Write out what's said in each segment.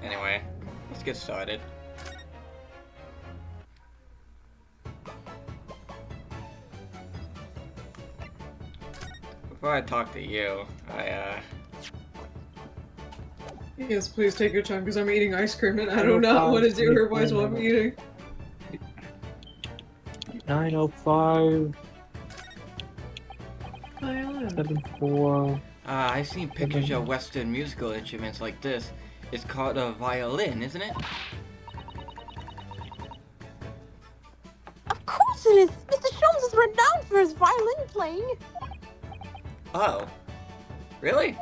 Anyway, let's get started. Before I talk to you, Yes, please take your time because I'm eating ice cream and I do not want to do her voice while I'm eating. 905 Violin. 74. I've seen pictures of Western musical instruments like this. It's called a violin, isn't it? Of course it is! Mr. Sholmes is renowned for his violin playing! Oh. Really?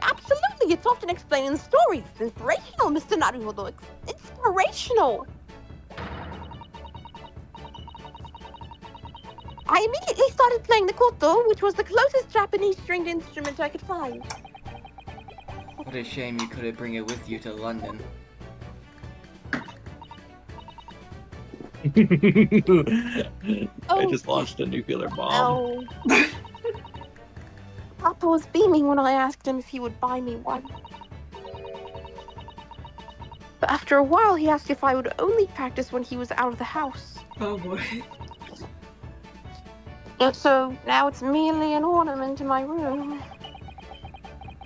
Absolutely! It's often explained in stories. It's inspirational, Mr. Naruhodo. Inspirational! I immediately started playing the koto, which was the closest Japanese stringed instrument I could find. What a shame you couldn't bring it with you to London. I just launched a nuclear bomb. Oh. Papa was beaming when I asked him if he would buy me one. But after a while, he asked if I would only practice when he was out of the house. Oh boy. And so now it's merely an ornament in my room.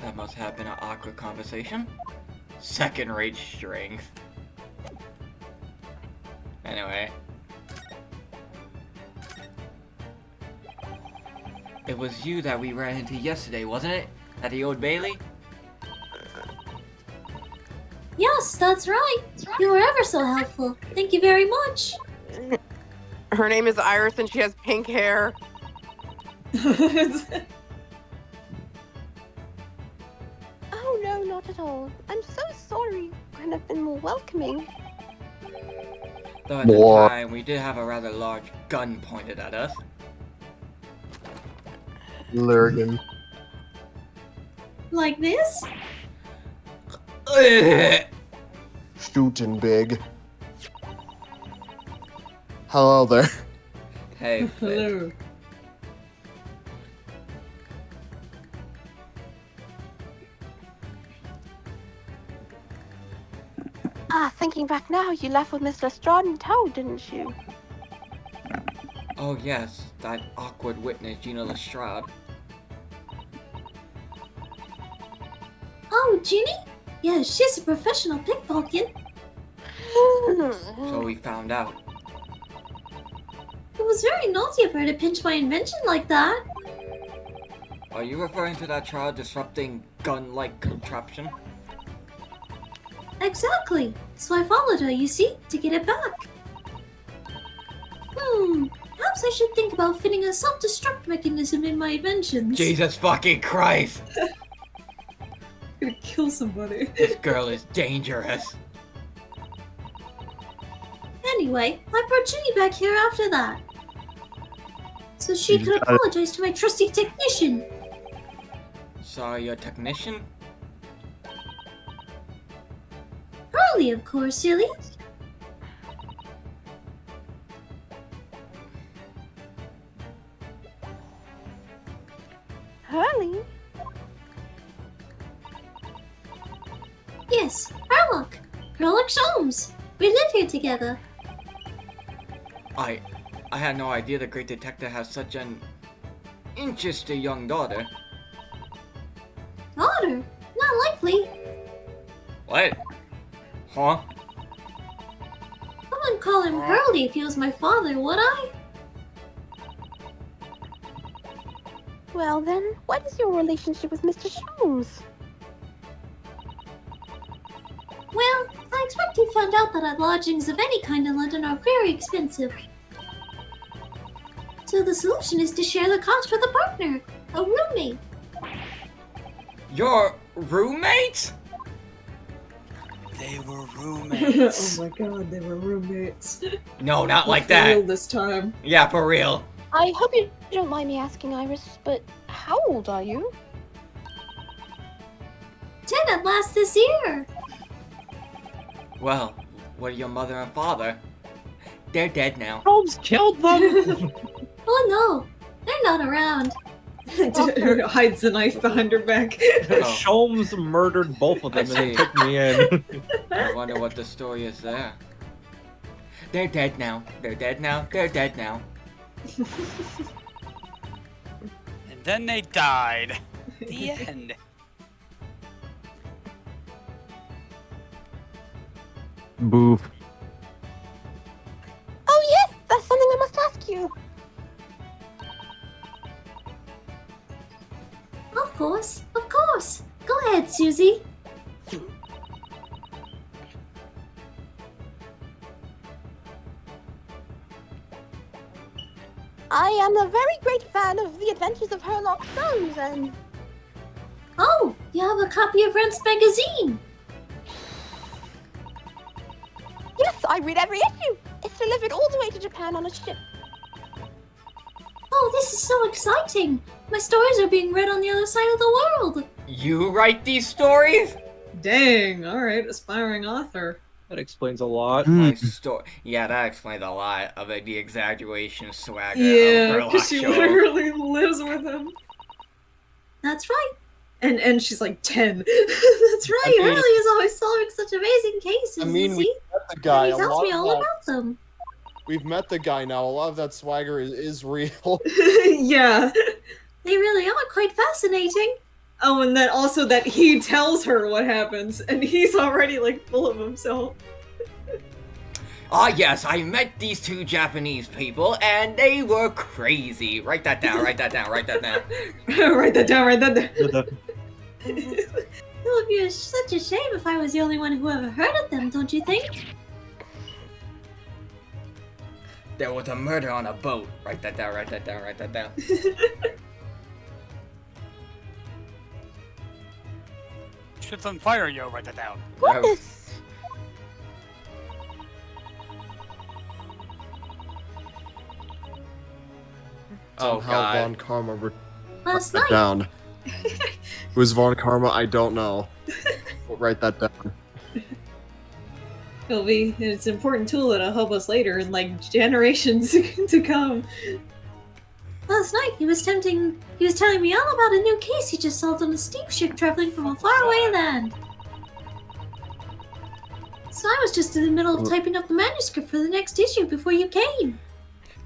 That must have been an awkward conversation. Second-rate strength. Anyway. It was you that we ran into yesterday, wasn't it? At the Old Bailey? Yes, that's right. You were ever so helpful. Thank you very much. Her name is Iris and she has pink hair. Oh no, not at all. I'm so sorry. Couldn't have been more welcoming. Though at the time, we did have a rather large gun pointed at us. Lurgan. Like this? Shooting big. Hello there. Hey, Hello. Thinking back now, you left with Miss Lestrade in tow, didn't you? Oh yes, that awkward witness, Gina Lestrade. Oh, Ginny? Yeah, she's a professional pickpocket. So we found out. It was very naughty of her to pinch my invention like that. Are you referring to that child disrupting gun-like contraption? Exactly. So I followed her, you see, to get it back. Perhaps I should think about fitting a self-destruct mechanism in my inventions. Jesus fucking Christ! I'm gonna kill somebody. This girl is dangerous. Anyway, I brought Ginny back here after that. So she could apologize to my trusty technician. Sorry, your technician? Hurley, of course, silly. Hurley? Yes, Herlock. Herlock Sholmes. We live here together. I had no idea the great detective has such an interesting young daughter. Daughter? Not likely. What? Huh? I wouldn't call him Hurley if he was my father, would I? Well then, what is your relationship with Mr. Sholmes? Well, I expect he found out that our lodgings of any kind in London are very expensive. So the solution is to share the cost with a partner, a roommate. Your roommate? They were Oh roommates. my god, they were roommates. No, not like For real that. this time. Yeah, for real. I hope you don't mind me asking, Iris, but how old are you? 10 at last this year. Well, what are your mother and father? They're dead now. Holmes killed them! Oh no, they're not around. Hides the knife behind her back. Oh. Sholmes murdered both of them I and see. took me in. I wonder what the story is there. They're dead now. They're dead now. They're dead now. And then they died. The end. Boo. Oh yes, that's something I must ask you. Of course, of course. Go ahead, Susie. I am a very great fan of The Adventures of Sherlock Holmes, and Oh, you have a copy of Rent's magazine. yes, I read every issue. It's delivered all the way to Japan on a ship. Oh, this is so exciting. My stories are being read on the other side of the world. You write these stories? Dang, alright, aspiring author. That explains a lot. My story. Yeah, that explains a lot of the exaggeration swagger of Yeah, Sherlock because she Holmes. literally lives with him. That's right. And she's like 10. That's right. I mean- Hurley is always solving such amazing cases. I mean, you we see? met the guy. And he A tells lot me of all that- about them. We've met the guy now. A lot of that swagger is real. Yeah. They really are quite fascinating. Oh, and then also that he tells her what happens, and he's already like full of himself. Ah, yes, I met these two Japanese people, and they were crazy. Write that down, write that down, write that down. Write that down, write that down. It would be such a shame if I was the only one who ever heard of them, don't you think? There was a murder on a boat. Write that down, write that down, write that down. Shit's on fire, yo. Write that down. Goodness. Oh, Somehow God. Von Karma wrote Last that night. down. Who's Von Karma? I don't know. But write that down. It's an important tool that'll help us later in like generations to come. Last night he was telling me all about a new case he just solved on a steamship traveling from a faraway land. So I was just in the middle of typing up the manuscript for the next issue before you came.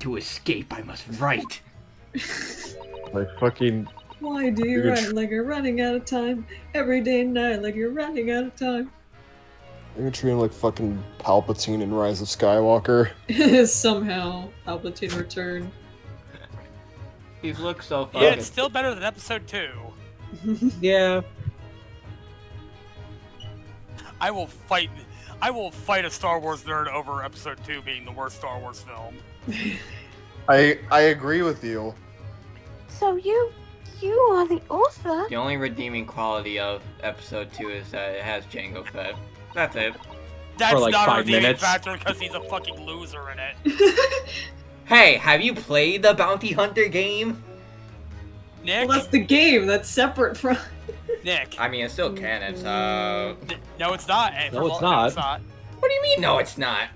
To escape, I must write. Like fucking. Why do you You're write like you're running out of time? Every day and night like you're running out of time. You're treating like fucking Palpatine in Rise of Skywalker. Somehow, Palpatine returned. He looks so fucking... Yeah, it's still better than episode 2. Yeah. I will fight a Star Wars nerd over episode 2 being the worst Star Wars film. I agree with you. So you are the author? The only redeeming quality of episode 2 is that it has Jango Fett. That's it. That's like not a 5 redeeming minutes. factor because he's a fucking loser in it. Hey, have you played the Bounty Hunter game? Nick? Well, that's the game. That's separate from. Nick. I mean, it's still canon, so... No, it's not. And No, first it's of all, not. It's not. What do you mean, no, it's not?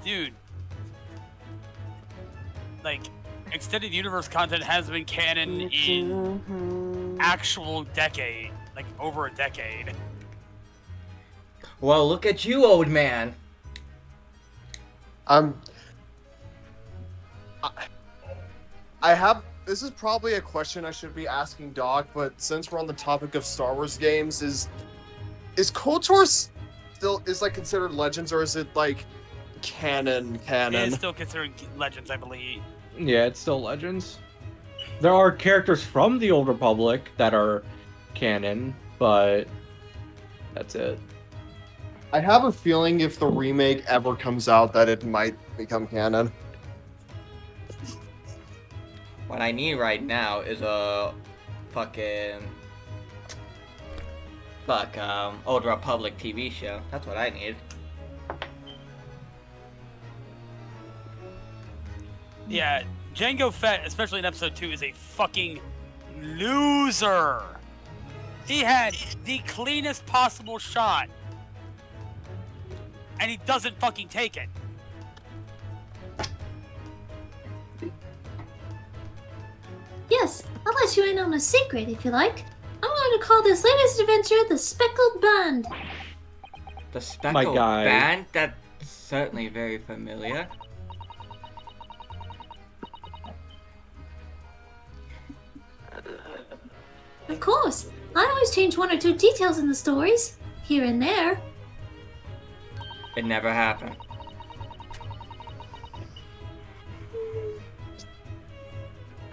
Dude. Like, extended universe content has been canon in actual decade. Like, over a decade. Well, look at you, old man. I have. This is probably a question I should be asking Doc, but since we're on the topic of Star Wars games, is KOTOR still like considered Legends, or is it like canon? It is still considered Legends, I believe. Yeah, it's still Legends. There are characters from the Old Republic that are canon, but that's it. I have a feeling if the remake ever comes out, that it might become canon. What I need right now is a fucking... Old Republic TV show. That's what I need. Yeah, Jango Fett, especially in episode 2, is a fucking loser. He had the cleanest possible shot. And he doesn't fucking take it. let you in on a secret, if you like. I'm going to call this latest adventure the Speckled Band. The Speckled guy. Band? That's certainly very familiar. Of course, I always change one or two details in the stories, here and there. It never happened.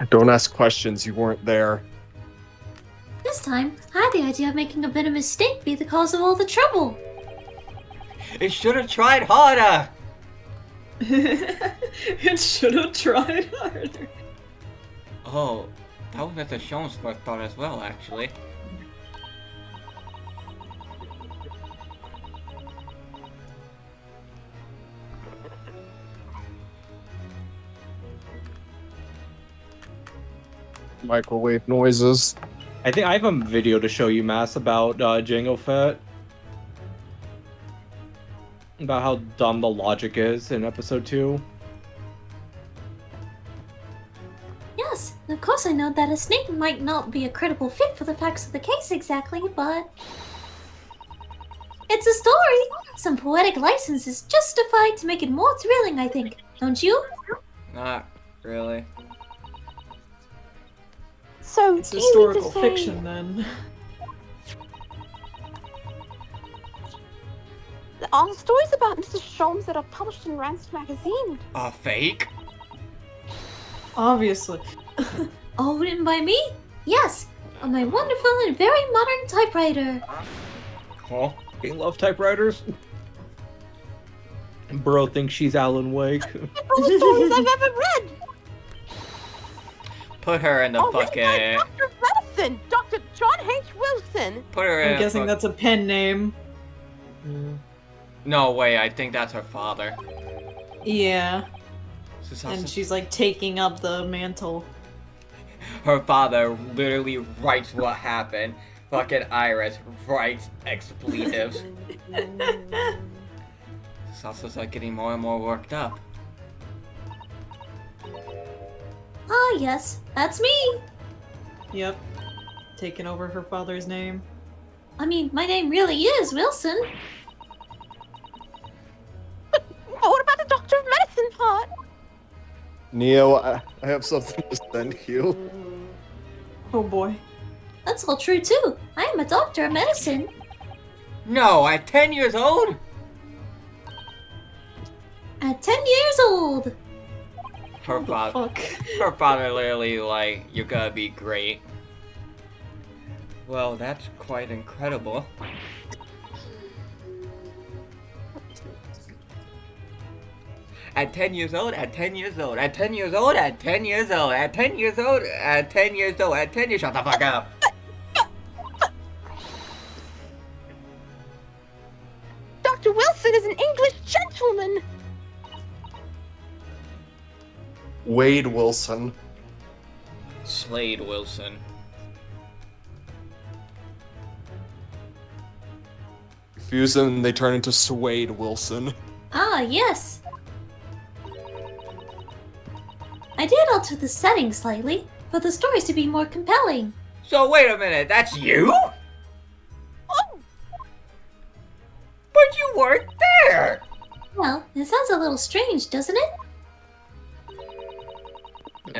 Don't ask questions, you weren't there. This time, I had the idea of making a venomous snake be the cause of all the trouble. It should have tried harder! It should have tried harder. Oh, that was Mr. Schoen's first thought as well, actually. Microwave noises. I think I have a video to show you, Mass, about Jango Fett. About how dumb the logic is in episode 2. Yes, of course I know that a snake might not be a credible fit for the facts of the case exactly, but... It's a story! Some poetic license is justified to make it more thrilling, I think. Don't you? Not really. So, It's do you mean to historical say fiction, then. are the stories about Mr. Sholmes that are published in Rand's magazine? Fake? Obviously. All written by me? Yes, on my wonderful and very modern typewriter. Huh? I love typewriters. Bro thinks she's Alan Wake. All the stories I've ever read! Put her in the Oh, written by fucking... Dr. Medicine! Dr. John H. Wilson! Put her in I'm a guessing fuck- that's a pen name. No way, I think that's her father. Yeah. Susasu- And she's like taking up the mantle. Her father literally writes what happened. Fucking Iris writes expletives. Sasu's like getting more and more worked up. Ah, yes, that's me. Yep. Taking over her father's name. I mean, my name really is Wilson. But what about the Doctor of Medicine part? Neo, I have something to send you. Oh boy. That's all true too. I am a doctor of medicine. No, at 10 years old? At 10 years old. Her What the father, fuck? her father literally like, you're gonna be great. Well, that's quite incredible. At 10 years old, at 10 years old, at 10 years old, at 10 years old, at 10 years old, at 10 years old, at 10 years, shut the fuck up. Dr. Wilson is an English gentleman! Wade Wilson. Slade Wilson. Fuse them and they turn into Swade Wilson. Ah, yes. I did alter the setting slightly, for the stories to be more compelling. So wait a minute, that's you? Oh! But you weren't there! Well, it sounds a little strange, doesn't it?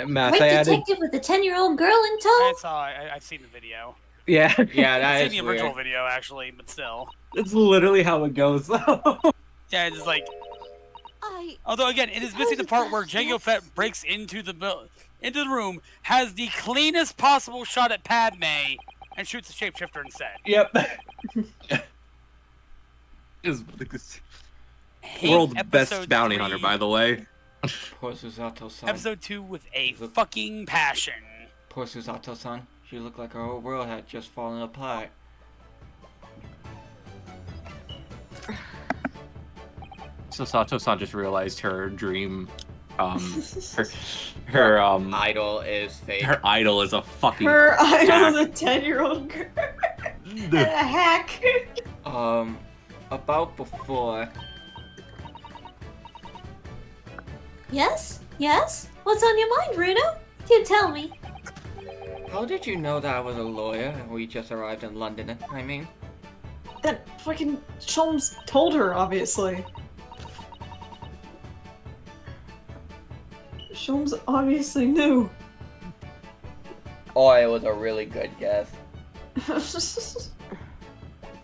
Mass, Great I added. detective with a 10-year-old girl in tow? I've seen the video. Yeah, Yeah, I've that seen is the original weird. video actually, but still. it's literally how it goes. Yeah, it's like. I... Although again, it is missing the part where Jango Fett breaks into the room, has the cleanest possible shot at Padme, and shoots the shapeshifter instead. Yep. Is Hate world's best episode bounty 3, hunter, by the way. Poor Susato-san. Episode 2 with a fucking passion. Poor Susato-san. She looked like her whole world had just fallen apart. So Sato-san just realized her dream, her Idol is fake. her idol is a fucking Her idol is hack. a 10-year-old girl. And a hack. About before. Yes? Yes? What's on your mind, Bruno? Do tell me. How did you know that I was a lawyer and we just arrived in London? I mean, That fucking Sholmes told her, obviously. Sholmes obviously knew. oh, it was a really good guess.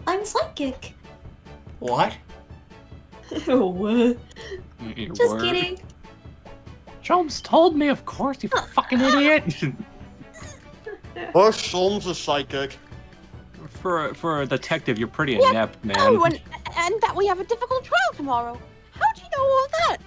I'm psychic. What? Oh, what? Your Just word. kidding. Sholmes told me, of course, you fucking idiot. Bush Sholmes is psychic. For a detective, you're pretty inept, man. Oh, and that we have a difficult trial tomorrow. How do you know all that?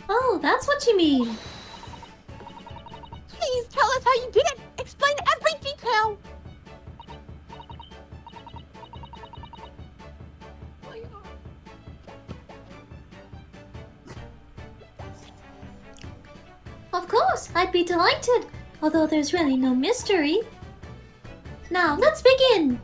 Oh, that's what you mean. Please tell us how you did it. Explain every detail. Of course, I'd be delighted. Although there's really no mystery. Now, let's begin.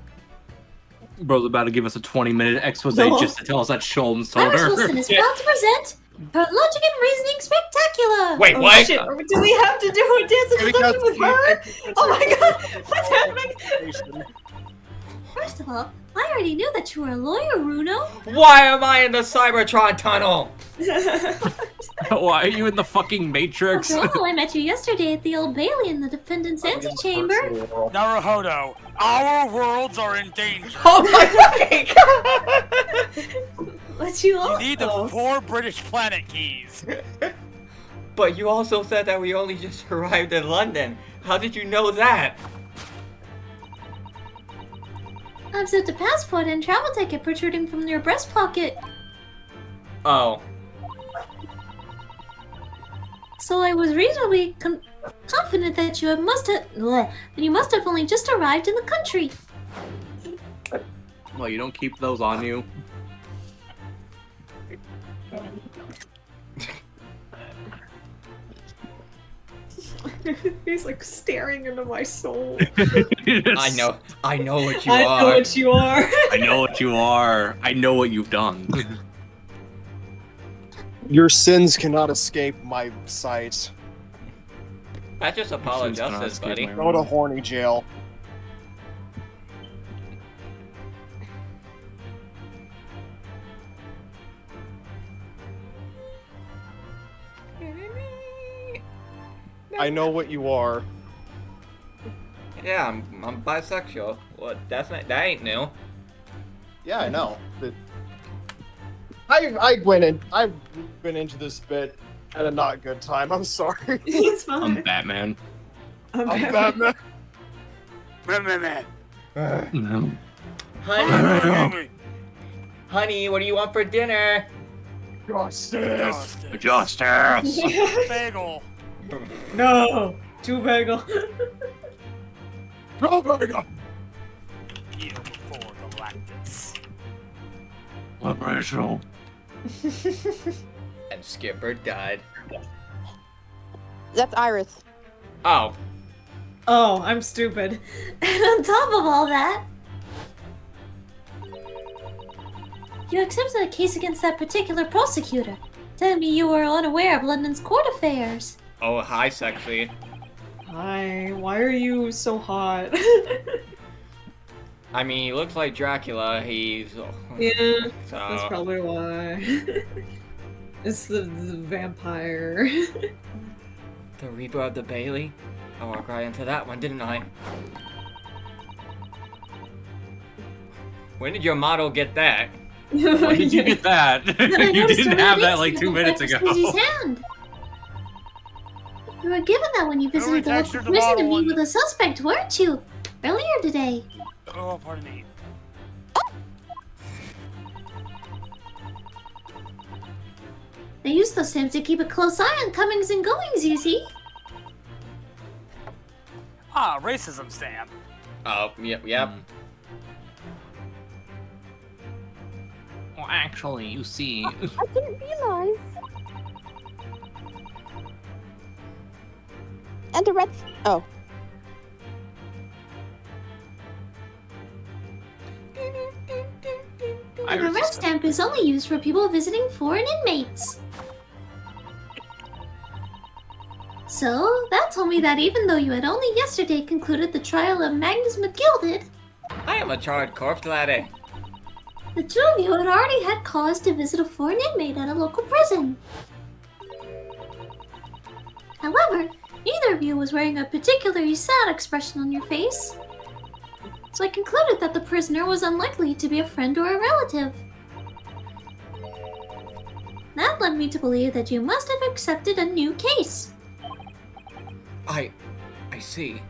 Bro's about to give us a 20-minute expose No. just to tell us that Sholmes told Iris her. Wilson is proud to present her Logic and Reasoning Spectacular. Wait, Oh, what? shit. Do we have to do a dance introduction with her? Oh my god, what's happening? First of all, I already knew that you were a lawyer, Runo. Why am I in the Cybertron tunnel? Why are you in the fucking Matrix? After all, I met you yesterday at the Old Bailey in the defendant's antechamber. Naruhodo, our worlds are in danger. Oh my fucking god! What you You all? need the Oh. 4 British planet keys. But you also said that we only just arrived in London. How did you know that? I've zipped a passport and travel ticket protruding from your breast pocket. Oh. So I was reasonably confident that you must have only just arrived in the country. Well, you don't keep those on you. He's like staring into my soul. I know what you I are. know what you are. I know what you are. I know what you've done. Your sins cannot escape my sight. That's just Apollo Seems to not Justice, escape buddy. my Go to horny jail. I know what you are. Yeah, I'm bisexual. What? That ain't new. Yeah, I know. But I went into this bit at a not good time. I'm sorry. It's I'm fine. Batman. I'm I'm Batman. Batman. No. Honey, honey, what do you want for dinner? Justice. Justice. Bagel. No, two bagel. Go, Virgo. Yield before Galactus. Operational. And Skipper died. That's Iris. Oh. Oh, I'm stupid. And on top of all that, you accepted a case against that particular prosecutor, telling me you were unaware of London's court affairs. Oh, hi, sexy. Hi, why are you so hot? I mean, he looks like Dracula. He's. Yeah, So. that's probably why. It's the vampire. The Reaper of the Bailey? I walked right into that one, didn't I? When did your model get that? When did you get that? Then I You noticed didn't a have red that ink like 2 smeared minutes on ago. Susie's hand. You were given that when you visited the textured local the prison to bottle meet and- with a suspect, weren't you? Earlier today. Oh, pardon me. They use those stamps to keep a close eye on comings and goings, you see. Ah, racism stamp. Oh, yep. Well, actually, you see. I didn't realize. And a red. Oh. And the red stamp is only used for people visiting foreign inmates. So, that told me that even though you had only yesterday concluded the trial of Magnus McGilded, I am a charred corpse laddie. the two of you had already had cause to visit a foreign inmate at a local prison. However, neither of you was wearing a particularly sad expression on your face, so I concluded that the prisoner was unlikely to be a friend or a relative. That led me to believe that you must have accepted a new case. I see.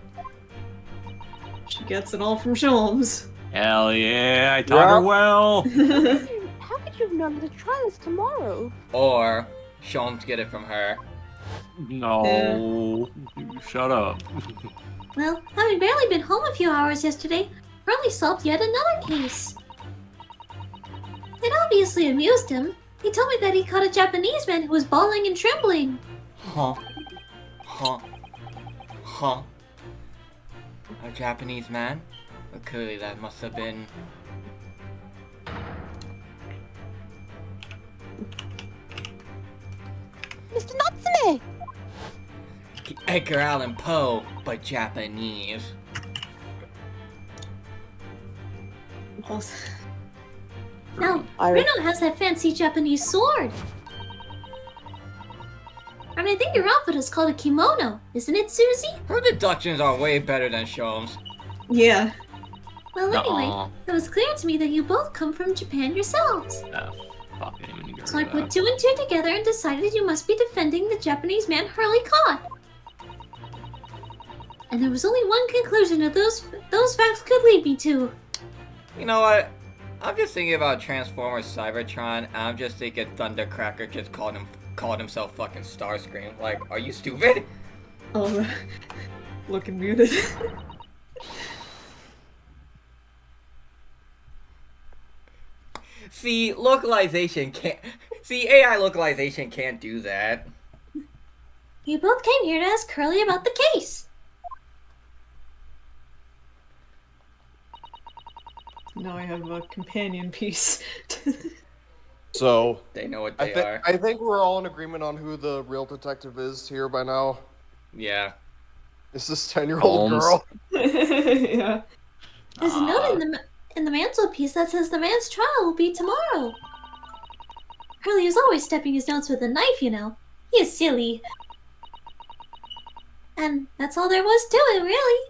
She gets it all from Sholmes. Hell yeah, I taught her well. How could you have known that the trial is tomorrow? Or Sholmes get it from her. No, shut up. Well, having barely been home a few hours yesterday, Hurley solved yet another case. It obviously amused him. He told me that he caught a Japanese man who was bawling and trembling. Huh. A Japanese man? Well, clearly that must have been... Mr. Natsume! Edgar Allan Poe, but Japanese. Now, Reno has that fancy Japanese sword. And I think your outfit is called a kimono, isn't it, Susie? Her deductions are way better than Sholmes. Yeah. Well, anyway, Nuh-uh. it was clear to me that you both come from Japan yourselves. Oh, fuck, I didn't even get So I rid of put that. two and two together and decided you must be defending the Japanese man Hurley caught. And there was only one conclusion that those facts could lead me to. You know what? I'm just thinking about Transformers Cybertron, and I'm just thinking Thundercracker just called himself fucking Starscream. Like, are you stupid? Oh, looking muted. See, localization can't... See, AI localization can't do that. You both came here to ask Hurley about the case. Now I have a companion piece. So, They know what they are. I think we're all in agreement on who the real detective is here by now. Yeah. It's this 10-year-old Holmes. girl. Yeah. There's a note in the mantelpiece that says the man's trial will be tomorrow. Hurley is always stepping his notes with a knife, you know. He is silly. And that's all there was to it, really.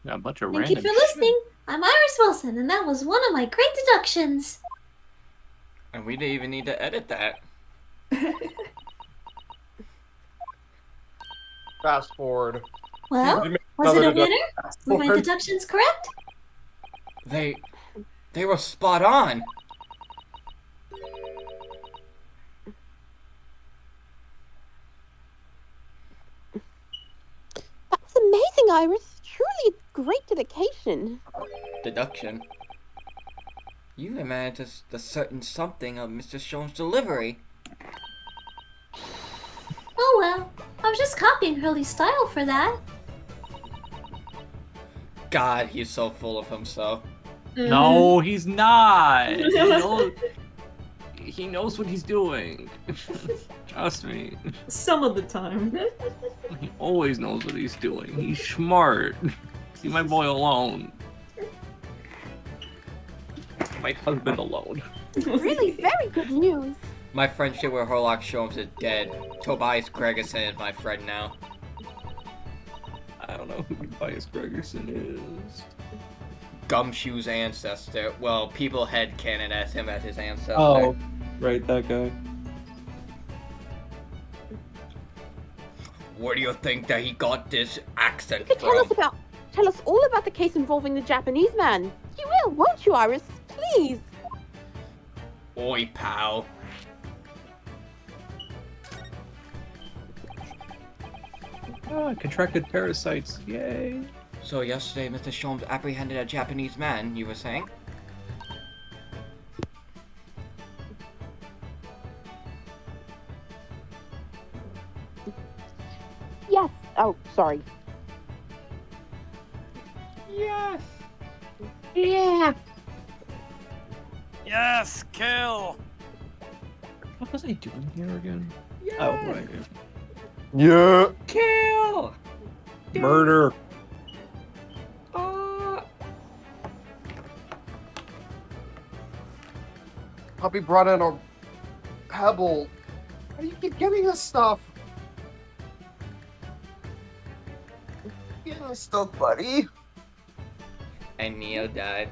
Yeah, a bunch of Thank you random for listening. I'm Iris Wilson, and that was one of my great deductions. And we didn't even need to edit that. Fast forward. Well, You made was it a another winner? Were my forward. deductions correct? They were spot on. That's amazing, Iris. Truly a great dedication. Deduction. You managed the certain something of Mr. Sholmes' delivery. Oh well, I was just copying Hurley's style for that. God, he's so full of himself. No, he's not. He knows what he's doing. Trust me. Some of the time. He always knows what he's doing. He's smart. Leave my boy alone. My husband alone. Really very good news. My friendship with Herlock Sholmes is dead. Tobias Gregerson is my friend now. I don't know who Tobias Gregerson is. Gumshoe's ancestor. Well, people headcanon as him as his ancestor. Oh, right, that guy. Where do you think that he got this accent You could from? tell us all about the case involving the Japanese man. You will, won't you, Iris? Please. Oi, pal. Ah, contracted parasites. Yay. So yesterday, Mr. Sholmes apprehended a Japanese man, you were saying? Yes. Oh, sorry. Yes! Yeah. Yes, kill. What was I doing here again? Yes! Oh, right. Yeah. Kill! Murder. Uh, Puppy brought in a pebble. How do you keep getting this stuff? Getting this stuff, buddy. and Neo died.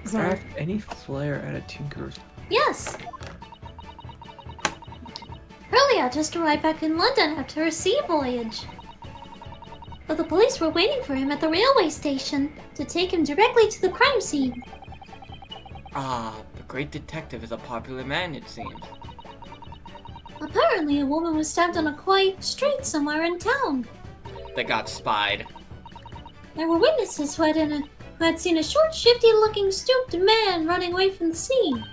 Sorry. Add any flair at a Tinker's. Yes. Hurley just arrived back in London after a sea voyage. But the police were waiting for him at the railway station to take him directly to the crime scene. Ah, the great detective is a popular man, it seems. Apparently, a woman was stabbed on a quiet street somewhere in town. They got spied. There were witnesses who had seen a short, shifty-looking, stooped man running away from the scene.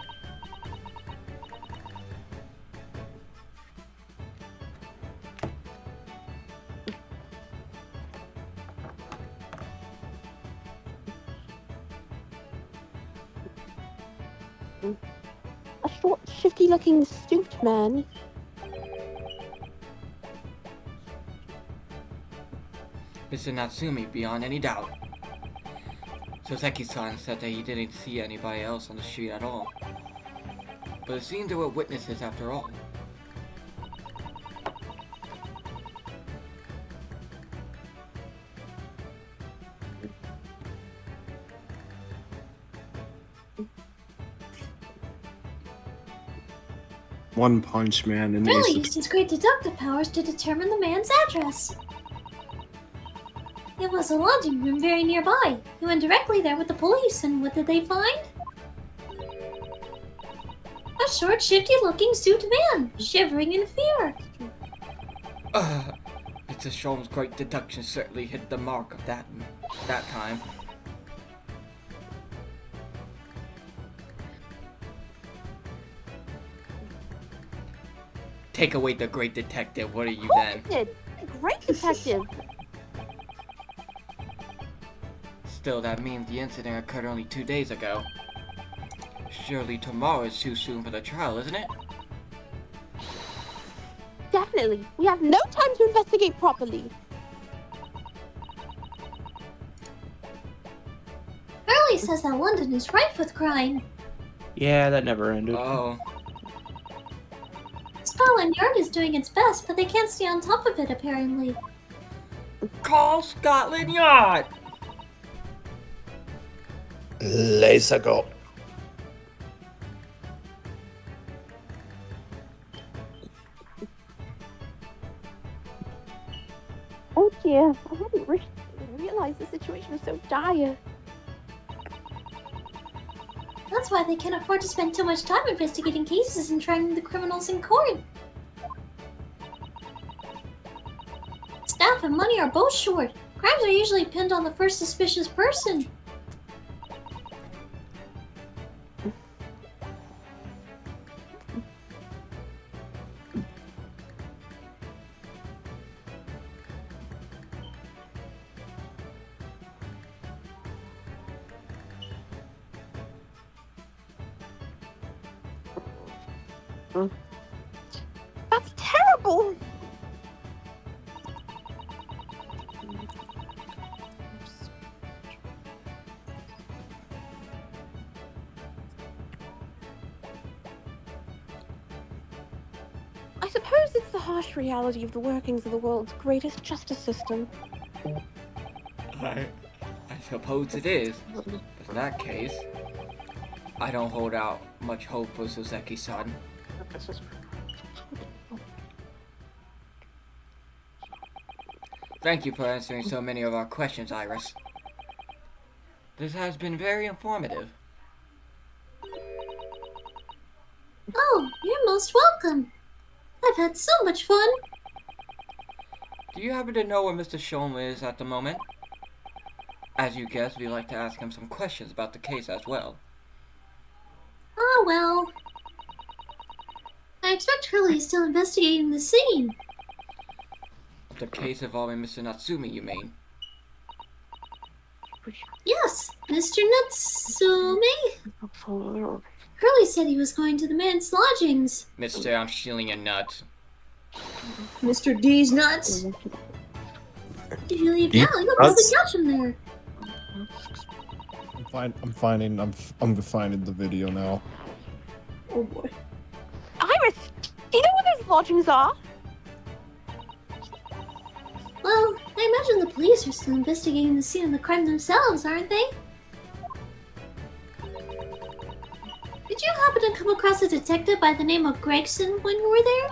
A short, shifty-looking, stooped man. Mr. Natsumi, beyond any doubt. Soseki-san said that he didn't see anybody else on the street at all. But it seemed there were witnesses after all. One Punch Man in Hurley the used his great deductive powers to determine the man's address. It was a lodging room very nearby. He went directly there with the police, and what did they find? A short, shifty-looking suit man, shivering in fear. Mr. Sholm's great deduction certainly hit the mark of that time. Take away the great detective, what are you then? Did. Great detective. Still, that means the incident occurred only 2 days ago. Surely tomorrow is too soon for the trial, isn't it? Definitely. We have no time to investigate properly. Hurley says that London is rife with crime. Yeah, that never ended. Oh. Scotland Yard is doing its best, but they can't stay on top of it, apparently. Call Scotland Yard! Laser go. Oh dear, I hadn't realized the situation was so dire. That's why they can't afford to spend too much time investigating cases and trying the criminals in court. Staff and money are both short. Crimes are usually pinned on the first suspicious person. That's terrible! I suppose it's the harsh reality of the workings of the world's greatest justice system. I suppose it is. But in that case, I don't hold out much hope for Soseki-san. Thank you for answering so many of our questions, Iris. This has been very informative. Oh, you're most welcome. I've had so much fun. Do you happen to know where Mr. Sholm is at the moment? As you guessed, we'd like to ask him some questions about the case as well. Ah, well. I expect Hurley is still investigating the scene. The case involving Mr. Natsumi, you mean? Yes, Mr. Natsume. Curly said he was going to the man's lodgings. Mister, I'm stealing your nuts. Mr. D's nuts. If you leave Deep now, you'll probably nuts? catch him there. I'm finding the video now. Oh boy. Iris, do you know where those lodgings are? Well, I imagine the police are still investigating the scene of the crime themselves, aren't they? Did you happen to come across a detective by the name of Gregson when you were there?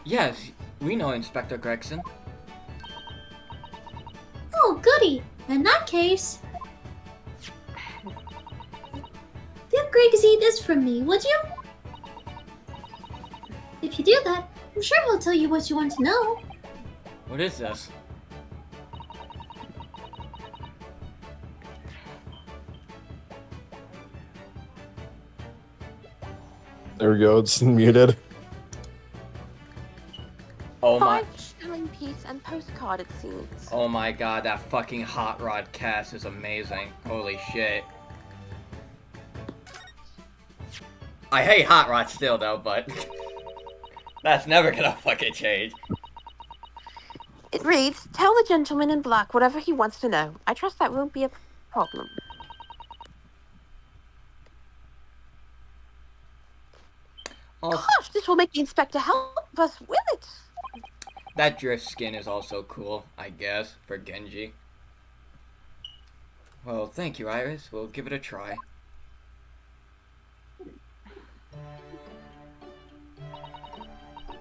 Yes, we know Inspector Gregson. Oh, goody. In that case... Give Gregsy this from me, would you? If you do that, I'm sure he'll tell you what you want to know. What is this? There we go. It's muted. Oh my. 5 shilling piece and postcard, it seems. Oh my god, that fucking Hot Rod cast is amazing. Holy shit. I hate Hot Rod still though, but that's never gonna fucking change. It reads, tell the gentleman in black whatever he wants to know. I trust that won't be a problem. Oh, Gosh, this will make the inspector help us, will it? that drift skin is also cool, I guess, for Genji. Well, thank you, Iris. We'll give it a try.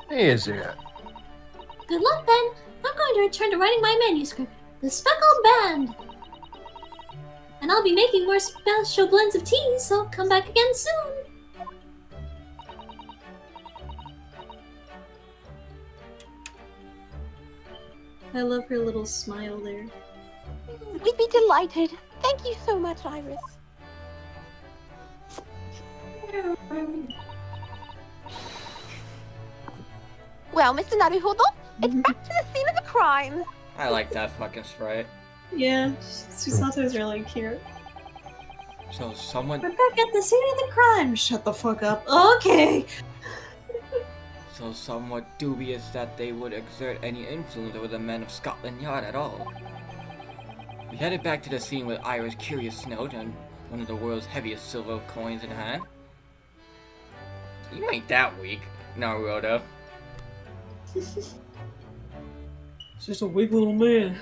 Is it? Good luck, Ben. I'm going to return to writing my manuscript, The Speckled Band. And I'll be making more special blends of tea, so come back again soon. I love her little smile there. We'd be delighted. Thank you so much, Iris. Well, Mr. Naruhodo, it's back to the scene of the crime. I like that fucking sprite. Yeah, Susato's really cute. So someone We're back at the scene of the crime. Shut the fuck up. Okay. so somewhat dubious that they would exert any influence over the men of Scotland Yard at all. We headed back to the scene with Iris' curious note and one of the world's heaviest silver coins in hand. You ain't that weak, Naruto. It's just a weak little man.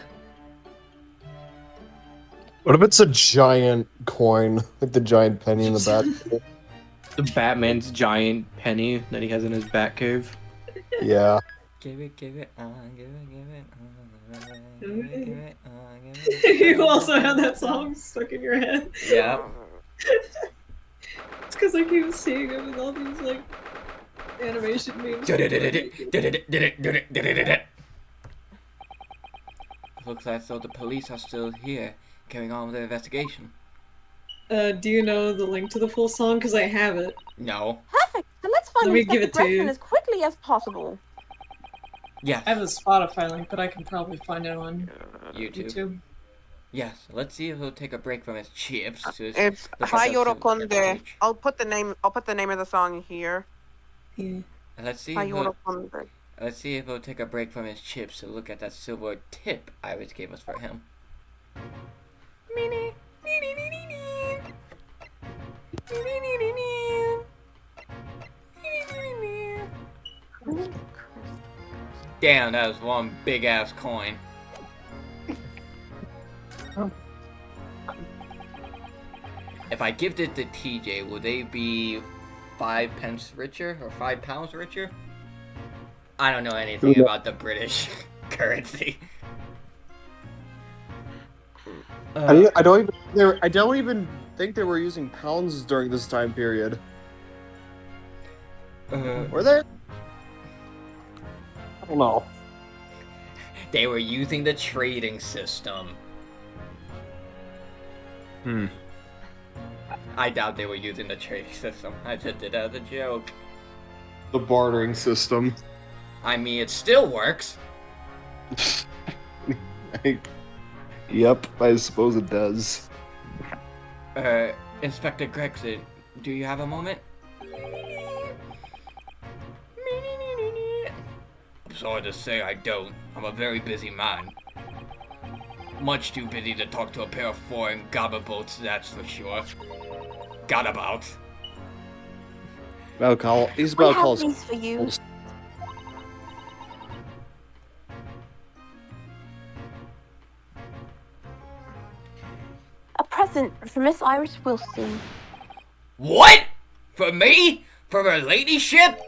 What if it's a giant coin, like the giant penny in the back? The Batman's giant penny that he has in his Batcave. Yeah. Give it on, give it on, give it on, give it on. You also had that song stuck in your head. Yeah. It's because I keep seeing it with all these like animation memes. Looks like so the police are still here, carrying on with their investigation. Do you know the link to the full song? Because I have it. No. Perfect. So let's find Let me give Inspector it to Gregson you. as quickly as possible. Yes. I have a Spotify link, but I can probably find it on YouTube. YouTube. Yes. Let's see if he'll take a break from his chips. To It's look at Hi the silver Yorokonde. page. I'll put the name of the song here. Yeah. And let's see Hi if he'll, Yorokonde. let's see if he'll take a break from his chips to look at that silver tip Iris gave us for him. Damn, that was one big ass coin. If I gifted it to TJ, would they be 5 pence richer or 5 pounds richer? I don't know anything about the British currency. I don't even think they were using pounds during this time period. Were they? I don't know. They were using the trading system. I doubt they were using the trading system. I just did that as a joke. The bartering system. I mean, it still works. Yep, I suppose it does. Inspector Gregson, do you have a moment? I'm sorry to say I don't. I'm a very busy man. Much too busy to talk to a pair of foreign gabberboats, that's for sure. Gadabouts. He's We about to have call these for you. A present for Miss Iris Wilson. What? For me? For her ladyship?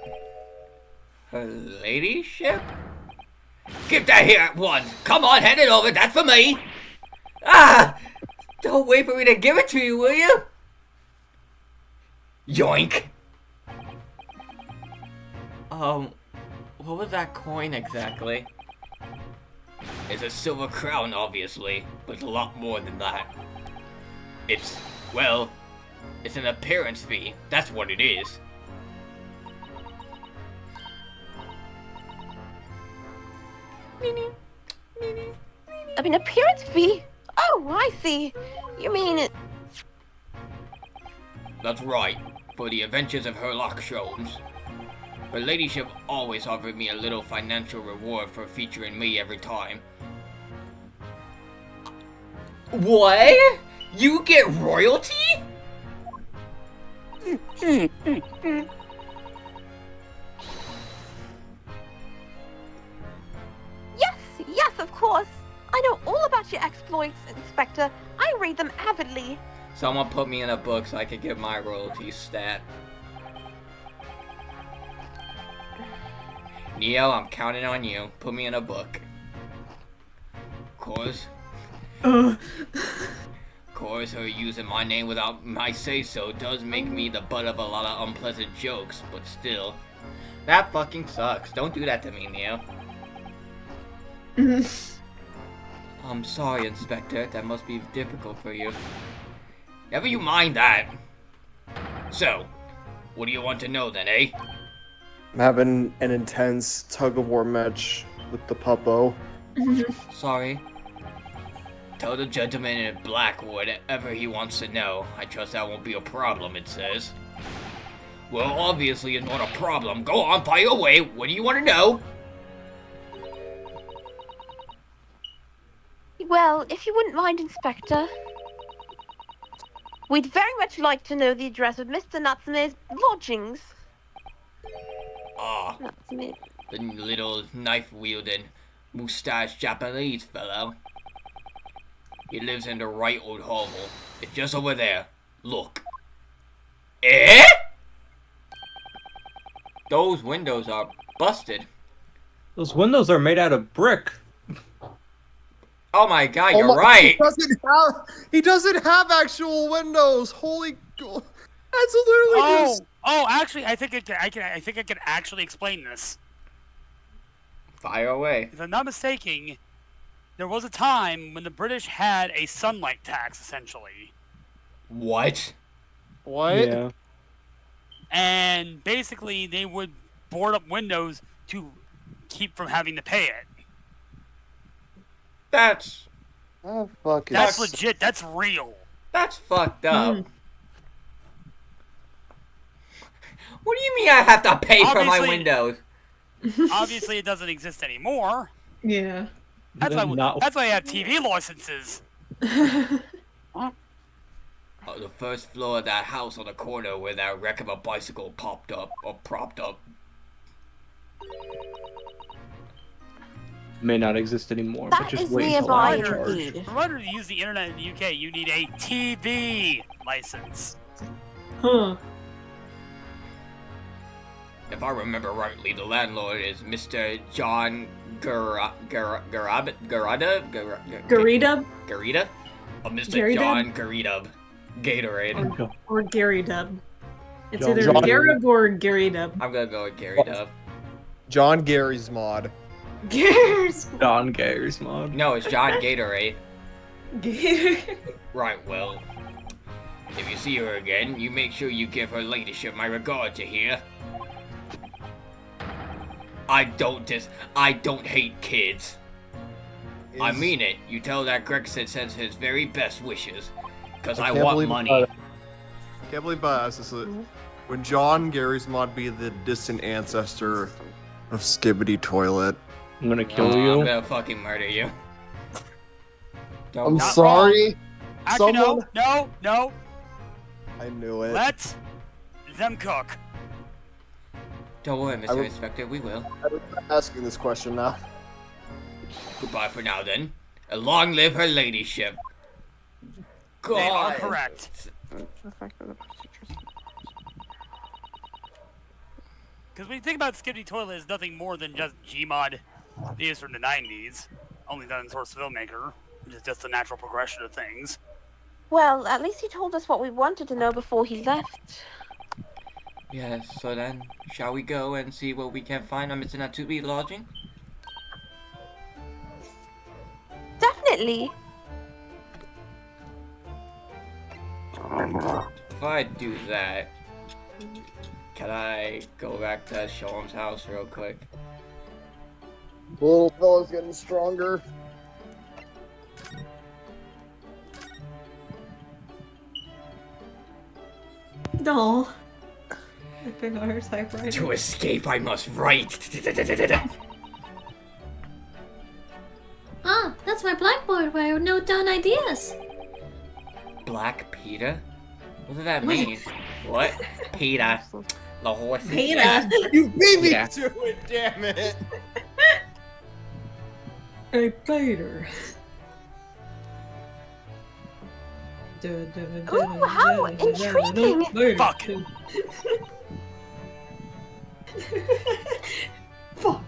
Her ladyship? Give that here at once. Come on, hand it over. That's for me. Ah! Don't wait for me to give it to you, will you? Yoink. What was that coin exactly? It's a silver crown, obviously, but it's a lot more than that. It's an appearance fee. That's what it is. I mean, appearance fee? Oh, I see. You mean it. That's right. For the adventures of Herlock Sholmes. Her ladyship always offered me a little financial reward for featuring me every time. What? You get royalty? Yes, of course. I know all about your exploits, Inspector. I read them avidly. Someone put me in a book so I could get my royalty stat. Neo, I'm counting on you. Put me in a book. Of course, her using my name without my say-so does make me the butt of a lot of unpleasant jokes, but still. That fucking sucks. Don't do that to me, Neo. I'm sorry, Inspector. That must be difficult for you. Never you mind that. So, what do you want to know then, eh? I'm having an intense tug-of-war match with the puppo. Sorry. Tell the gentleman in black whatever he wants to know. I trust that won't be a problem, it says. Well, obviously it's not a problem. Go on, fire away. What do you want to know? Well, if you wouldn't mind, Inspector. We'd very much like to know the address of Mr. Natsume's lodgings. Ah, Natsume. the little knife-wielding, moustache Japanese fellow. He lives in the right old hovel. It's just over there. Look. Eh? Those windows are busted. Those windows are made out of brick. Oh my god, you're right. He doesn't have actual windows. Holy god. That's literally just... Actually, I think I can actually explain this. Fire away. If I'm not mistaken, there was a time when the British had a sunlight tax, essentially. What? What? Yeah. And basically, they would board up windows to keep from having to pay it. That's Oh, fuck. That's legit. That's real. That's fucked up. What do you mean I have to pay for my Obviously- windows? Obviously, it doesn't exist anymore. Yeah. That's why. Not- That's why I have TV licenses. Oh, the first floor of that house on the corner where that wreck of a bicycle popped up or propped up. May not exist anymore, but That just is wait until nearby I'm in charge. indeed. In order to use the internet in the UK, you need a TV license. Huh. If I remember rightly, the landlord is Mr. John Garida? Garita Or Mr. Gary John Garida. Gatorade. or Gary Dub. It's John- either John- Garib or Gary Dub. I'm gonna go with Gary Dub. John Gary's mod. Gares. Don Gary's mod. No, it's John Gatorade. Gator. Right, well, if you see her again, you make sure you give her ladyship my regard to hear. I don't hate kids. I mean it. You tell that Gregson sends his very best wishes. Because I can't want believe money. I can't believe I asked this. Would John Gary's mod be the distant ancestor of Skibbity Toilet? I'm gonna kill I'm you. gonna fucking murder you. Don't I'm worry. Not sorry. Actually, Someone... no. I knew it. Let them cook. Don't worry, I Mr. would- Inspector, we will. I was asking this question now. Goodbye for now, then. And long live her ladyship. They are God. correct. Because when you think about Skibbity Toilet, it's nothing more than just Gmod used from the 90s, only done in Source Filmmaker, which is just the natural progression of things. Well, at least he told us what we wanted to know before he left. Yes, so then, shall we go and see what we can find on Mr. Natsubi lodging? Definitely. If I do that, can I go back to Sholm's house real quick? The little fella's getting stronger. No. I've been on her typewriter. To escape, I must write. Ah, that's my blackboard where I note down ideas. Black Peter? What does that mean? What? Peter. The horse. Peter. You beat me Yeah. to it, damn it! Hey, Peter. Ooh, how intriguing. Fuck. Fuck.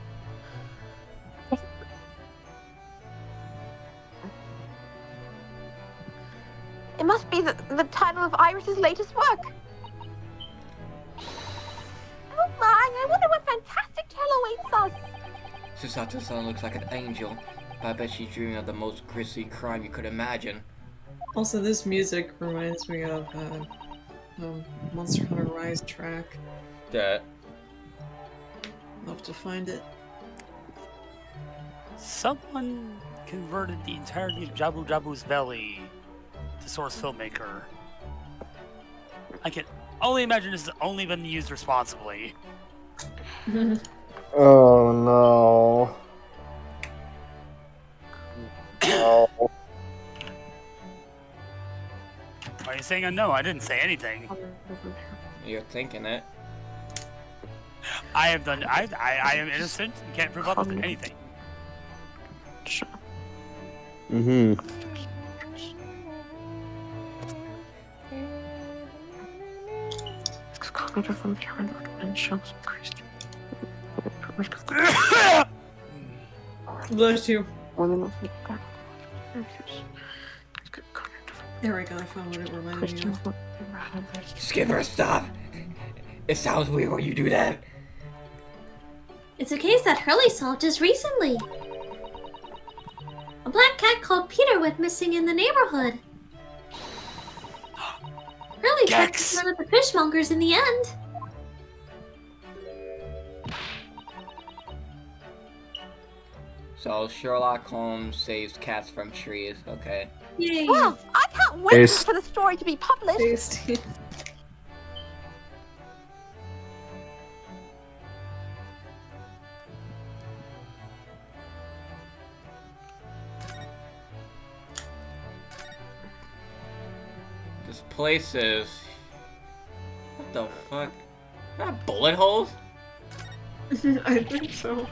It must be the title of Iris's latest work. Oh my, I wonder what fantastic tale awaits us. Susato-san looks like an angel. I bet she's dreaming of the most grisly crime you could imagine. Also, this music reminds me of Monster Hunter Rise track. That. I'll have to find it. Someone converted the entirety of Jabu Jabu's belly to Source Filmmaker. I can only imagine this has only been used responsibly. Oh no. No. Are you saying a no? I didn't say anything. You're thinking it. I have done. I am innocent and can't prove up to anything. Mm-hmm. Bless you. There we go, I found what it reminded me of. Skipper, stop! It sounds weird when you do that. It's a case that Hurley solved just recently. A black cat called Peter went missing in the neighborhood. Hurley tried to Gex! run with the fishmongers in the end. So Sherlock Holmes saves cats from trees, okay. Yay. Well, I can't wait Ace. for the story to be published. Tasty. This place is... What the fuck? Not bullet holes? I think so.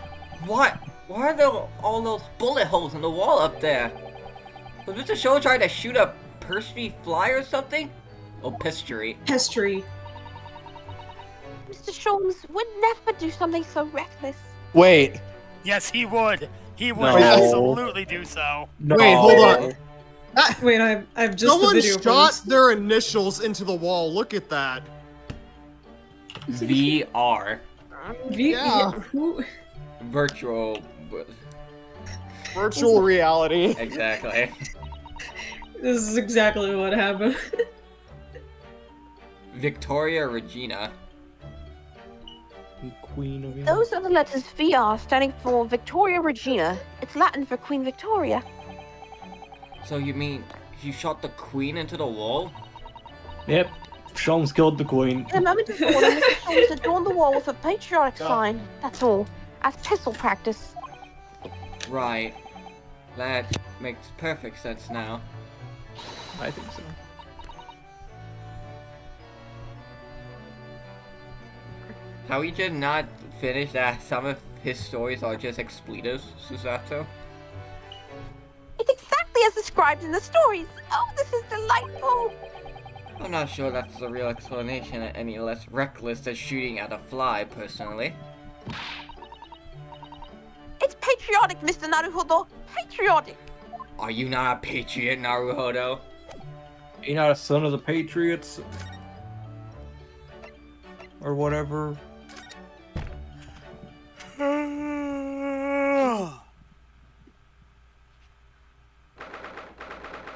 What? Why are there all those bullet holes in the wall up there? Was Mr. Show trying to shoot a pastry fly or something? Oh, pastry. Pestry. Mr. Sholmes would never do something so reckless. Wait. Yes, he would. He would No. absolutely do so. Wait, hold on. Wait, I've just the Someone video for shot this. their initials into the wall. Look at that. VR. Yeah. Who? Virtual... Virtual reality. Exactly. This is exactly what happened. Victoria Regina. Queen of England. Those are the letters VR, standing for Victoria Regina. It's Latin for Queen Victoria. So you mean he shot the queen into the wall? Yep. Sholmes killed the Queen. In a moment of boredom, Mr. Sholmes adorned the wall with a patriotic sign. That's all. As pistol practice. Right. That makes perfect sense now. I think so. How he did not finish that some of his stories are just expletives, Susato? It's exactly as described in the stories. Oh, this is delightful. I'm not sure that's the real explanation any less reckless than shooting at a fly, personally. It's patriotic, Mr. Naruhodo. Patriotic. Are you not a patriot, Naruhodo? You're not a son of the Patriots? Or whatever.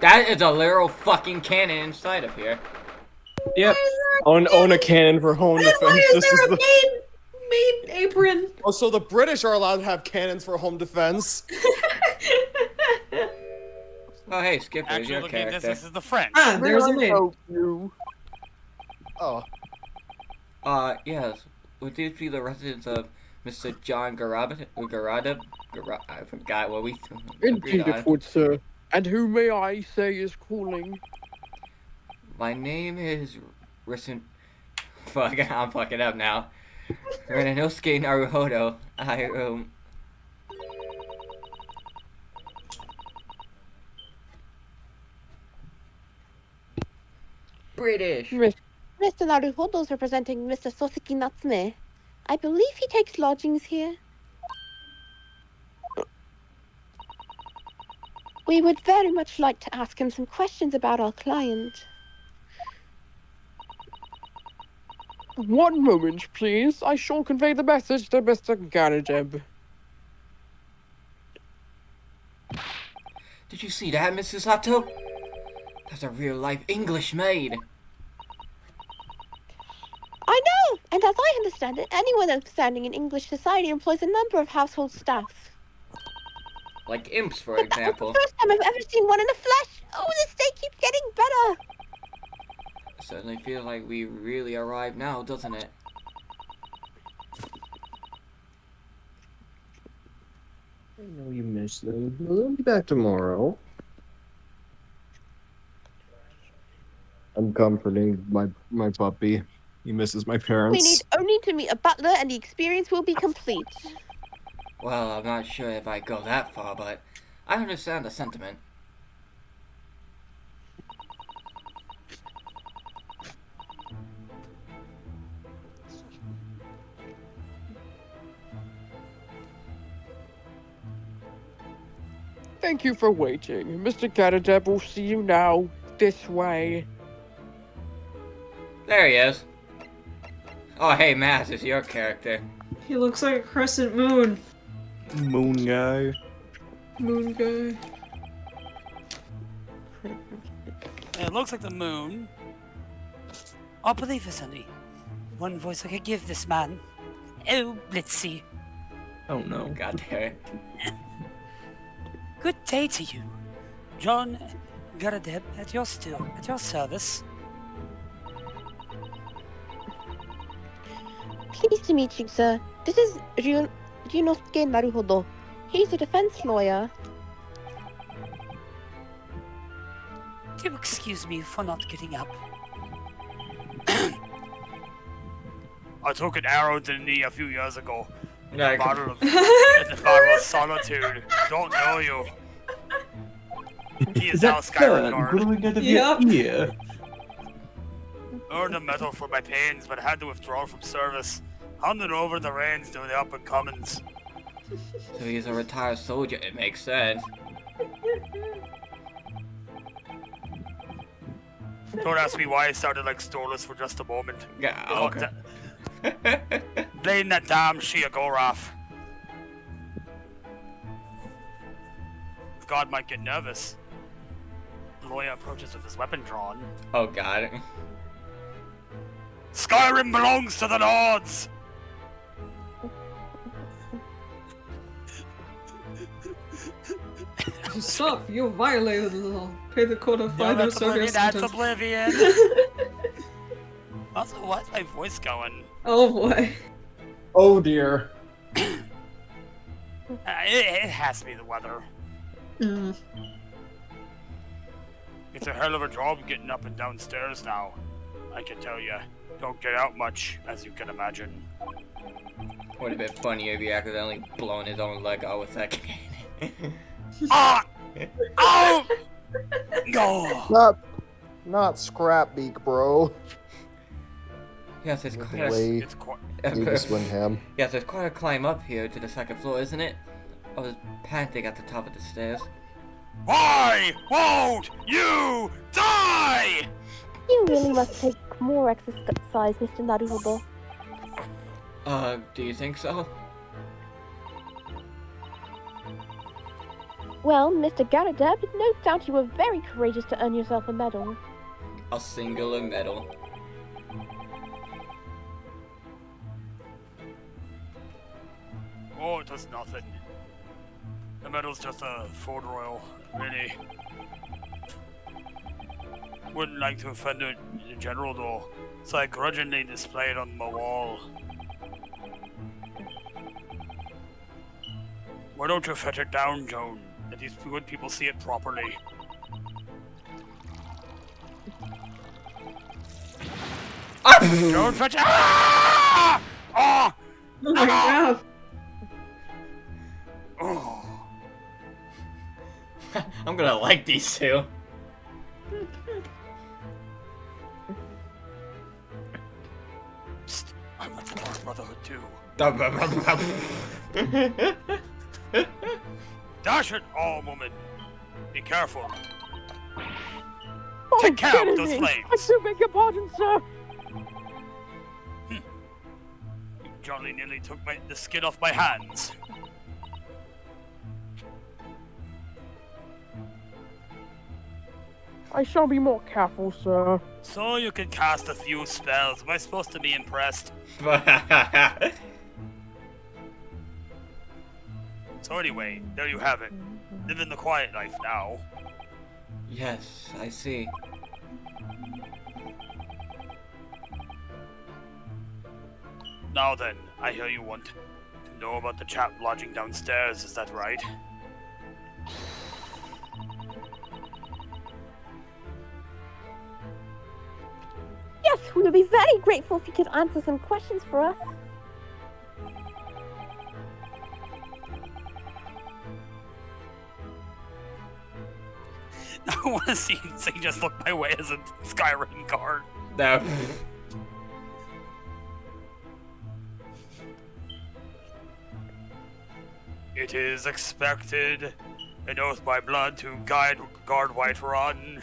That is a literal fucking cannon inside of here. Yep. Own a cannon for home Why defense. is This there is a the... maid apron? Oh, so the British are allowed to have cannons for home defense. Oh hey, Skipper, is Actually, your looking at character. this is the French. Ah, there's a maid. Oh. Yes. Would these be the residents of Mr. John Garada? I forgot what we agreed Indeed it on. would, sir. And who may I say is calling? My name is Risen. Fuck, I'm fucking up now. Renanosuke Naruhodo. British. Mr. Naruhodo's representing Mr. Soseki Natsume. I believe he takes lodgings here. We would very much like to ask him some questions about our client. One moment, please. I shall convey the message to Mr. Garadeb. Did you see that, Mrs. Sato? That's a real-life English maid. I know! And as I understand it, anyone understanding in English society employs a number of household staff. Like imps, for But that's example. the first time I've ever seen one in the flesh! Oh, this day keeps getting better! Certainly feels like we really arrived now, doesn't it? I know you miss them. They'll be back tomorrow. I'm comforting my puppy. He misses my parents. We need only to meet a butler and the experience will be complete. Well, I'm not sure if I go that far, but I understand the sentiment. Thank you for waiting. Mr. Garadeb will see you now. This way. There he is. Oh, hey, Mass is your character. He looks like a crescent moon. Moon guy. Moon guy. It looks like the moon. I believe there's only one voice I could give this man. Oh, let's see. Oh no. God damn it. Good day to you. John Garadeb at your service. Pleased to meet you, sir. This is Ryunosuke Naruhodo. He's a defense lawyer. Do excuse me for not getting up. I took an arrow to the knee a few years ago. In the battle of Solitude. Don't know you. He is now Skyward Guard. growing out of Yep. your ear? Earned a medal for my pains, but had to withdraw from service. Handed over the reins to the up and comings. So he's a retired soldier, it makes sense. Don't ask me why I started like Storless for just a moment. Yeah, Oh, okay. Blame that damn Shia Goraf. God might get nervous. The lawyer approaches with his weapon drawn. Oh god. Skyrim belongs to the Lords! Stop! You violated the law. Pay the quota No, fine or that's serve your oblivion, that's sentence. oblivion. Also, why's my voice going? Oh boy. Oh dear. It has to be the weather. Mm. It's a hell of a job getting up and downstairs now. I can tell you. Don't get out much, as you can imagine. Would have been funnier if he accidentally blown his own leg out with that cannon. Ah! Oh! No! Not Scrapbeak, bro. Yes, it's quite a... Way It's quite... you just went ham. Yes, there's quite a climb up here to the second floor, isn't it? I was panting at the top of the stairs. Why won't you die? You really must take more exercise, Mr. Naruhodo. Do you think so? Well, Mr. Garadeb, no doubt you were very courageous to earn yourself a medal. A singular medal. Oh, it does nothing. The medal's just a Ford Royal, really. Wouldn't like to offend it in general though, so I grudgingly display it on my wall. Why don't you fetch it down, Joan? Let these good people see it properly. Joan, fetch it! Ah! Ah! Oh my god. Oh. I'm gonna like these two. Psst, I'm with the Dark Brotherhood too. Dash it! Oh, woman. Be careful. Oh, Take care with kidding those me. flames. I do beg your pardon, sir. You jolly nearly took the skin off my hands. I shall be more careful, sir. So you can cast a few spells. Am I supposed to be impressed? So anyway, there you have it. Living the quiet life now. Yes, I see. Now then, I hear you want to know about the chap lodging downstairs, is that right? Yes, we would be very grateful if you could answer some questions for us. I want to see Sing just look my way as a Skyrim guard. No. It is expected, an oath by blood to guard Whiterun.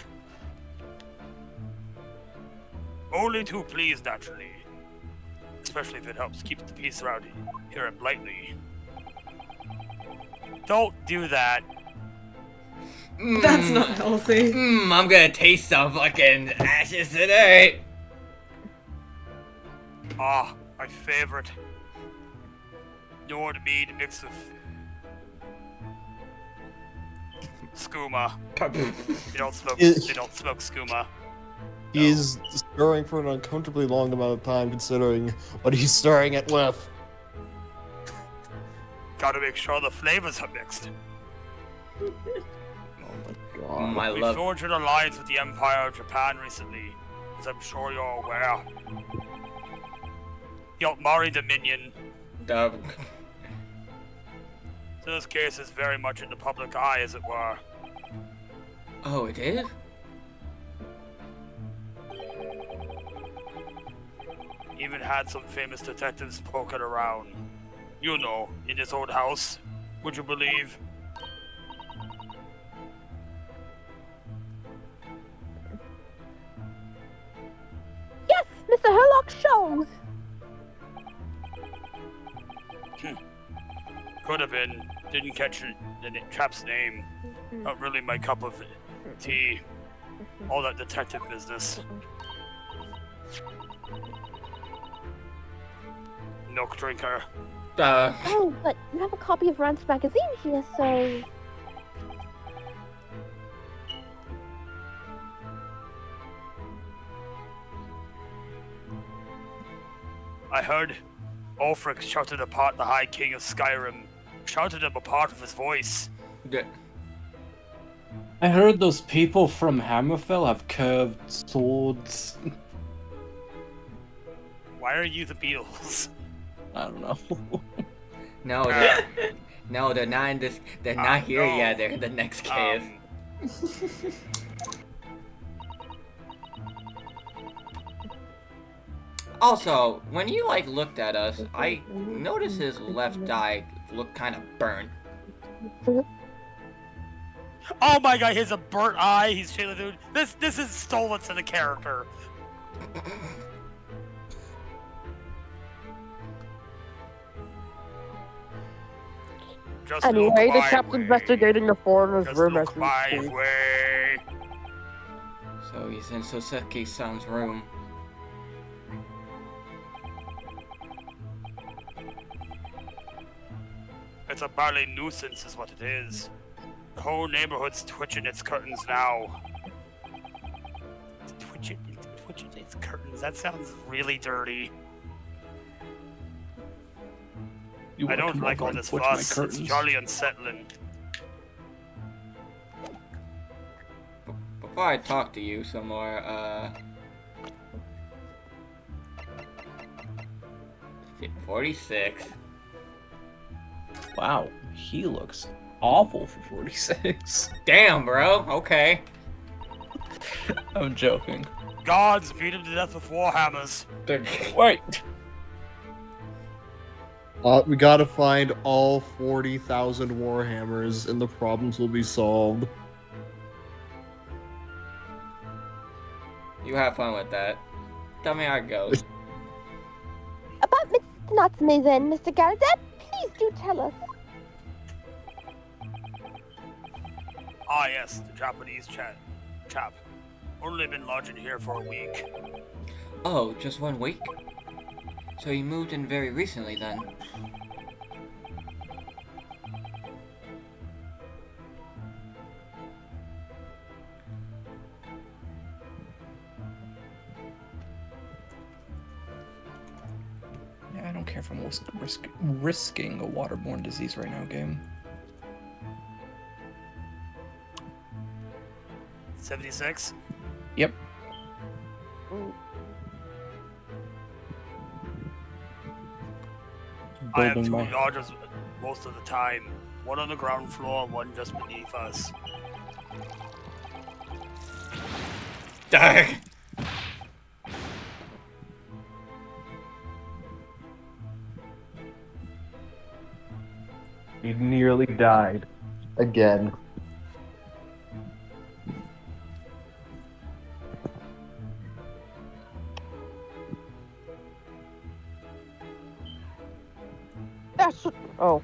Only to please, naturally. Especially if it helps keep the peace around here at Blightly. Don't do that. That's not healthy. I'm gonna taste some fucking ashes today. Ah, my favorite. Nord mead mixed with skooma. They don't smoke skooma. He's stirring for an uncomfortably long amount of time, considering what he's stirring it with. Gotta make sure the flavors are mixed. Oh my god. I We love. forged an alliance with the Empire of Japan recently, as I'm sure you're aware. You'll marry the minion. Dub. So this case is very much in the public eye, as it were. Oh, it is? Even had some famous detectives poking around. You know, in his old house. Would you believe? Yes, Mr. Herlock Sholmes. Could have been. Didn't catch the chap's name. Not really my cup of tea. All that detective business. Milk drinker. Oh, but you have a copy of Rant's magazine here, so... I heard Ulfric shouted apart the High King of Skyrim, shouted him apart with his voice. Good. I heard those people from Hammerfell have curved swords. Why are you the Beatles? I don't know. No, no, they're not in this. They're not here no. yet. They're in the next cave. Also, when you like looked at us, I noticed his left eye looked kind of burnt. Oh my god, he has a burnt eye. He's Shayla, dude. This is stolen to the character. Just Anyway, look the my captain's way. investigating the foreigner's Just room as look we my speak. way. So he's in Soseki-san's room. It's a barley nuisance is what it is. The whole neighborhood's twitching its curtains now. Twitching its curtains. That sounds really dirty. I don't like all this fuss. It's jolly unsettling. Before I talk to you some more, 46. Wow, he looks awful for 46. Damn, bro. Okay. I'm joking. Gods beat him to death with warhammers. Wait. We gotta find all 40,000 Warhammers and the problems will be solved. You have fun with that. Tell me how it goes. About Mr. Natsume then, Mr. Garadeb, please do tell us. Ah yes, the Japanese chap. Only been lodging here for a week. Oh, just 1 week? So you moved in very recently then? Yeah, I don't care if I'm risking a waterborne disease right now, game. 76? Yep. I have Building 2 my- lodges most of the time. One on the ground floor, one just beneath us. Dark! He nearly died. Again. That's... Oh.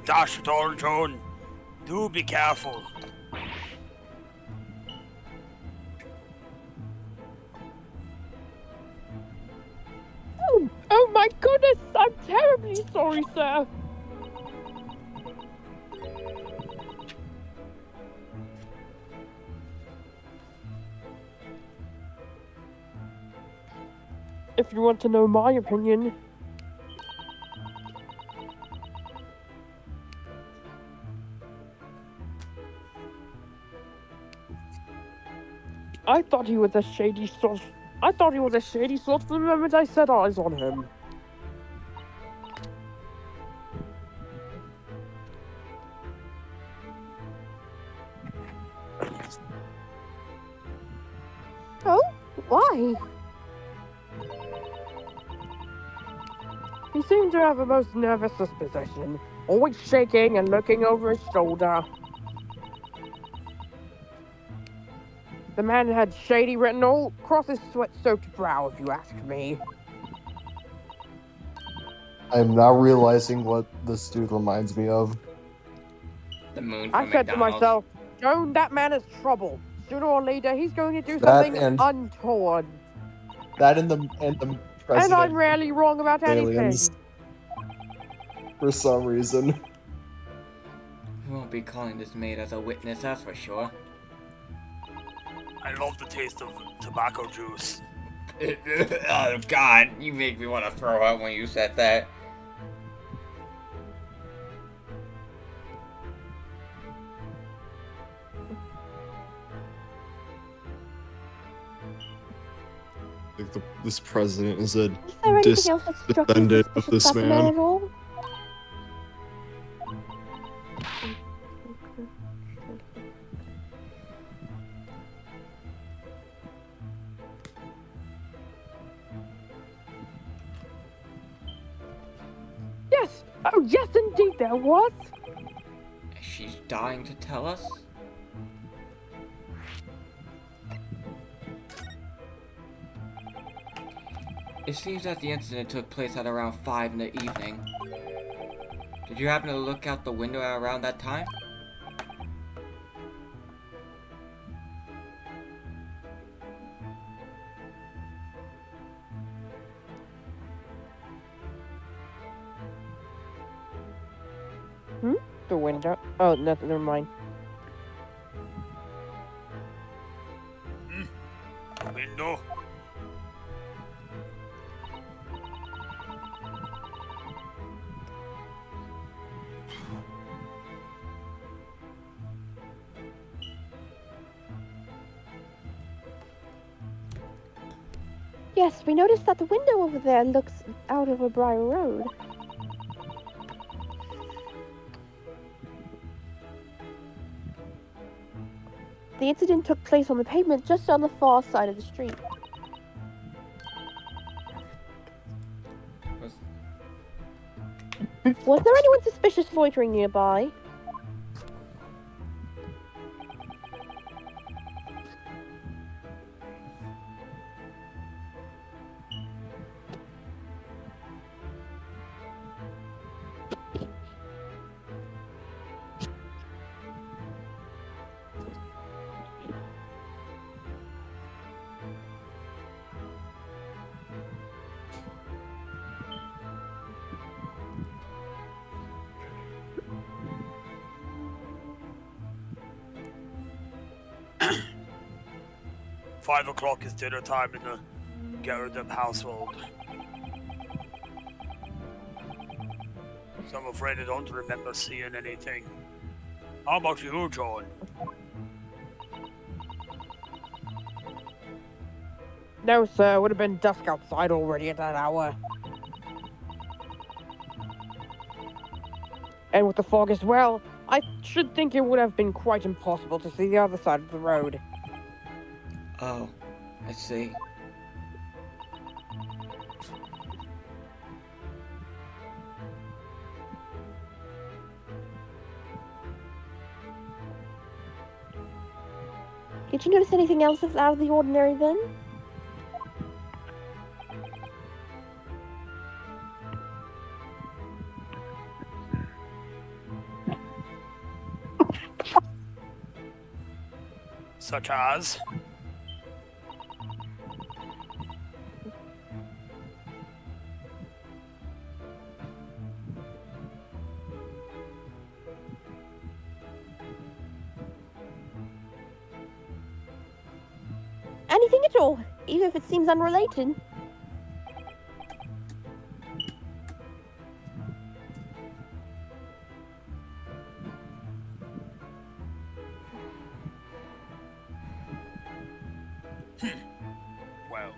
Dash it all, Joan. Do be careful. Oh my goodness! I'm terribly sorry, sir. If you want to know my opinion, I thought he was a shady sort. I thought he was a shady sort from the moment I set eyes on him. Oh, why? He seemed to have a most nervous disposition. always shaking and looking over his shoulder. The man had shady written all across his sweat-soaked brow, if you ask me. I'm now realizing what this dude reminds me of. The moon I from said to McDonald's. myself, Joan, that man is trouble. Sooner or later, he's going to do That something and untoward. that and the And president I'm rarely wrong about aliens anything. for some reason. We won't be calling this maid as a witness, that's for sure. I love the taste of tobacco juice. Oh god, you make me want to throw up when you said that. Like this president is a Is there anything else that struck you descendant of suspicious this about the man man. at all? Yes! Oh, yes, indeed there was! She's dying to tell us? It seems that the incident took place at around 5 in the evening. Did you happen to look out the window at around that time? The window. Oh, nothing, never mind. Window. Yes, we noticed that the window over there looks out over Briar Road. The incident took place on the pavement just on the far side of the street. Was there anyone suspicious loitering nearby? Five o'clock is dinner time in the Garrett household. So I'm afraid I don't remember seeing anything. How about you, John? No, sir, it would have been dusk outside already at that hour. And with the fog as well, I should think it would have been quite impossible to see the other side of the road. Oh, I see. Did you notice anything else that's out of the ordinary then? Such as? Anything at all, even if it seems unrelated. Well,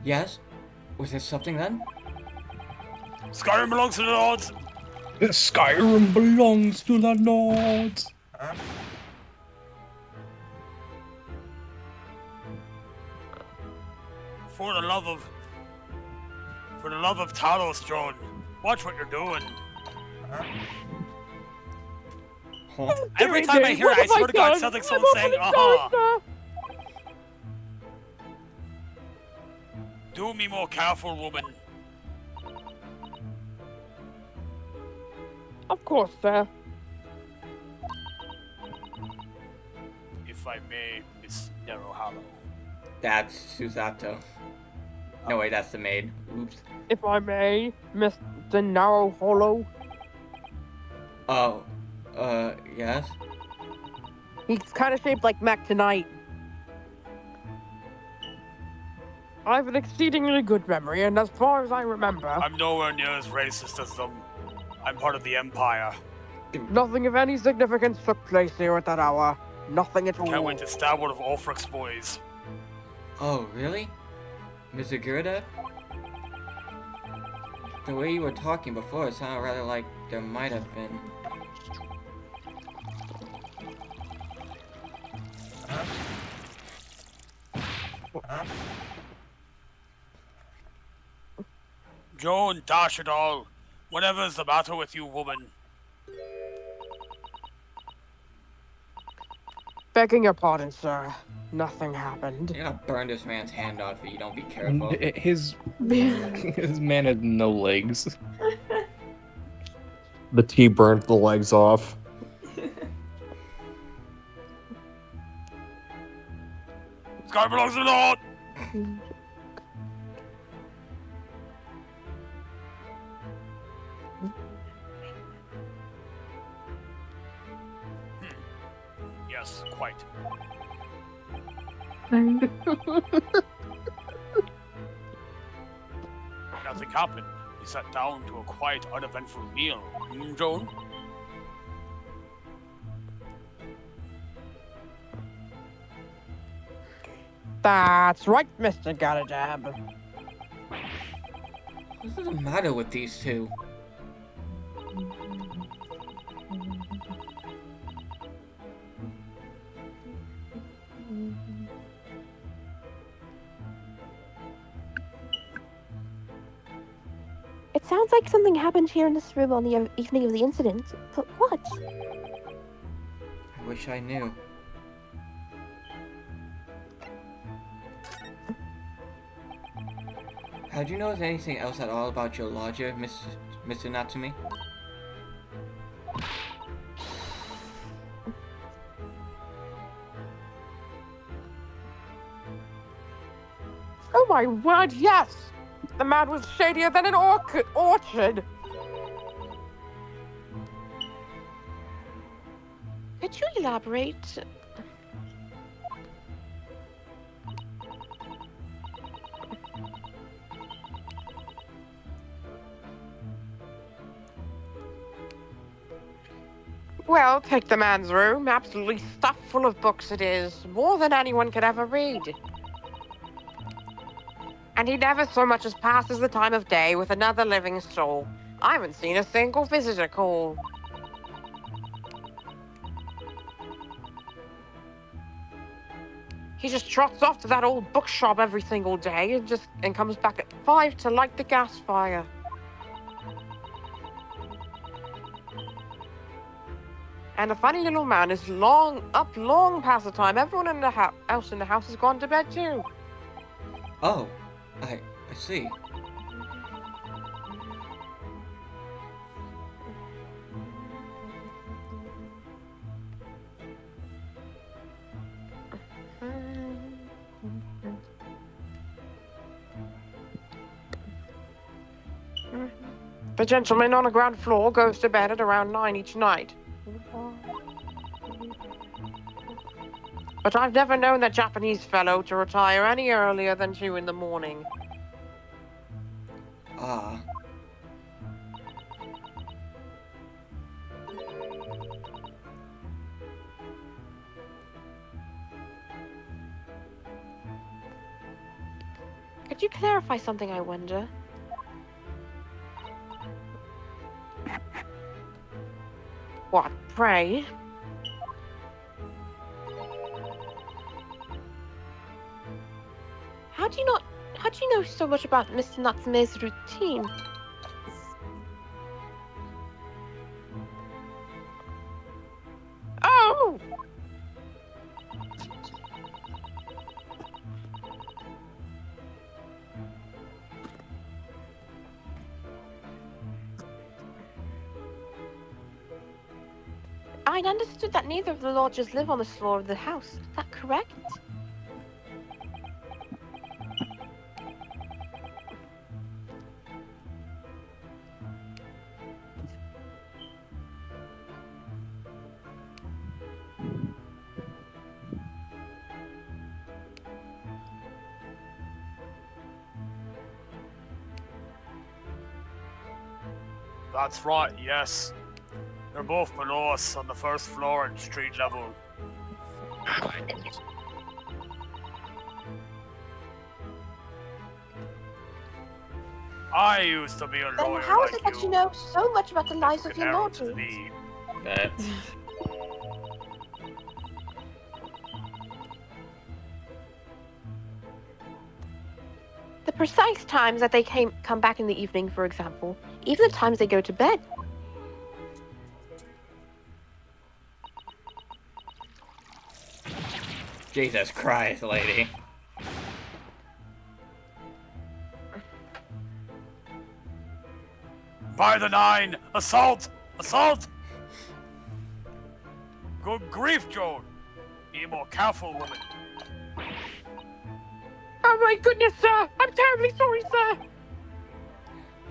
Yes? Was there something then? Skyrim belongs to the Lords! Skyrim belongs to the Lords. For the love of Talos, John. Watch what you're doing. Huh? Every time I hear it, I swear to God, it sounds like someone saying, Do me more careful, woman. Of course, sir. If I may, Miss Narrow Hollow. That's Susato. No, wait, that's the maid. Oops. If I may, Mr. Narrow Hollow. Oh, yes? He's kind of shaped like Mac tonight. I have an exceedingly good memory, and as far as I remember, I'm nowhere near as racist as them. I'm part of the Empire. nothing of any significance took place here at that hour. Nothing at all. Can't wait to stab one of Ulfric's boys. Oh, really? Mr. Gerda? The way you were talking before, it sounded rather like there might have been. Joan, dash it all. Whatever's the matter with you, woman? Begging your pardon, sir. Nothing happened. You're gonna burn this man's hand off if you don't be careful. His man had no legs. The tea burnt the legs off. Sky belongs to the Lord! Yes, quite. Nothing happened. We sat down to a quiet, uneventful meal. Joan? That's right, Mr. Garadab. What's the matter with these two? It sounds like something happened here in this room on the evening of the incident, but what? I wish I knew. Had you noticed anything else at all about your lodger, Mr. Natsumi? Oh my word, yes! The man was shadier than an orchard. Could you elaborate? Well, take the man's room. Absolutely stuffed full of books it is. More than anyone could ever read. And he never so much as passes the time of day with another living soul. I haven't seen a single visitor call. He just trots off to that old bookshop every single day and comes back at 5 to light the gas fire. And the funny little man is long past the time everyone in the else in the house has gone to bed too. Oh, I see. The gentleman on the ground floor goes to bed at around 9 each night. But I've never known that Japanese fellow to retire any earlier than 2 in the morning. Ah. Could you clarify something, I wonder? What, pray? How do you know so much about Mr. Natsume's routine? I'd understood that neither of the lodges live on this floor of the house. Is that correct? That's right, yes. They're both below us on the first floor and street level. I used to be a Then lawyer how is like it that you know so much about the lives of Took your an arrow to lodges? the knee. That. The precise times that they come back in the evening, for example. Even the times they go to bed. Jesus Christ, lady. By the 9! Assault! Assault! Good grief, Joan! Be more careful, woman. Oh my goodness, sir! I'm terribly sorry, sir!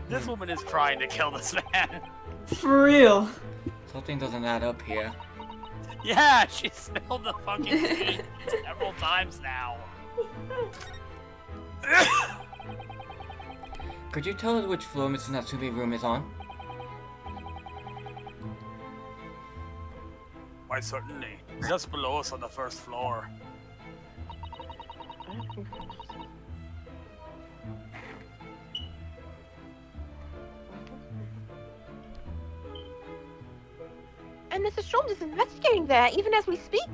This woman is trying to kill this man. For real. Something doesn't add up here. Yeah, she spilled the fucking tea several times now. Could you tell us which floor Mrs. Natsume's room is on? Why, certainly. Just below us on the first floor. And Mr. Sholmes is investigating there, even as we speak.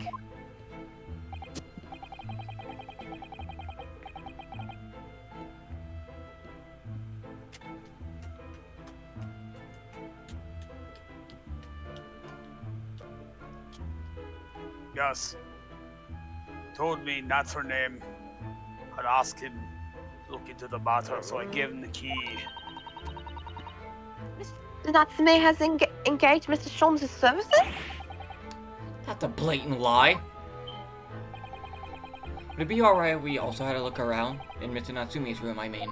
Yes. Told me that's her name. I'd ask him to look into the matter, so I gave him the key. Mr. Natsume has engaged Mr. Sholmes' services? That's a blatant lie. Would it be alright if we also had a look around? In Mr. Natsume's room, I mean.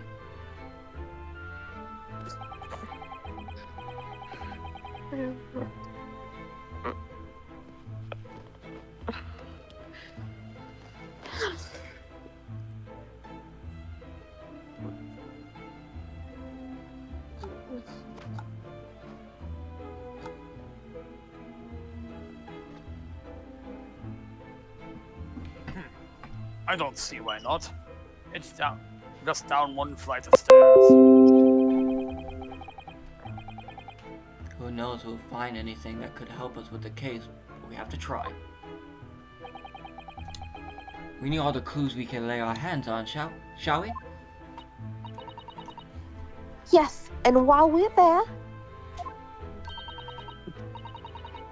I don't see why not. It's just down one flight of stairs. Who knows if we'll find anything that could help us with the case, but we have to try. We need all the clues we can lay our hands on, shall we? Yes, and while we're there,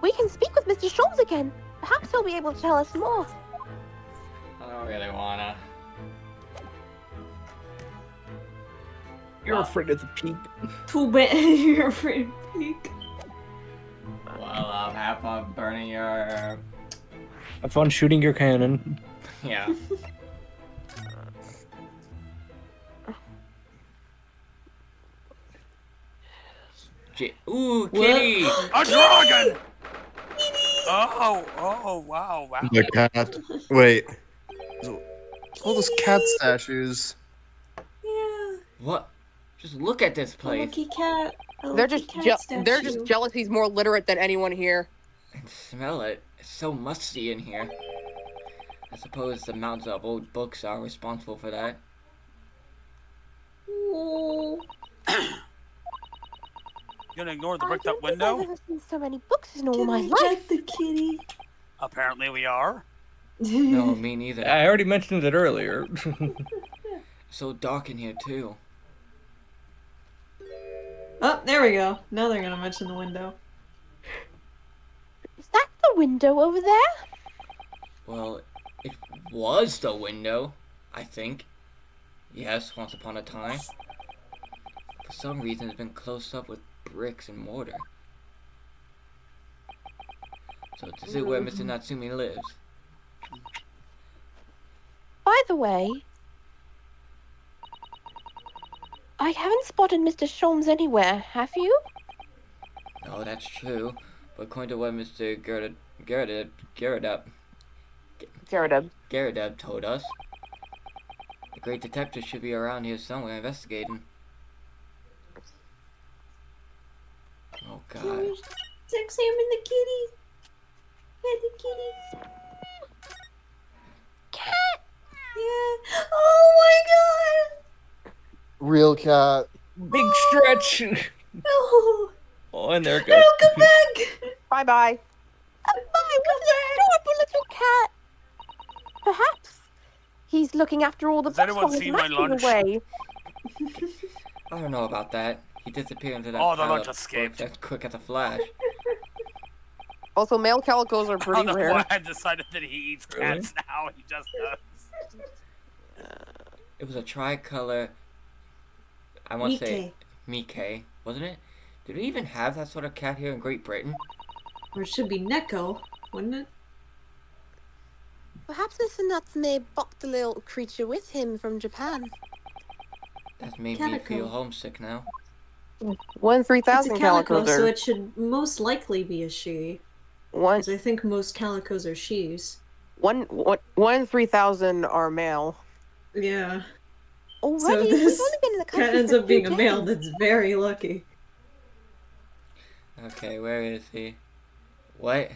we can speak with Mr. Sholmes again. Perhaps he'll be able to tell us more. I don't really wanna. You're afraid of the peak. Too bad you're afraid of peak. Well, have fun burning your... Have fun shooting your cannon. Yeah. Ooh, kitty! A dragon! Oh, wow. The cat. Wait. All those cat statues. Yeah. What? Just look at this A place. lucky cat. A They're lucky just cat they're just statue. jealous he's more literate than anyone here. And smell it. It's so musty in here. I suppose the mountains of old books are responsible for that. Oh. You gonna ignore the bricked I up don't think I've window? ever seen so many books in all Can my I life. get the kitty? Apparently we are. No, me neither. I already mentioned it earlier. So dark in here too. Oh, there we go. Now they're gonna mention the window. Is that the window over there? Well, it was the window, I think. Yes, once upon a time. For some reason, it's been closed up with bricks and mortar. So this is where Mr. Natsumi lives. By the way, I haven't spotted Mr. Sholmes anywhere, have you? No, that's true. But according to what Mr. Gerardeb told us, the great detective should be around here somewhere investigating. Oh god. Examine the kitty. Yeah, the kitty. Cat! Yeah. Oh my god. Real cat. Big stretch. Oh. Oh, and there it I goes. don't come back. Bye bye. Bye with an adorable little cat. Perhaps he's looking after all the Has books anyone while his seen my master's lunch? away. I don't know about that. He disappeared into that Oh, the pile lunch of escaped. books as quick as a flash. Also, male calicos are I pretty don't know rare. why I decided that he eats Really? cats now. He just does. It was a tricolor. I want to say Mike, wasn't it? Did we even have that sort of cat here in Great Britain? Or it should be Neko, wouldn't it? Perhaps Mr. Natsume bought the little creature with him from Japan. That's made me Calico. feel homesick now. 1,000 It's a calico, calicos so are. it should most likely be a she. One, Because I think most calicos are she's. one, 3,000 are male. Yeah. Already, So we've this only been in the country cat ends for up being a 2 male days. that's very lucky. Okay, where is he? What?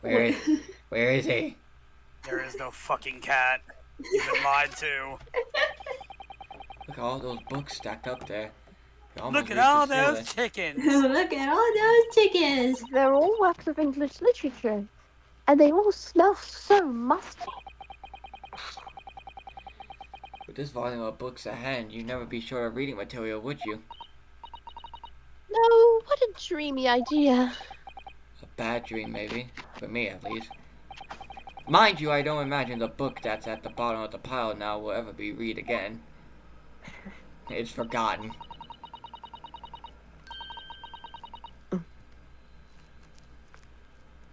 Where is he? There is no fucking cat. You've been lied to. Look at all those books stacked up there. They almost Look at reach all the those ceiling. chickens. Look at all those chickens. They're all works of English literature, and they all smell so musty. With this volume of books at hand, you'd never be short of reading material, would you? No, what a dreamy idea. A bad dream, maybe. For me, at least. Mind you, I don't imagine the book that's at the bottom of the pile now will ever be read again. It's forgotten.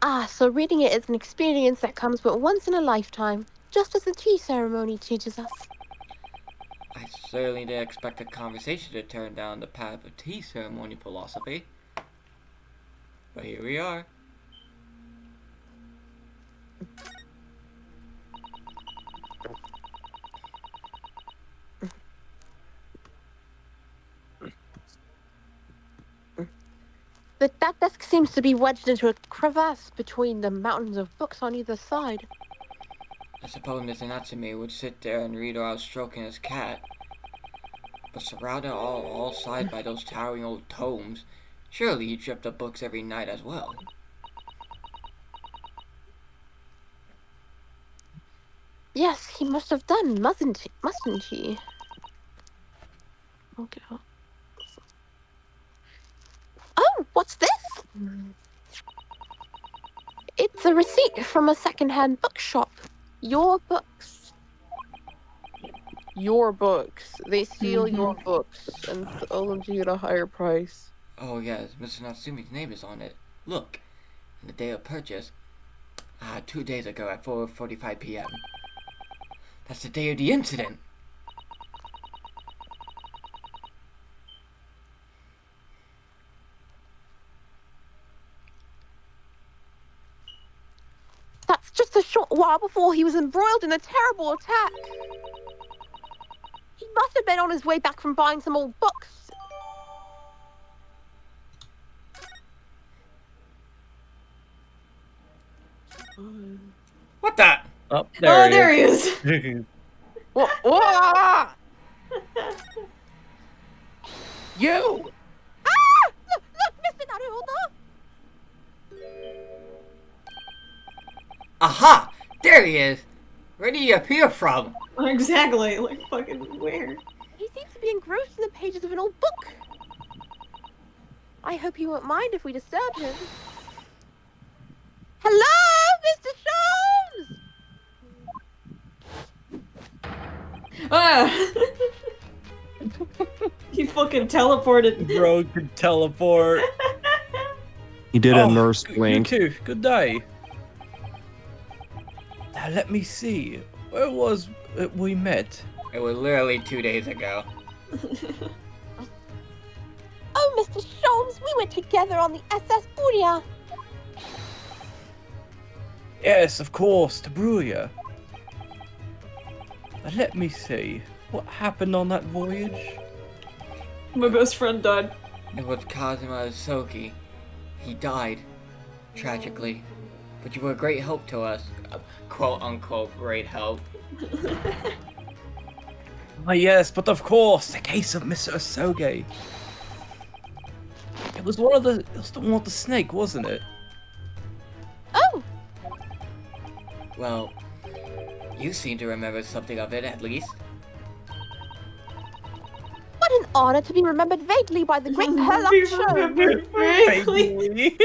Ah, so reading it is an experience that comes but once in a lifetime, just as the tea ceremony teaches us. I certainly didn't expect the conversation to turn down the path of tea ceremony philosophy. But here we are. But that desk seems to be wedged into a crevasse between the mountains of books on either side. I suppose Mr. Natsume would sit there and read while stroking his cat. But surrounded on all sides by those towering old tomes, surely he dreamt of books every night as well. Yes, he must have done, mustn't he? Okay. Oh, what's this? It's a receipt from a second-hand bookshop. Your books. Your books. They steal your books and sell them to you at a higher price. Oh yes, Mr. Natsume's name is on it. Look, in the day of purchase. 2 days ago at 4:45 p.m. That's the day of the incident. That's just a short while before he was embroiled in a terrible attack. He must have been on his way back from buying some old books. What the? Oh, There he is. Whoa! You! Ah! Look, Mr. Naruhodo! Aha! There he is! Where did he appear from? Exactly. Like, fucking where? He seems to be engrossed in the pages of an old book. I hope he won't mind if we disturb him. Hello, Mr. Sholmes! Ah! He fucking teleported. Bro could teleport. He did a nurse You blink. too. Good day. Now let me see. Where was it we met? It was literally 2 days ago. Oh, Mr. Sholmes, we were together on the SS Booria. Yes, of course, to Bruya. Now let me see. What happened on that voyage? My best friend died. It was Kazuma Soki. He died, tragically. But you were a great help to us. Quote unquote, great help. Ah, yes, but of course, the case of Mr. Osoge. It was the one with the snake, wasn't it? Oh, Well, you seem to remember something of it at least. what an honor to be remembered vaguely by the great Be Herlock remembered vaguely.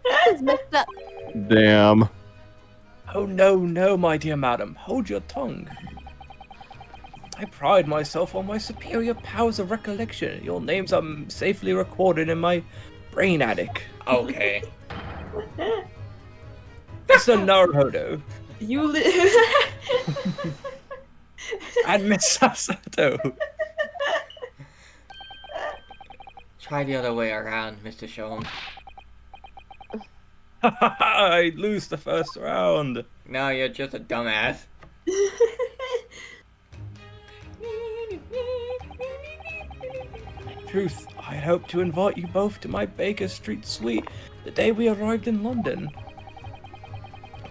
Sholmes, Mr. Damn. Oh no, my dear madam, hold your tongue. I pride myself on my superior powers of recollection. Your names are safely recorded in my brain attic. Okay. Mr. Naruhodo You and Miss Sasato. Try the other way around, Mr. Sholmes. I lose the first round. No, you're just a dumbass. Truth, I had hoped to invite you both to my Baker Street suite the day we arrived in London.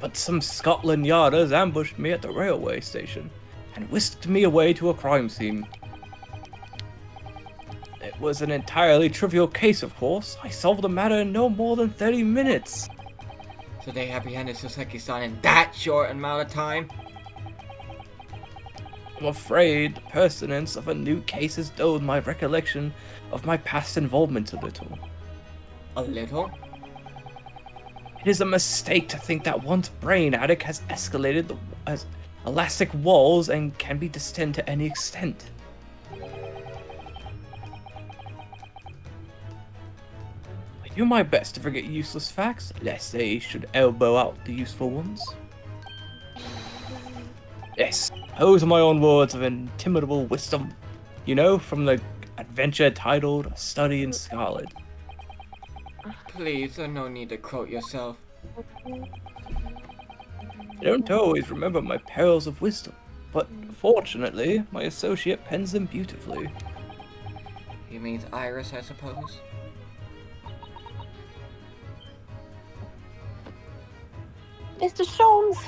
But some Scotland Yarders ambushed me at the railway station and whisked me away to a crime scene. It was an entirely trivial case, of course. I solved the matter in no more than 30 minutes. So they apprehended Soseki-san in that short amount of time? I'm afraid the pertinence of a new case has dulled my recollection of my past involvement a little. A little? It is a mistake to think that one's brain attic has escalated as elastic walls and can be distended to any extent. I do my best to forget useless facts, lest they should elbow out the useful ones. Yes, those are my own words of intimidable wisdom. You know, from the adventure titled A Study in Scarlet. Please, there's no need to quote yourself. I don't always remember my pearls of wisdom, but fortunately, my associate pens them beautifully. He means Iris, I suppose? Mr. Sholmes.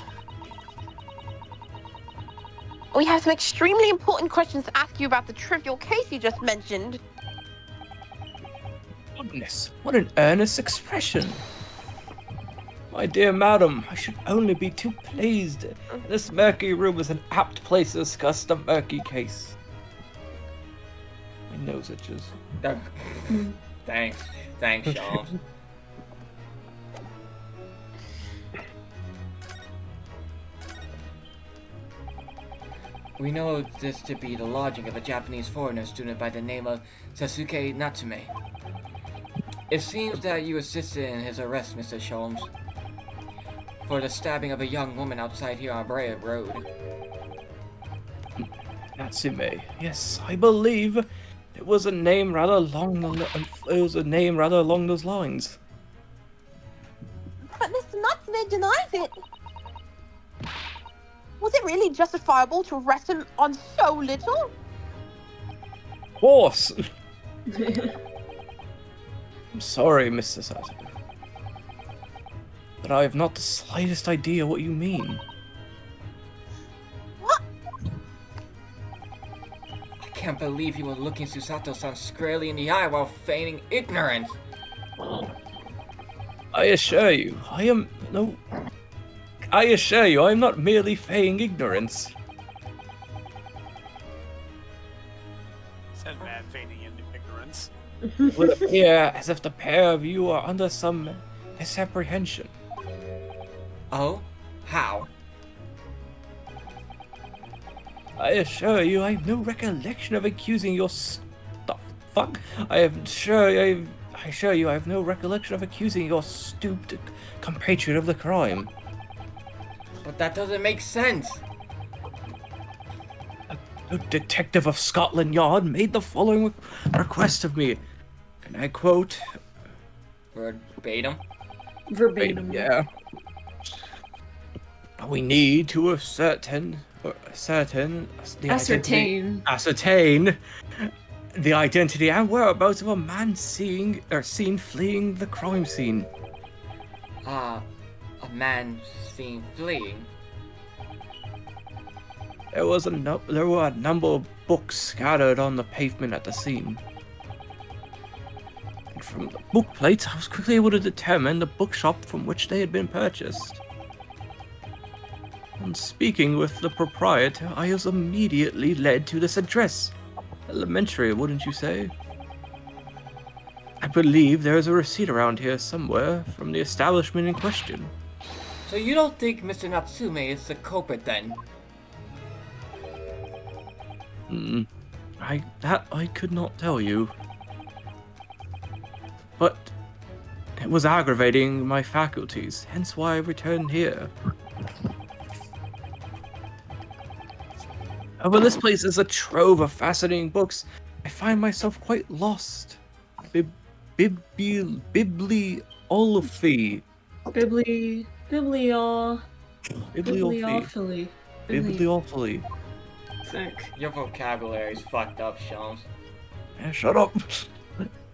We have some extremely important questions to ask you about the trivial case you just mentioned. Goodness, what an earnest expression! My dear madam, I should only be too pleased. This murky room is an apt place to discuss the murky case. My nose itches. Thanks, Sean. We know this to be the lodging of a Japanese foreigner student by the name of Sasuke Natsume. It seems that you assisted in his arrest, Mr. Sholmes, for the stabbing of a young woman outside here on Brea Road. Natsume. Yes, I believe it was a name rather along those lines. But Mr. Natsume denies it. Was it really justifiable to arrest him on so little? Of course. I'm sorry, Mr. Sato, but I have not the slightest idea what you mean. What? I can't believe you were looking Susato-san squarely in the eye while feigning ignorance. I assure you, I am not merely feigning ignorance. Said man feigning ignorance. It would appear as if the pair of you are under some misapprehension. Oh? How? I assure you, I have no recollection of accusing your fuck. I am sure I assure you I have no recollection of accusing your stooped compatriot of the crime. But that doesn't make sense. A detective of Scotland Yard made the following request of me, and I quote... Verbatim? Verbatim. Yeah. We need to ascertain the identity and whereabouts of a man seen fleeing the crime scene. A man seen fleeing? There were a number of books scattered on the pavement at the scene. And from the book plates, I was quickly able to determine the bookshop from which they had been purchased. On speaking with the proprietor, I was immediately led to this address. Elementary, wouldn't you say? I believe there is a receipt around here somewhere from the establishment in question. So you don't think Mr. Natsume is the culprit then? I could not tell you. But it was aggravating my faculties, hence why I returned here. However, this place is a trove of fascinating books. I find myself quite lost. Bibliography. Bibliophily. Sick. Your vocabulary's fucked up, Shelms. Yeah, shut up.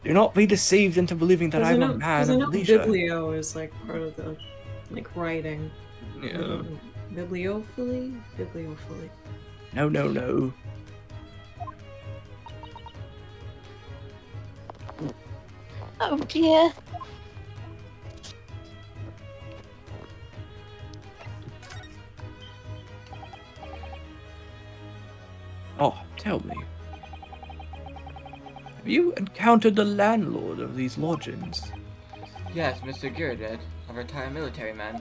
Do not be deceived into believing that I'm a man of leisure. Biblio is like part of the writing. Yeah. Bibliophily? No. Oh dear. Oh, tell me. Have you encountered the landlord of these lodgings? Yes, Mr. Girded, a retired military man.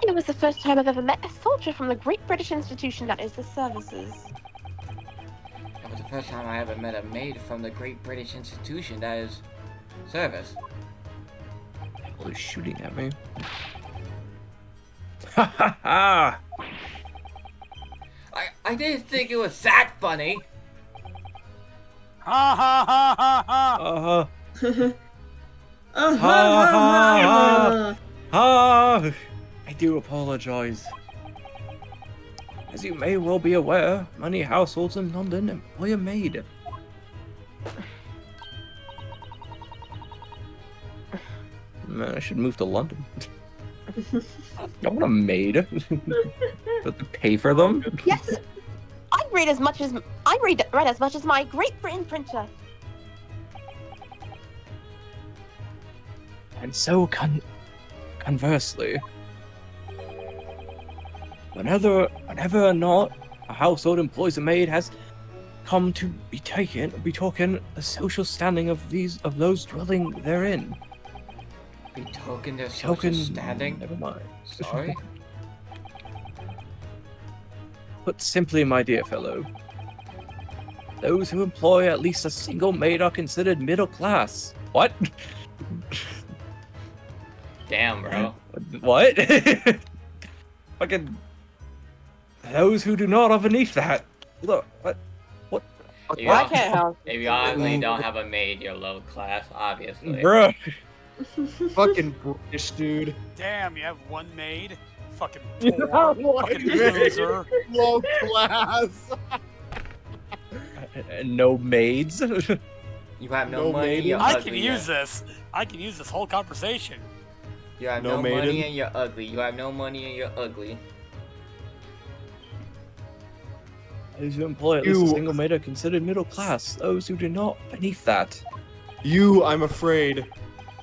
It was the first time I've ever met a soldier from the great British institution that is the services. That was the first time I ever met a maid from the great British institution that is service. Oh, he's shooting at me. Ha ha ha! I didn't think it was that funny. Ha ha ha ha ha! I do apologize. As you may well be aware, many households in London employ a maid. Man, I should move to London. I want a maid. But to pay for them? Yes, I read as much as my Great Britain printer. And so conversely, whenever or not a household employs a maid has come to be taken the social standing of those dwelling therein. Betoken their social standing? Never mind. Sorry? Put simply, my dear fellow, those who employ at least a single maid are considered middle class. What? Damn, bro. What? Fucking. Those who do not are beneath that. Look, what? I can't help. If you obviously don't have a maid, you're low class, obviously. Bruh. Fucking British dude. Damn, you have one maid? Fucking poor. Fucking loser. Low class. No maids. You have no No money, maiden? you're I ugly. can use this. I can use this whole conversation. You have No no maiden? money and you're ugly. You have no money and you're ugly. Those who employ at least a single maid are considered middle class. Those who do not, beneath that. You, I'm afraid,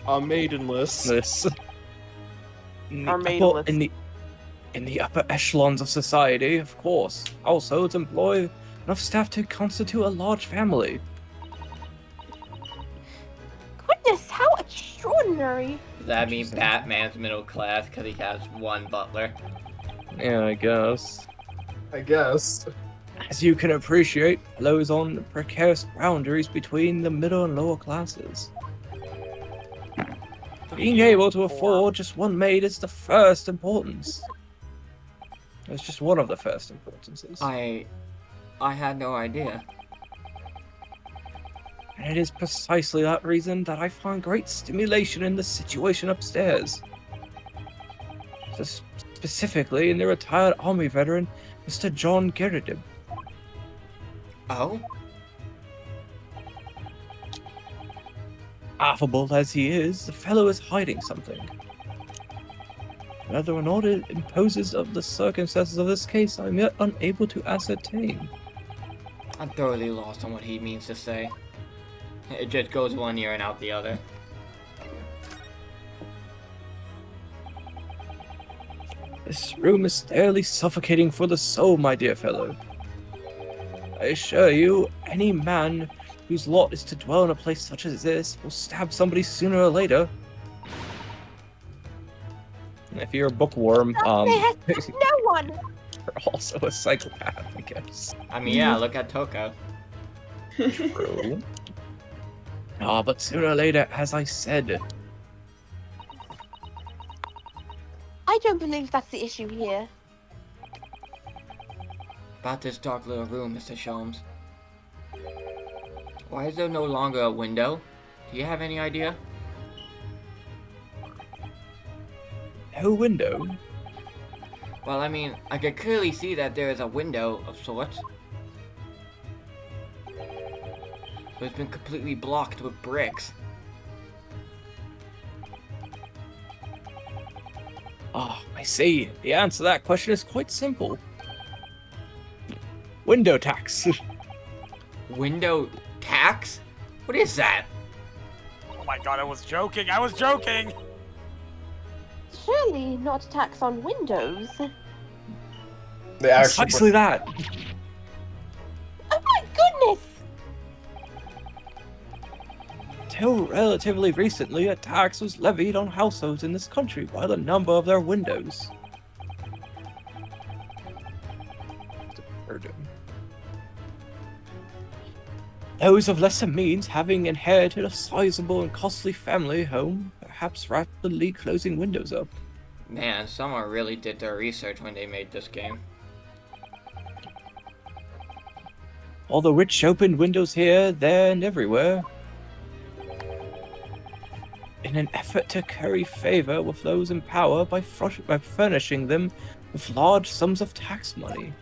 are maidenless. This. Are maidenless. In the upper echelons of society, of course, households employ enough staff to constitute a large family. Goodness, how extraordinary! Does that mean Batman's middle class because he has one butler? Yeah, I guess. I guess. As you can appreciate, flows on precarious boundaries between the middle and lower classes. Being able to afford just one maid is the first importance. It's just one of the first importances. I had no idea. And it is precisely that reason that I find great stimulation in the situation upstairs. Specifically in the retired army veteran, Mr. John Gerardin. Oh? Affable as he is, the fellow is hiding something. Whether or not it imposes of the circumstances of this case, I am yet unable to ascertain. I'm thoroughly lost on what he means to say. It just goes one ear and out the other. This room is fairly suffocating for the soul, my dear fellow. I assure you, any man whose lot is to dwell in a place such as this will stab somebody sooner or later. And if you're a bookworm, No one! you're also a psychopath, I guess. I mean, yeah, look at Toko. True. But sooner or later, as I said. I don't believe that's the issue here. About this dark little room, Mr. Sholmes. Why is there no longer a window? Do you have any idea? No window? Well, I mean, I could clearly see that there is a window of sorts. But it's been completely blocked with bricks. I see. The answer to that question is quite simple. Window tax. Window tax? What is that? Oh my god, I was joking! I was joking! Surely not a tax on windows. They actually Precisely that. Oh my goodness! Till relatively recently, a tax was levied on households in this country by the number of their windows. Those of lesser means, having inherited a sizable and costly family home, perhaps rapidly closing windows up. Man, someone really did their research when they made this game. All the rich opened windows here, there, and everywhere, in an effort to curry favor with those in power by furnishing them with large sums of tax money.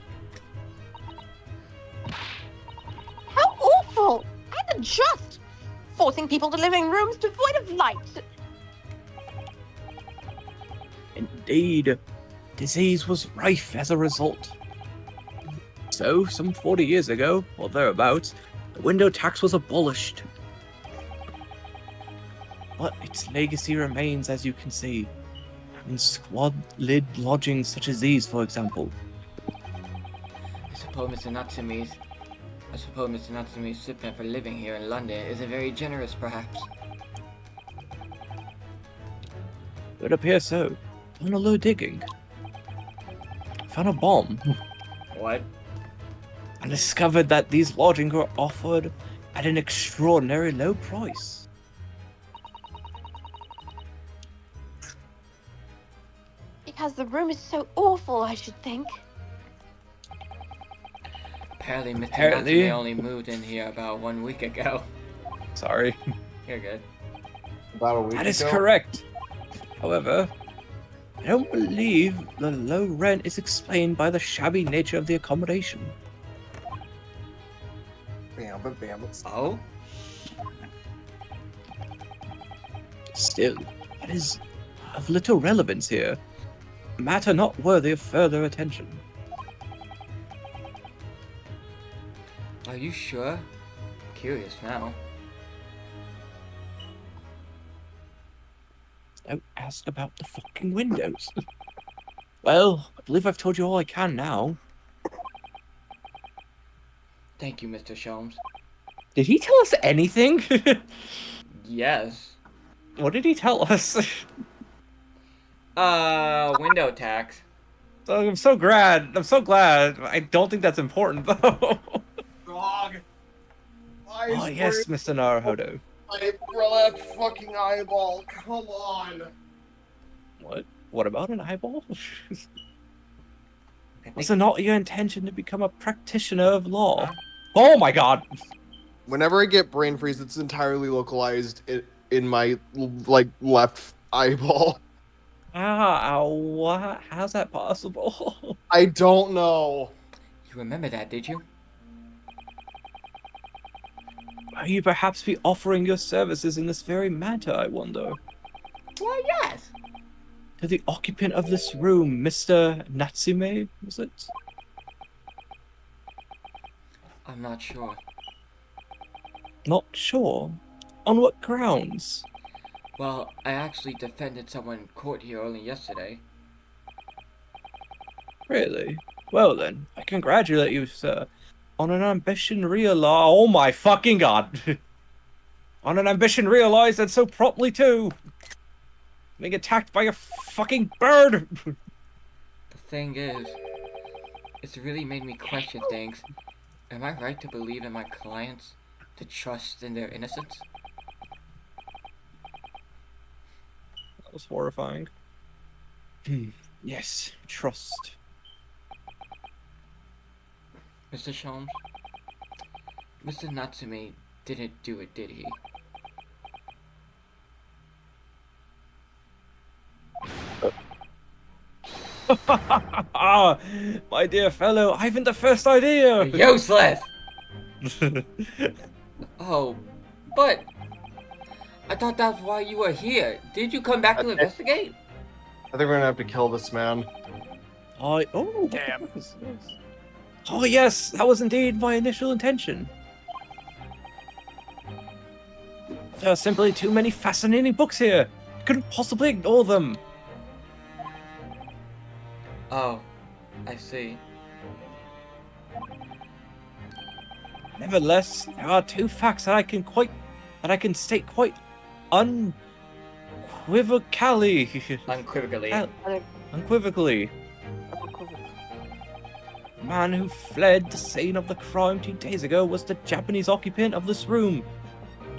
How awful! And unjust! Forcing people to live in rooms devoid of light! Indeed, disease was rife as a result. So, some 40 years ago, or thereabouts, the window tax was abolished. But its legacy remains, as you can see, in squalid lodgings such as these, for example. I suppose Mr. Natsume's stipend for living here in London isn't very generous, perhaps. It would appear so. On a low digging. Found a bomb. What? And discovered that these lodgings were offered at an extraordinary low price. Because the room is so awful, I should think. Apparently, Mr. Natsume only moved in here about 1 week ago. Sorry. You're good. About a week That is ago? correct. However, I don't believe the low rent is explained by the shabby nature of the accommodation. Oh? Still, that is of little relevance here. A matter not worthy of further attention. Are you sure? Curious now. Don't ask about the fucking windows. Well, I believe I've told you all I can now. Thank you, Mr. Sholmes. Did he tell us anything? Yes. What did he tell us? Window tax. I'm so glad. I'm so glad. I don't think that's important though. Dog. Oh yes, Mr. Naruhodo. My left fucking eyeball. Come on. What? What about an eyeball? Was it not your intention to become a practitioner of law? Oh my god! Whenever I get brain freeze, it's entirely localized in my like left eyeball. What? How's that possible? I don't know. You remember that, did you? May you perhaps be offering your services in this very matter, I wonder? Why, yes. To the occupant of this room, Mr. Natsume, was it? I'm not sure. Not sure. On what grounds? Well, I actually defended someone in court here only yesterday. Really? Well then, I congratulate you, sir. On an ambition realized. Oh my fucking god! On an ambition realized and so promptly too! Being attacked by a fucking bird! The thing is, it's really made me question things. Am I right to believe in my clients? To trust in their innocence? That was horrifying. Yes, trust. Mr. Sholmes, Mr. Natsume didn't do it, did he? My dear fellow, I haven't the first idea! Useless! Oh, but I thought that's why you were here. Did you come back to investigate? I think we're gonna have to kill this man. Oh, Damn. Oh yes, that was indeed my initial intention. There are simply too many fascinating books here. I couldn't possibly ignore them. Oh, I see. Nevertheless, there are two facts that I can state quite unequivocally. Unequivocally. Unequivocally. The man who fled the scene of the crime 2 days ago was the Japanese occupant of this room.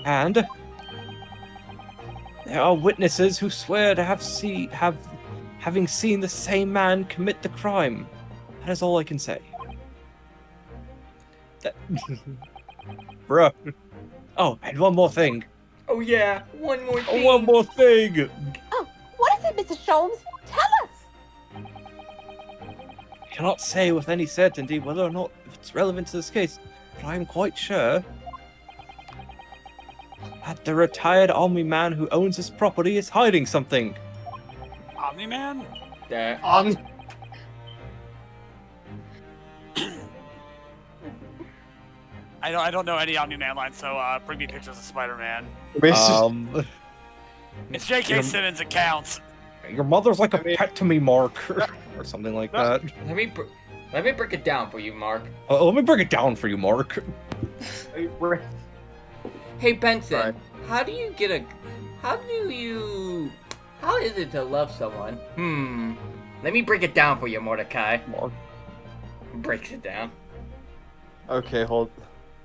And there are witnesses who swear to having seen the same man commit the crime. That is all I can say. Bruh. Oh, and one more thing. Oh yeah, one more thing. One more thing. Oh, what is it, Mr. Sholmes? Tell us! I cannot say with any certainty whether or not it's relevant to this case, but I am quite sure that the retired army man who owns this property is hiding something. Omni-Man? There. I don't know any Omni-Man lines, so bring me pictures of Spider-Man. It's J.K. Simmons' accounts. Your mother's like a pet to me, Mark, or something like that. Let me break it down for you, Mark. Let me break it down for you, Mark. Hey Benson, Right. how is it to love someone? Let me break it down for you, Mordecai. Mark. Breaks it down. Okay, hold.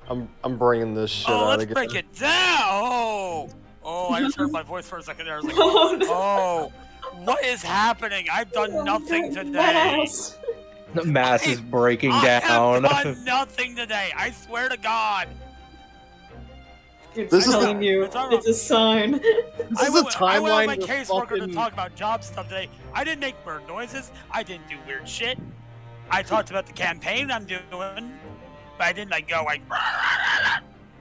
I'm bringing this shit Oh, out let's again. break it down! Oh, I just heard my voice for a second there. I was like, Oh, no. oh, what is happening? I've done nothing today. Mass. The mass is breaking I down. have done nothing today. I swear to God. It's This is the- telling you. It's all right. It's a sign. This is the I went timeline with my where caseworker to fucking- talk about job stuff today. I didn't make bird noises. I didn't do weird shit. I talked about the campaign I'm doing, but I didn't go like.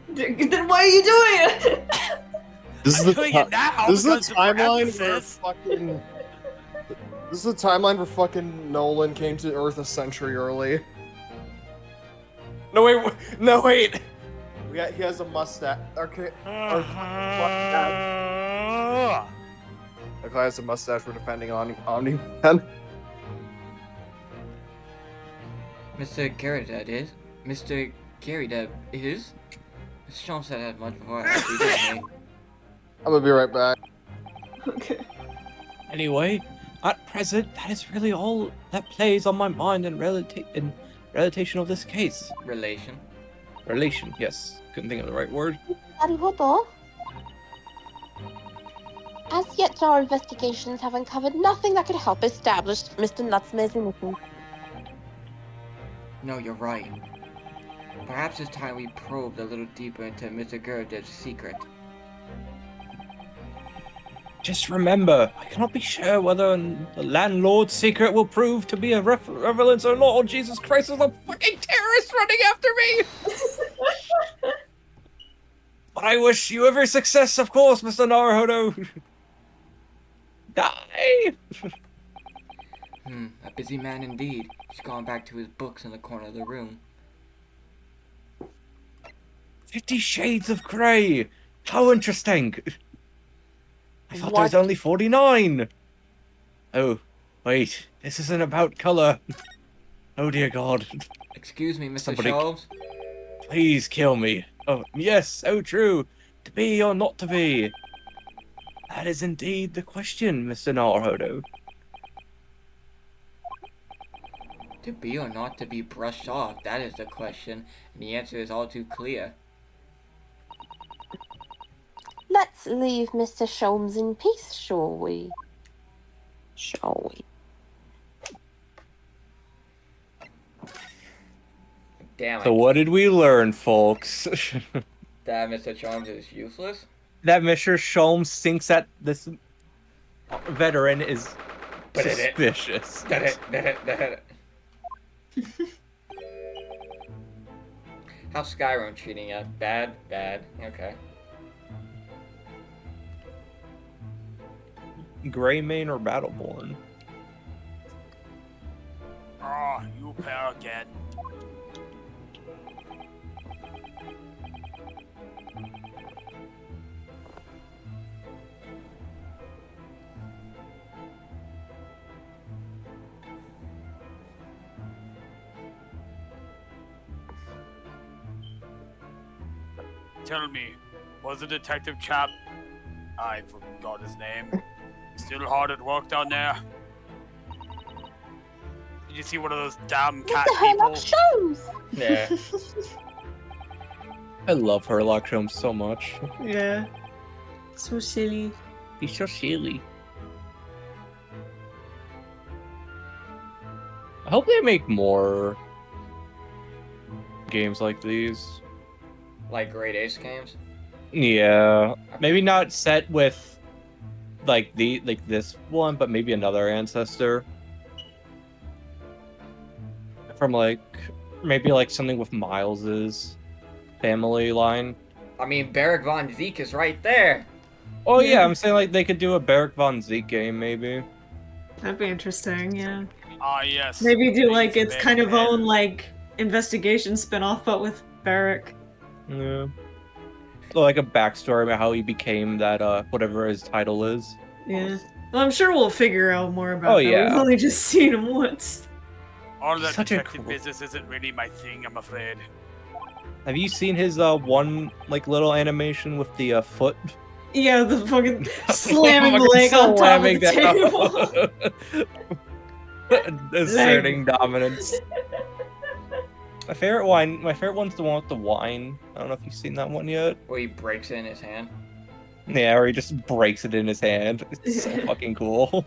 Then why are you doing it? This is I'm the doing ti- it now. This is the because for timeline where emphasis. fucking. This is the timeline where fucking Nolan came to Earth a century early. No wait, no wait. He has a mustache. Okay, the guy has a mustache for defending Omni-Man. Mr. Garrett is? Mr. Garrett is? Mr. Sholmes said that much before I actually did, hey? I'm gonna be right back. Okay. Anyway, At present, that is really all that plays on my mind in relation of this case. Relation. Relation, yes. Couldn't think of the right word. Naruhodo. As yet, our investigations have uncovered nothing that could help establish Mr. Natsume's innocence. No, you're right. Perhaps it's time we probed a little deeper into Mr. Gurdev's secret. Just remember, I cannot be sure whether the landlord's secret will prove to be a revelance or not. Oh, Jesus Christ, there's a fucking terrorist running after me! But I wish you every success, of course, Mr. Naruhodo. Die! A busy man indeed. He's gone back to his books in the corner of the room. 50 Shades of Grey! How interesting! I thought there was only 49! Oh, wait, this isn't about color. Oh dear God. Excuse me, Mr. Somebody... Shelves? Please kill me. Oh, yes, so true. To be or not to be? That is indeed the question, Mr. Naruhodo. To be or not to be brushed off, that is the question, and the answer is all too clear. Let's leave Mr. Sholmes in peace, shall we? Shall we? Damn it. So what did we learn, folks? That Mr. Sholmes is useless? That Mr. Sholmes thinks that this veteran is suspicious. How's Skyrim treating you? Bad? Bad. Okay. Greymane or Battleborn? Oh, you pair again. Tell me, was the detective chap, I forgot his name, still hard at work down there? Did you see one of those damn cat people? Sholmes! Yeah. I love Herlock Sholmes so much. Yeah. So silly. He's so silly. I hope they make more games like these. Like Great Ace games? Yeah. Maybe not set with like this one, but maybe another ancestor. From maybe something with Miles's family line. I mean, Beric von Zeke is right there. Oh yeah, I'm saying they could do a Beric von Zeke game maybe. That'd be interesting, yeah. Ah, yes. Maybe do its kind of own investigation spin-off, but with Beric. Yeah. So a backstory about how he became that whatever his title is. Yeah. Well, I'm sure we'll figure out more about that. Yeah. We've only just seen him once. All that Such a detective cool... business isn't really my thing, I'm afraid. Have you seen his one little animation with the foot? Yeah, the fucking slamming the leg on top of the table. Asserting dominance. My favorite one's the one with the wine. I don't know if you've seen that one yet. Where he breaks it in his hand. Yeah, or he just breaks it in his hand. It's so fucking cool.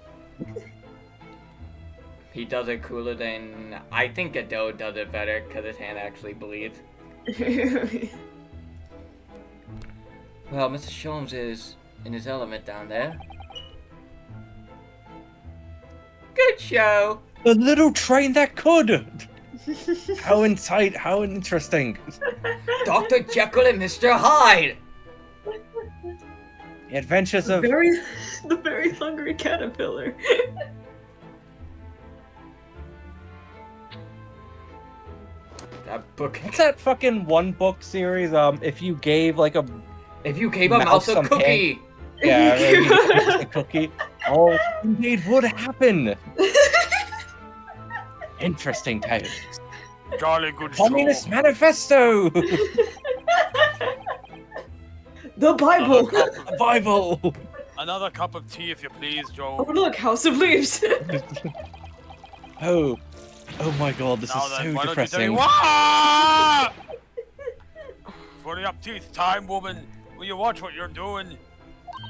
He does it cooler than... I think Godot does it better, because his hand actually bleeds. Well, Mr. Sholmes is in his element down there. Good show! The little train that could! How interesting. Dr. Jekyll and Mr. Hyde! The adventures of... The very hungry caterpillar. That book... What's that fucking one book series? If you gave If you gave a mouse a cookie! Yeah, a cookie. Oh, indeed would happen. Interesting tales. Jolly good Communist show. Manifesto! The Bible! The Bible! Another cup of tea, if you please, Oh Joe. look, House of Leaves. Oh my god, this Now is then, so why don't you tell me depressing. what? For the up-teeth time, woman. Will you watch what you're doing?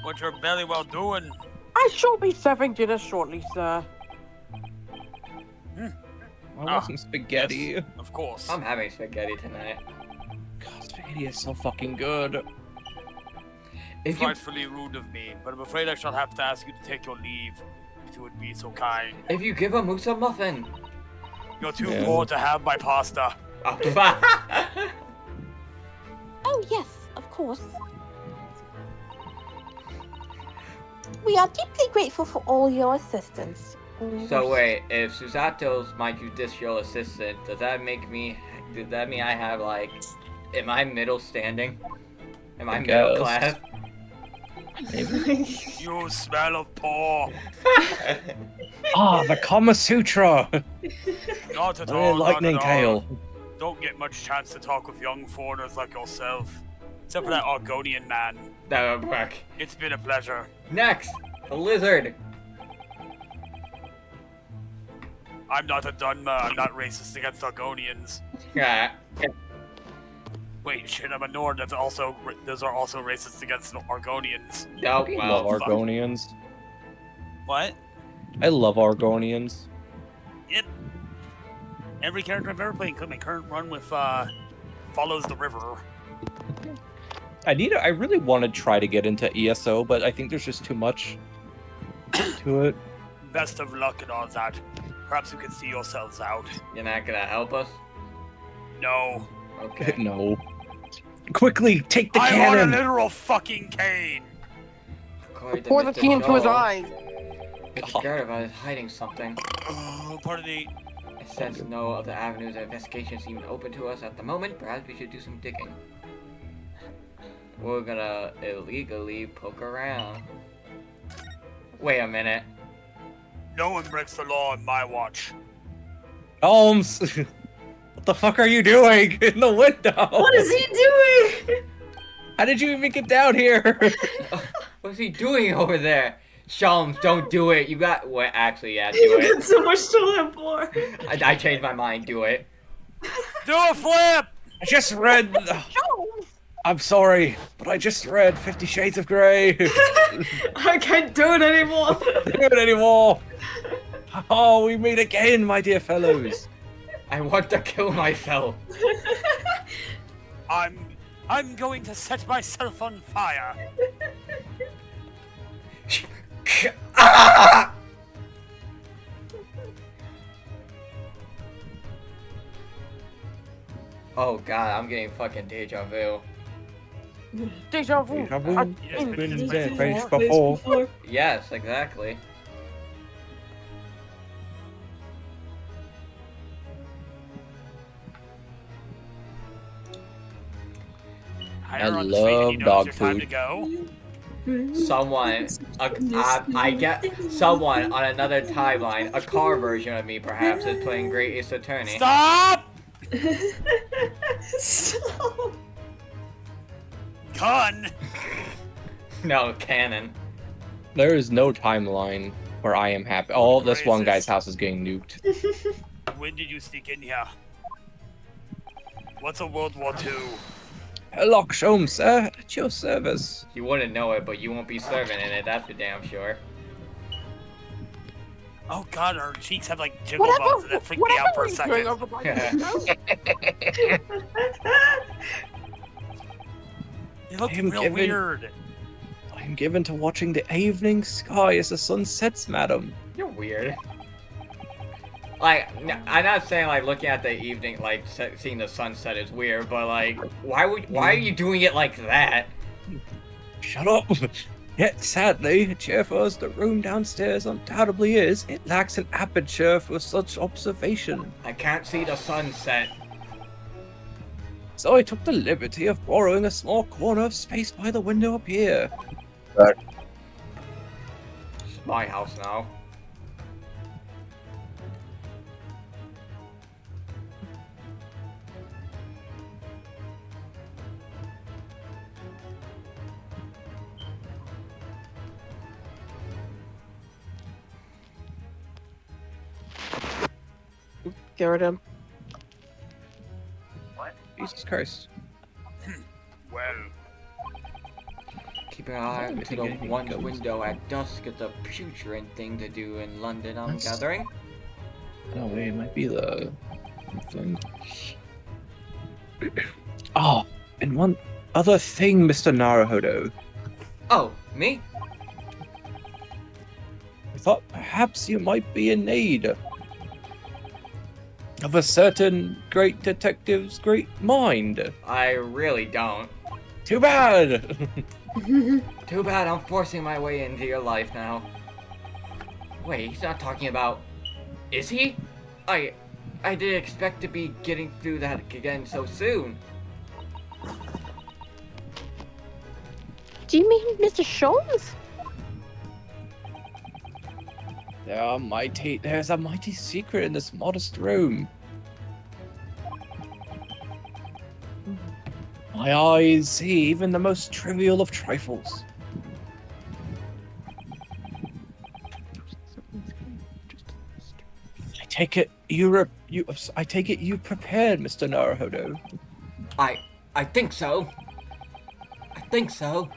What you're very well doing. I shall be serving dinner shortly, sir. I want some spaghetti. Yes, of course. I'm having spaghetti tonight. God, spaghetti is so fucking good. If you Frightfully rude of me, but I'm afraid I shall have to ask you to take your leave, if you would be so kind. give a moose a muffin. You're too Yeah. poor to have my pasta. Oh, yes, of course. We are deeply grateful for all your assistance. So wait, if Susato's my judicial assistant, does that mean I have like, am I middle standing? Am I middle guess. class? You smell of poor. The Kama Sutra! Not at Oh, all, lightning not at all. kale. Don't get much chance to talk with young foreigners like yourself. Except for that Argonian man. That would work. It's been a pleasure. Next, a lizard. I'm not a Dunma, I'm not racist against Argonians. Yeah. Wait, shit, I'm a Nord, those are also racist against Argonians. Oh, I well. love Argonians. What? I love Argonians. Yep. Every character I've ever played in my current run with, follows the river. I really want to try to get into ESO, but I think there's just too much to it. Best of luck and all that. Perhaps you can see yourselves out. You're not gonna help us? No. Okay. No. Quickly, take the I'm cannon! on a literal fucking cane! According to Pour the Mr. tea into his Joel, eyes. Mr. Gardavat is hiding something. Oh, pardon me. Since no other avenues of investigation seem open to us at the moment, perhaps we should do some digging. We're gonna illegally poke around. Wait a minute. No one breaks the law on my watch. Holmes! What the fuck are you doing in the window? What is he doing? How did you even get down here? What's he doing over there? Shalms, don't do it. You got. Wait, actually, yeah, do You it. got so much to live for. I changed my mind. Do it. Do a flip! I just read. I'm sorry, but I just read 50 Shades of Grey. I can't do it anymore. Do it anymore. Oh, we meet again, my dear fellows. I want to kill myself. I'm going to set myself on fire. Ah! Oh god, I'm getting fucking deja vu. Deja vu. Deja vu. I've Yes, been been this this place place before. Yes, exactly. Higher on the love street and you know dog it's your time food. to go. Someone, I get someone on another timeline, a car version of me perhaps, is playing Great Ace Attorney. Stop! Stop. Gun! No, canon. There is no timeline where I am happy. Oh, this one guy's Racist. house is getting nuked. When did you sneak in here? What's a World War II? Hello, Holmes, sir. At your service. You wouldn't know it, but you won't be serving in it, that's for damn sure. Oh god, her cheeks have like jiggle Whatever, bumps and that freaked me out for a whatever are you doing second. over by They look I'm real giving- weird. I am given to watching the evening sky as the sun sets, madam. You're weird. Like, I'm not saying like looking at the evening, like seeing the sunset is weird, but like, why are you doing it like that? Shut up! Yet, sadly, cheerful as the room downstairs undoubtedly is, it lacks an aperture for such observation. I can't see the sunset. So I took the liberty of borrowing a small corner of space by the window up here. It's my house now. Gyarados. Jesus Christ. Well, Keep an eye I out to think the anything one goes. window at dusk. It's a putrid thing to do in London, I'm That's- gathering. Oh wait, it might be the thing. Oh, and one other thing, Mr. Naruhodo. Oh, me? I thought perhaps you might be in need of a certain great detective's great mind. I really don't. Too bad! Too bad I'm forcing my way into your life now. Wait, he's not talking about... Is he? I didn't expect to be getting through that again so soon. Do you mean Mr. Sholmes? There's a mighty secret in this modest room. My eyes see even the most trivial of trifles. I take it you prepared, Mr. Naruhodo. I think so. I think so.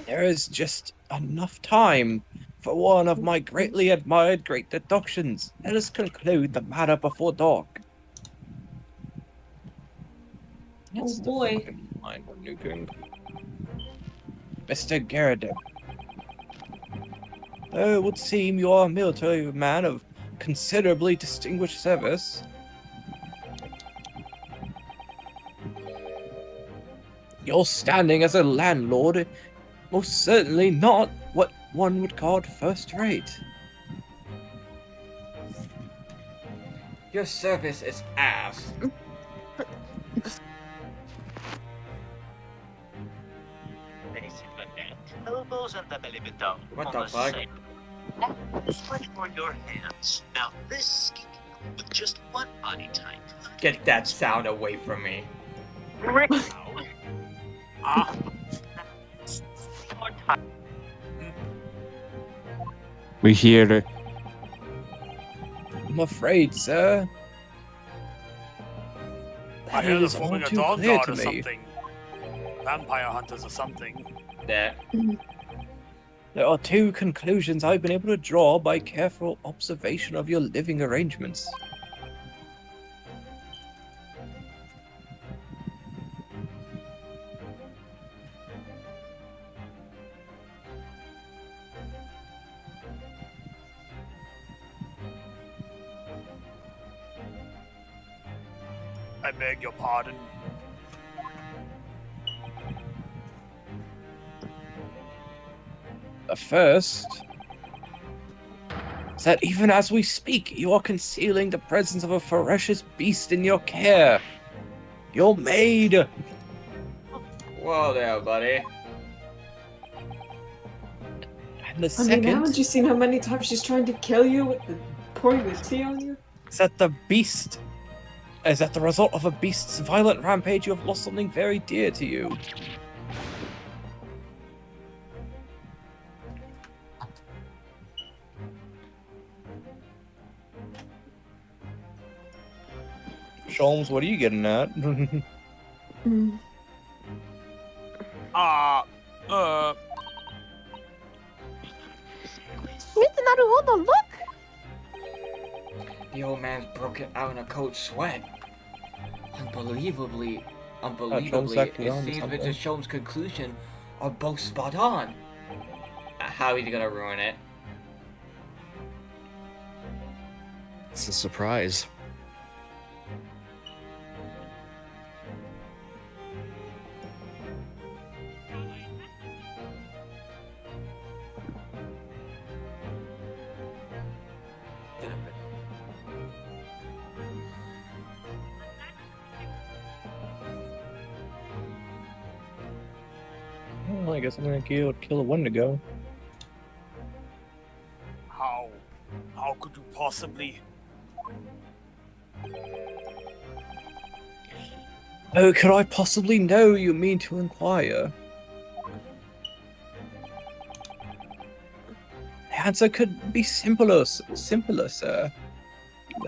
There is just enough time for one of my greatly admired great deductions. Let us conclude the matter before dark. It's the boy. fucking mind nuking. Mr. Gyarados. Though it would seem you are a military man of considerably distinguished service, your standing as a landlord most certainly not what one would call first rate. Your service is ass. Elbows and the belly button. What the fuck? Spread for your hands. Now this with just one body type. Get that sound away from me. We hear it. I'm afraid, sir. I That hear they're is all forming a too dog clear guard to or me. something. Vampire hunters or something. There. There are two conclusions I've been able to draw by careful observation of your living arrangements. I beg your pardon. The first is that even as we speak, you are concealing the presence of a ferocious beast in your care. Your maid. Whoa there, buddy. And the I second mean, haven't you seen how many times she's trying to kill you with pouring the tea on you? is that the beast is that the result of a beast's violent rampage. You have lost something very dear to you. Sholmes, what are you getting at? Mm. Mr. Naruhodo, look! The old man's broken out in a cold sweat. Unbelievably, exactly it on to seems something. Mr. Sholmes' conclusion are both spot on. How is he gonna ruin it? It's a surprise. Well, I guess I'm gonna kill a Wendigo. How? How could you possibly? Oh, could I possibly know you mean to inquire? The answer could be simpler, sir.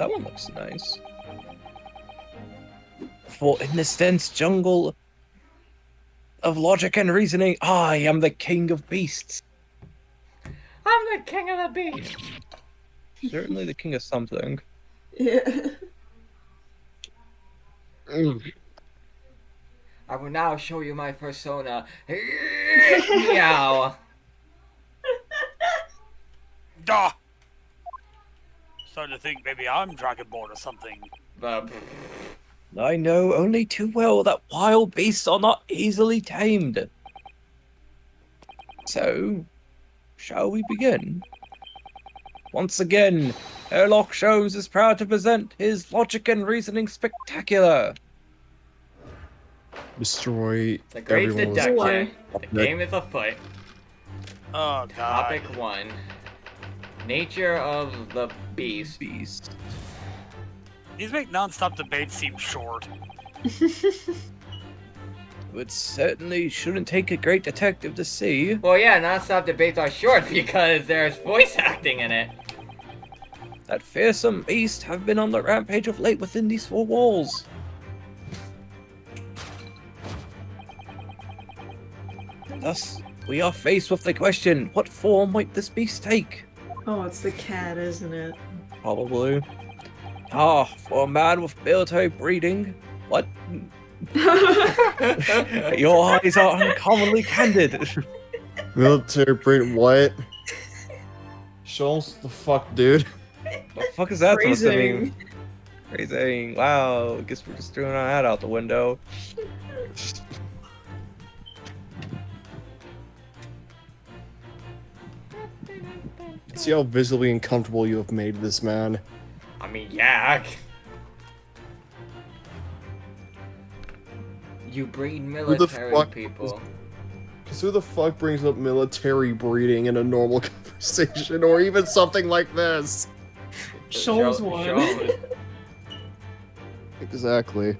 that one looks nice. For in this dense jungle of logic and reasoning, I am the king of beasts. I'm the king of the beasts. Certainly the king of something. Yeah. I will now show you my persona. Meow. Duh! Starting to think maybe I'm Dragonborn or something. I know only too well that wild beasts are not easily tamed. So, shall we begin? Once again, Herlock Sholmes is proud to present his Logic and Reasoning Spectacular. Destroy The Great everyone. Deduction. The game is afoot. Oh, God. Topic 1. Nature of the beast. These make non-stop debates seem short. It certainly shouldn't take a great detective to see. Well, yeah, non-stop debates are short because there's voice acting in it. That fearsome beast have been on the rampage of late within these four walls. Thus, we are faced with the question, what form might this beast take? Oh, it's the cat, isn't it? Probably. For a man with military breeding, what? Your eyes are uncommonly candid. Military breed, what? Show us the fuck, dude. The fuck is that supposed to Phrasing. mean? Phrasing. Wow, I guess we're just throwing our hat out the window. See how visually uncomfortable you have made this man. I mean, yeah. You breed military fuck people. Because who the fuck brings up military breeding in a normal conversation, or even something like this? Shows one. Shows. Exactly.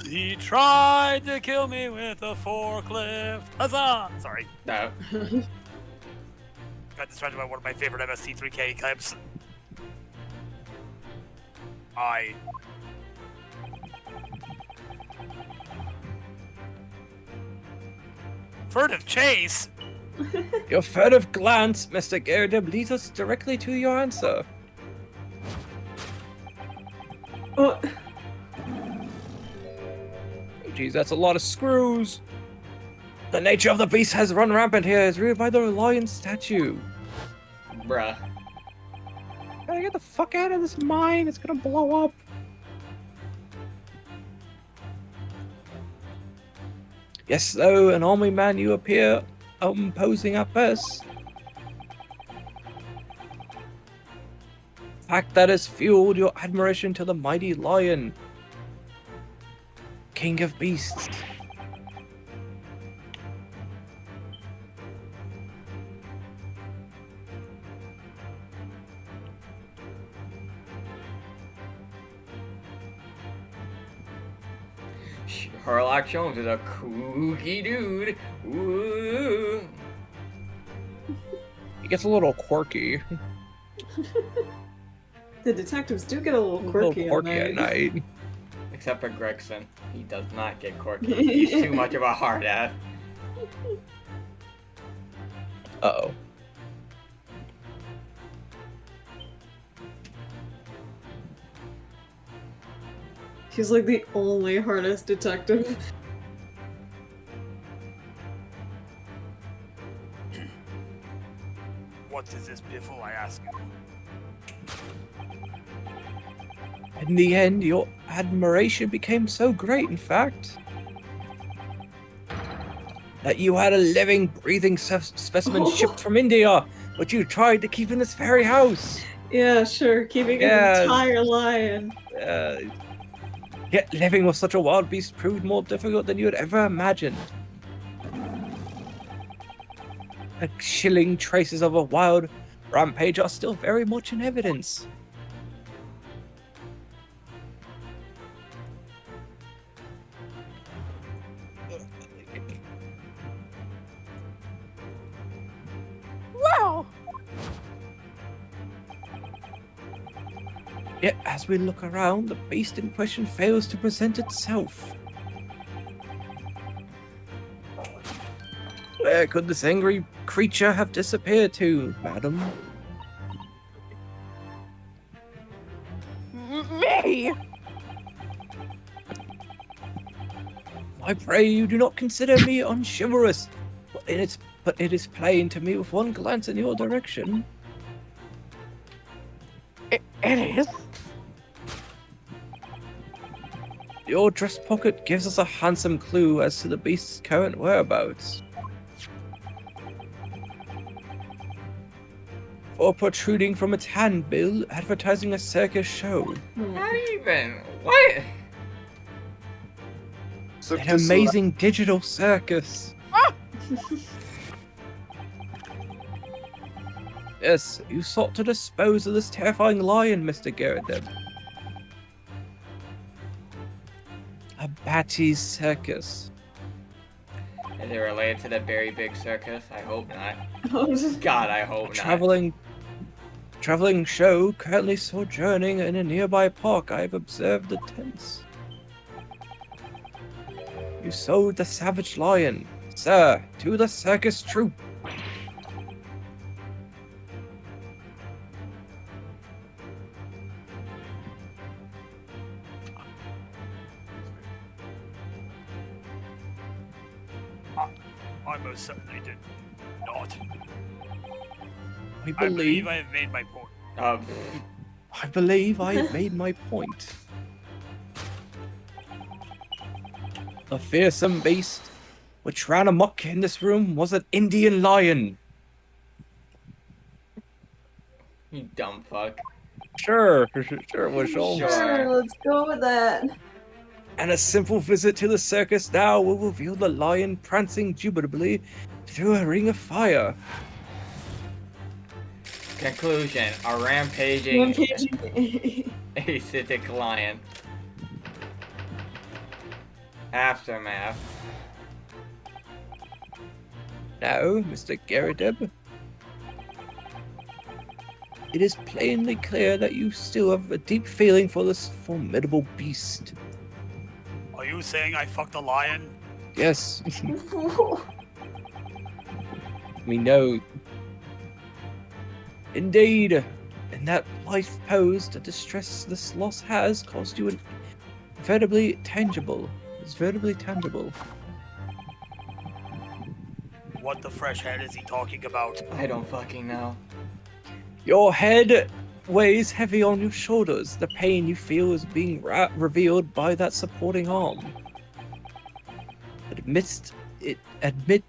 He tried to kill me with a forklift. Huzzah! Sorry. No. Got distracted by one of my favorite MST3K clips. I. Furtive chase? Your furtive glance, Mr. Garrett, leads us directly to your answer. Oh, Geez, that's a lot of screws. The nature of the beast has run rampant here, as revealed by the lion statue. Bruh. Gotta get the fuck out of this mine, it's gonna blow up. Yes, though, an army man, you appear imposing at best. Fact that has fueled your admiration to the mighty lion, king of beasts. Herlock Sholmes is a kooky dude. Ooh. He gets a little quirky. the detectives do get a little A quirky, little quirky at night. Except for Gregson. He does not get quirky. He's too much of a hard ass. Uh-oh. He's like the only hardest detective. What is this piffle, I ask you? In the end, your admiration became so great, in fact, that you had a living, breathing specimen shipped from India, but you tried to keep in this very house. Yeah, sure, keeping Yes. an entire lion. Yet living with such a wild beast proved more difficult than you had ever imagined. The chilling traces of a wild rampage are still very much in evidence. Yet, as we look around, the beast in question fails to present itself. Where could this angry creature have disappeared to, madam? Me! I pray you do not consider me unchivalrous, but it is plain to me with one glance in your direction. It is. Your dress pocket gives us a handsome clue as to the beast's current whereabouts. For protruding from its handbill, advertising a circus show. Not even. What? An amazing digital circus. Yes, you sought to dispose of this terrifying lion, Mr. Garrett. A Batty's circus. Is it related to the very big circus? I hope not. God, I hope not. Traveling show currently sojourning in a nearby park. I've observed the tents. You sold the savage lion, sir, to the circus troupe. I most certainly did not. I I believe believe I have made my point. I have made my point. The fearsome beast which ran amok in this room was an Indian lion. You dumb fuck. Sure it was Holmes. Sure, let's go with that. And a simple visit to the circus now will reveal the lion prancing jubilably through a ring of fire. Conclusion: a rampaging acidic lion. Aftermath. Now, Mr. Garrideb, it is plainly clear that you still have a deep feeling for this formidable beast. Are you saying I fucked a lion? Yes. We know. Indeed, in that life posed, the distress this loss has caused you incredibly tangible. It's veritably tangible. What the fresh head is he talking about? I don't fucking know. Your head weighs heavy on your shoulders. The pain you feel is being revealed by that supporting arm. Admit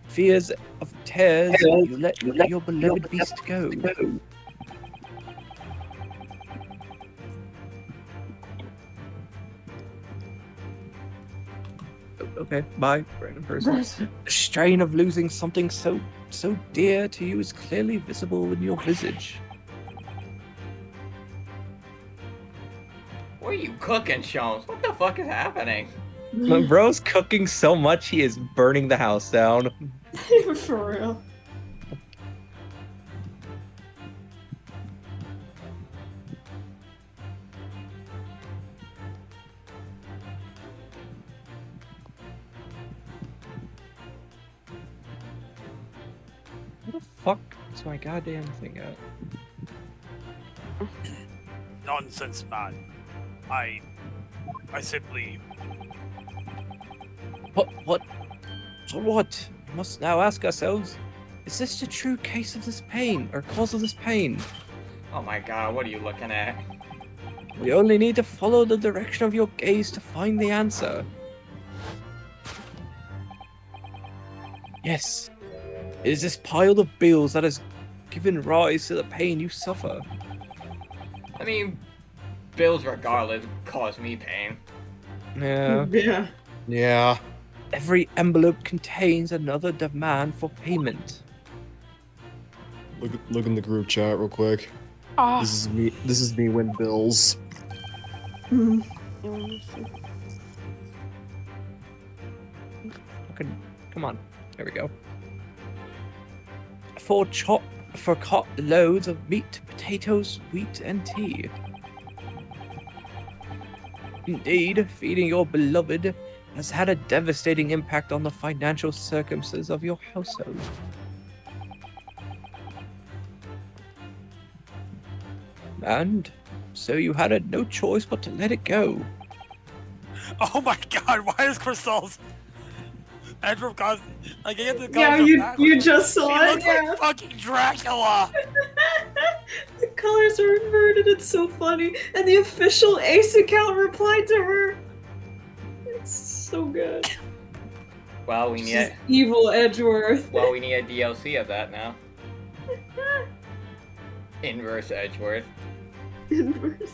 fears of tears. You let your beloved beast go. Okay, bye, random person. The strain of losing something so dear to you is clearly visible in your visage. What are you cooking, Shones? What the fuck is happening? My bro's cooking so much he is burning the house down. For real. What the fuck is my goddamn thing at? Nonsense, man. I simply... What? So what? We must now ask ourselves, is this the true case of this pain, or cause of this pain? Oh my god, what are you looking at? We only need to follow the direction of your gaze to find the answer. Yes, it is this pile of bills that has given rise to the pain you suffer. I mean, bills regardless cause me pain. Yeah. Yeah. Every envelope contains another demand for payment. Look in the group chat real quick. Ah. This is me win bills. Okay, come on. There we go. For cot loads of meat, potatoes, wheat, and tea. Indeed, feeding your beloved has had a devastating impact on the financial circumstances of your household. And so you had no choice but to let it go. Oh my god, why is Crystal's Edward cause like I get the Yeah, you just saw she it. looks Yeah. like fucking Dracula. The colors are inverted. It's so funny. And the official Ace account replied to her. It's so good. Well, we She's need evil Edgeworth. well, we need a DLC of that now. Inverse Edgeworth. Inverse.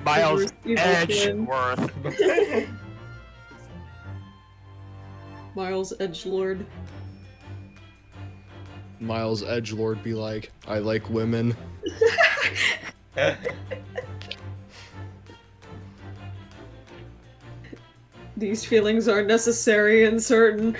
Miles Evil twin. Edgeworth. Miles Edgelord. Miles Edgelord be like, I like women. These feelings are necessary and certain.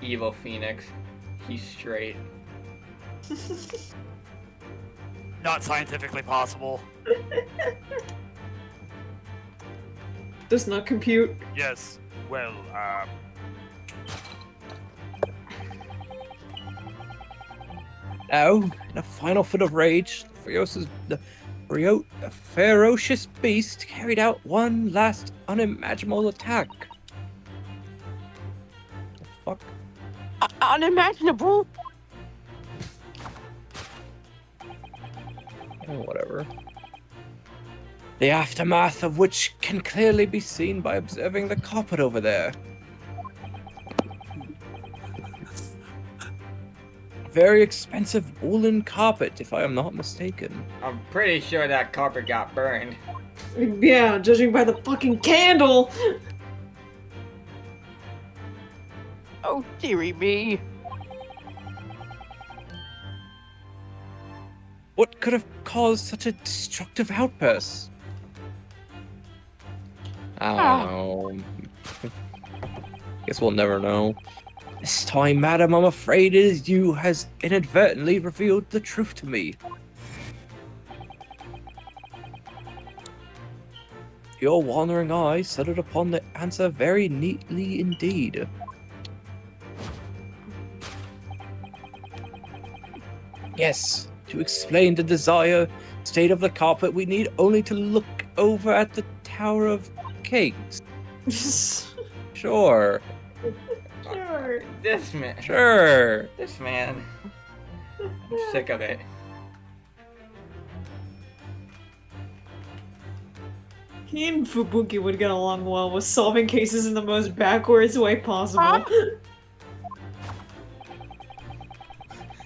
Evil Phoenix. He's straight. Not scientifically possible. Does not compute. Yes. Well, Now, in a final fit of rage, the ferocious beast carried out one last unimaginable attack. The fuck? Unimaginable. Oh, whatever. The aftermath of which can clearly be seen by observing the carpet over there. Very expensive woolen carpet, if I am not mistaken. I'm pretty sure that carpet got burned. Yeah, judging by the fucking candle. Oh, dearie me. What could have caused such a destructive outburst? I don't know. Guess we'll never know. This time, madam, I'm afraid it is you has inadvertently revealed the truth to me. Your wandering eye settled upon the answer very neatly indeed. Yes, to explain the desired state of the carpet, we need only to look over at the Tower of Cakes. Sure. Sure. This man. Sure. This man. I'm sick of it. He and Fubuki would get along well with solving cases in the most backwards way possible.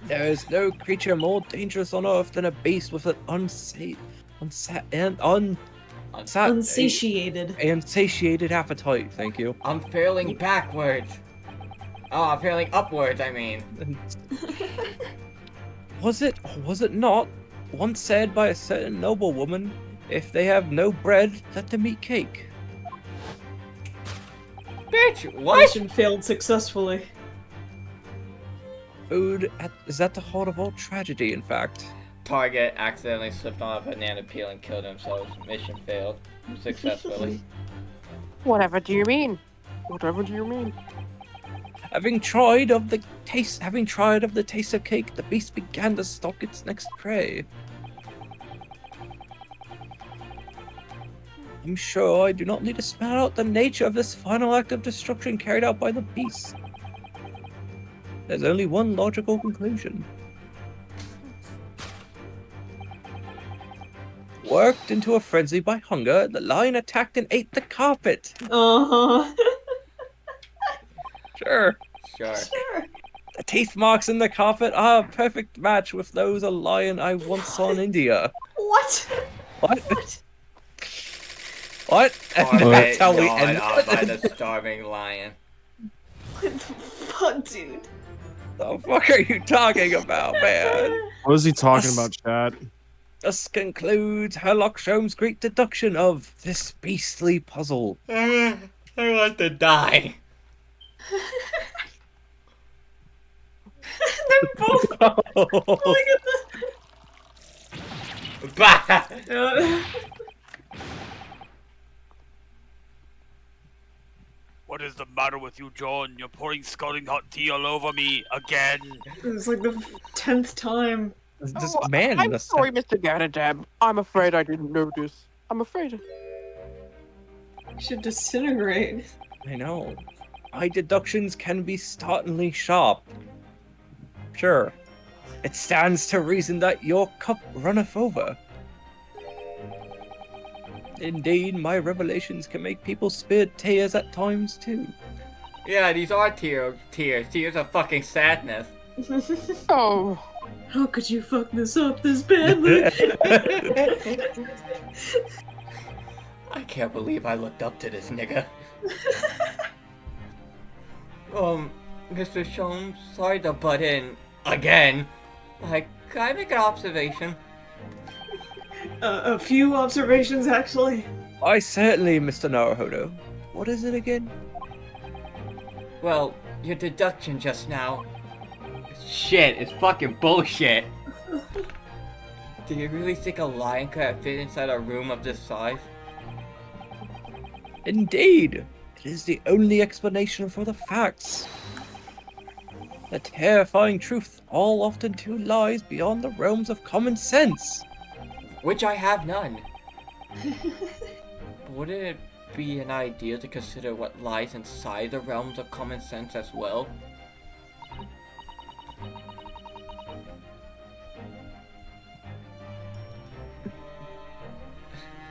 There is no creature more dangerous on Earth than a beast with an insatiated appetite. Thank you. I'm failing backwards. Oh, I'm failing upwards, I mean. Was it or was it not once said by a certain noblewoman, if they have no bread, let them eat cake? Bitch, what? Mission failed successfully. Food is at the heart of all tragedy, in fact. Target accidentally slipped on a banana peel and killed themselves. Mission failed successfully. Whatever do you mean? Whatever do you mean? Having tried of the taste of cake, the beast began to stalk its next prey. I'm sure I do not need to spell out the nature of this final act of destruction carried out by the beast. There's only one logical conclusion. Worked into a frenzy by hunger, the lion attacked and ate the carpet. Uh-huh. Sure. Sure. The teeth marks in the carpet are a perfect match with those a lion I once saw in India. What? What? What? That's how we end end up by the starving lion. What the fuck, dude? The fuck are you talking about, man? What is he talking about, Chad? Thus concludes Herlock Sholmes' great deduction of this beastly puzzle. I want to die. They're both pulling at Bah! the... What is the matter with you, John? You're pouring scalding hot tea all over me again. It's like the 10th time. This Oh, man I'm must sorry, Mr. Ganadab. I'm afraid I didn't notice. I'm afraid. You should disintegrate. I know. My deductions can be startlingly sharp. Sure. It stands to reason that your cup runneth over. Indeed, my revelations can make people spill tears at times too. Yeah, these are tears of fucking sadness. Oh. How could you fuck this up this badly? I can't believe I looked up to this nigga. Mr. Sholmes, sorry to butt in again. Like, can I make an observation? A few observations, actually. I certainly, Mr. Naruhodo. What is it again? Well, your deduction just now. Shit, it's fucking bullshit. Do you really think a lion could have fit inside a room of this size? Indeed, it is the only explanation for the facts. The terrifying truth all often too lies beyond the realms of common sense. Which I have none. Wouldn't it be an idea to consider what lies inside the realms of common sense as well?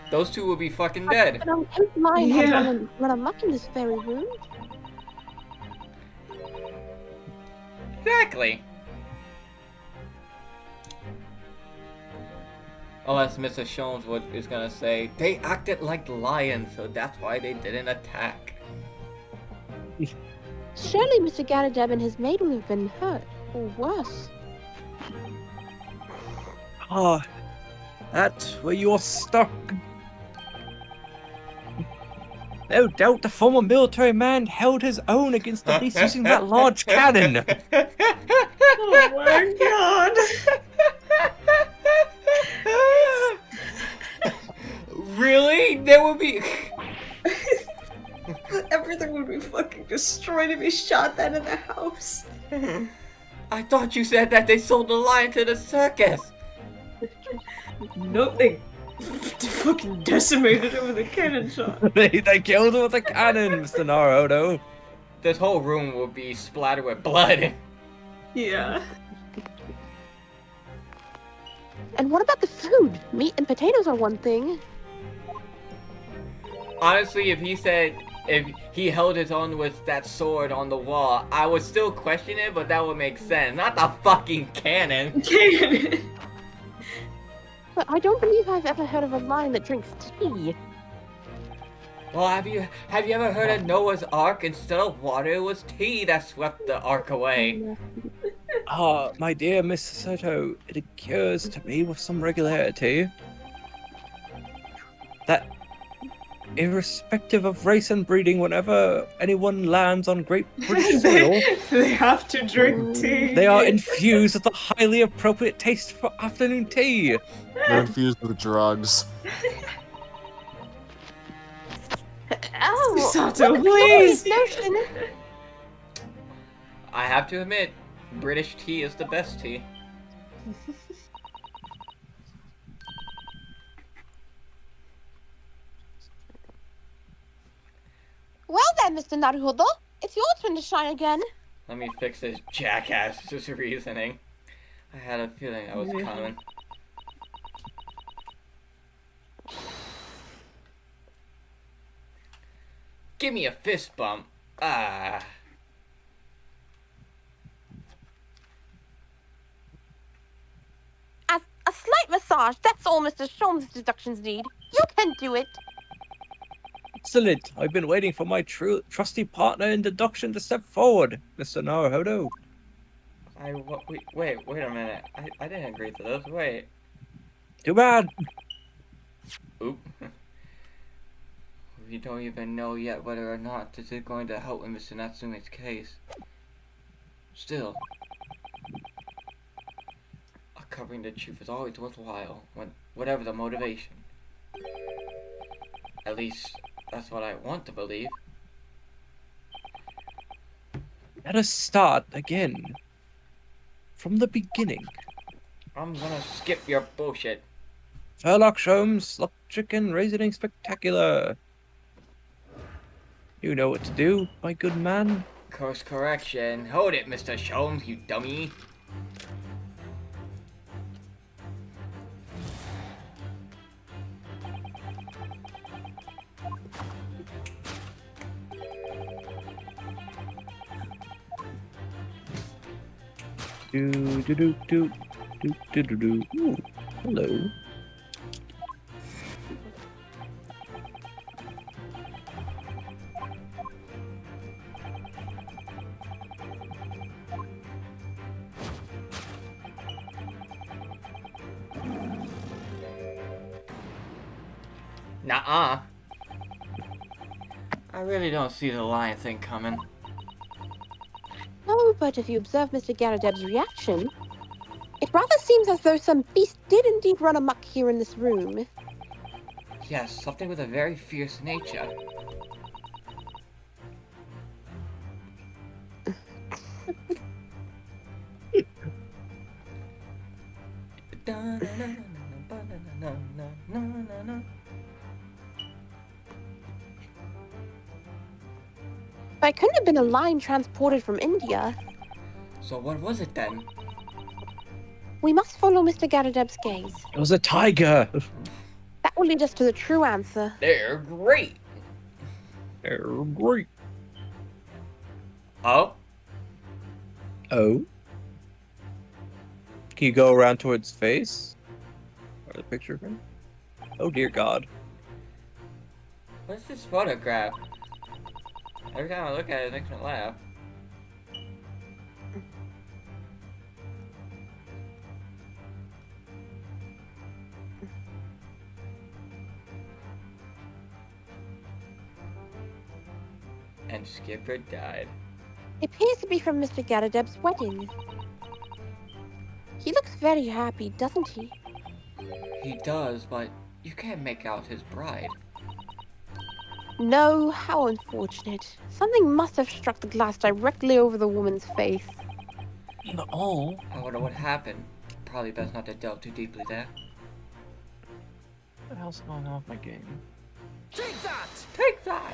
Those two will be fucking dead. But his lion had run amok in this very room. Exactly. Unless Mr. Sholmes is gonna say, they acted like lions, so that's why they didn't attack. Surely Mr. Ganadab and his maid would have been hurt, or worse. Ah, that's where you're stuck. No doubt the former military man held his own against the beast using that large cannon. Oh my god. Really? There would be... Everything would be fucking destroyed if he shot that in the house. I thought you said that they sold the lion to the circus. Nope, they fucking decimated him with a cannon shot. they killed him with a cannon, Mr. Naruhodo. This whole room will be splattered with blood. Yeah. And what about the food? Meat and potatoes are one thing. Honestly, if he held his own with that sword on the wall, I would still question it, but that would make sense. Not the fucking cannon. Cannon. But I don't believe I've ever heard of a lion that drinks tea. Well, have you ever heard of Noah's Ark? Instead of water, it was tea that swept the ark away. Ah, my dear Miss Soto, it occurs to me with some regularity that irrespective of race and breeding, whenever anyone lands on Great British soil, they have to drink tea. they are infused with a highly appropriate taste for afternoon tea. They're infused with drugs. Oh, Sato, what a please. glorious notion. I have to admit, British tea is the best tea. Well then, Mr. Naruhodo, it's your turn to shine again. Let me fix this jackass's reasoning. I had a feeling that was coming. Give me a fist bump. Ah. A slight massage, that's all Mr. Sholmes' deductions need. You can do it. Excellent. I've been waiting for my trusty partner in deduction to step forward, Mr. Naruhodo. Wait a minute. I didn't agree to this. Wait. Too bad. Oop. We don't even know yet whether or not this is going to help in Mr. Natsume's case. Still, uncovering the truth is always worthwhile, whatever the motivation. At least, that's what I want to believe. Let us start again. From the beginning. I'm gonna skip your bullshit. Sherlock Holmes, slop chicken, raisin spectacular. You know what to do, my good man. Course correction. Hold it, Mr. Sholmes, you dummy. Do do do do do do do do. Ooh, hello. Nuh-uh. I really don't see the lion thing coming. Oh, but if you observe Mr. Garadeb's reaction, it rather seems as though some beast did indeed run amok here in this room. Yes, something with a very fierce nature. But it couldn't have been a lion transported from India. So what was it then? We must follow Mr. Garadeb's gaze. It was a tiger. That will lead us to the true answer. They're great. They're great. Oh? Oh? Can you go around towards face? Or the picture of him? Oh dear God. What's this photograph? Every time I look at it, it makes me laugh. And Skipper died. It appears to be from Mr. Garadeb's wedding. He looks very happy, doesn't he? He does, but you can't make out his bride. No, how unfortunate. Something must have struck the glass directly over the woman's face. No. I wonder what happened. Probably best not to delve too deeply there. What the hell's going on with my game? Take that! Take that!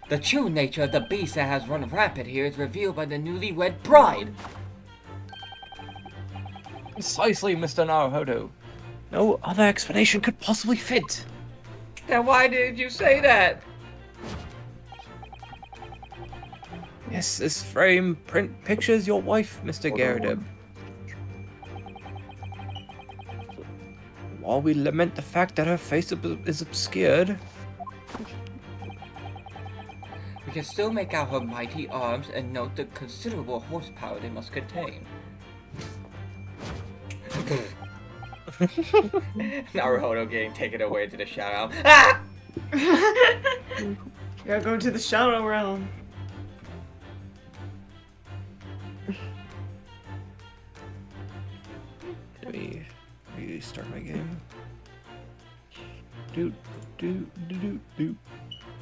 The true nature of the beast that has run rampant here is revealed by the newlywed bride. Precisely, Mr. Naruhodo. No other explanation could possibly fit. Then why did you say that? Yes, this frame print pictures your wife, Mr. Garadeb. While we lament the fact that her face is obscured, we can still make out her mighty arms and note the considerable horsepower they must contain. Naruhodo getting taken away to the shadow. Ah! Gotta go to the shadow realm. let me restart my game. Do do do do do.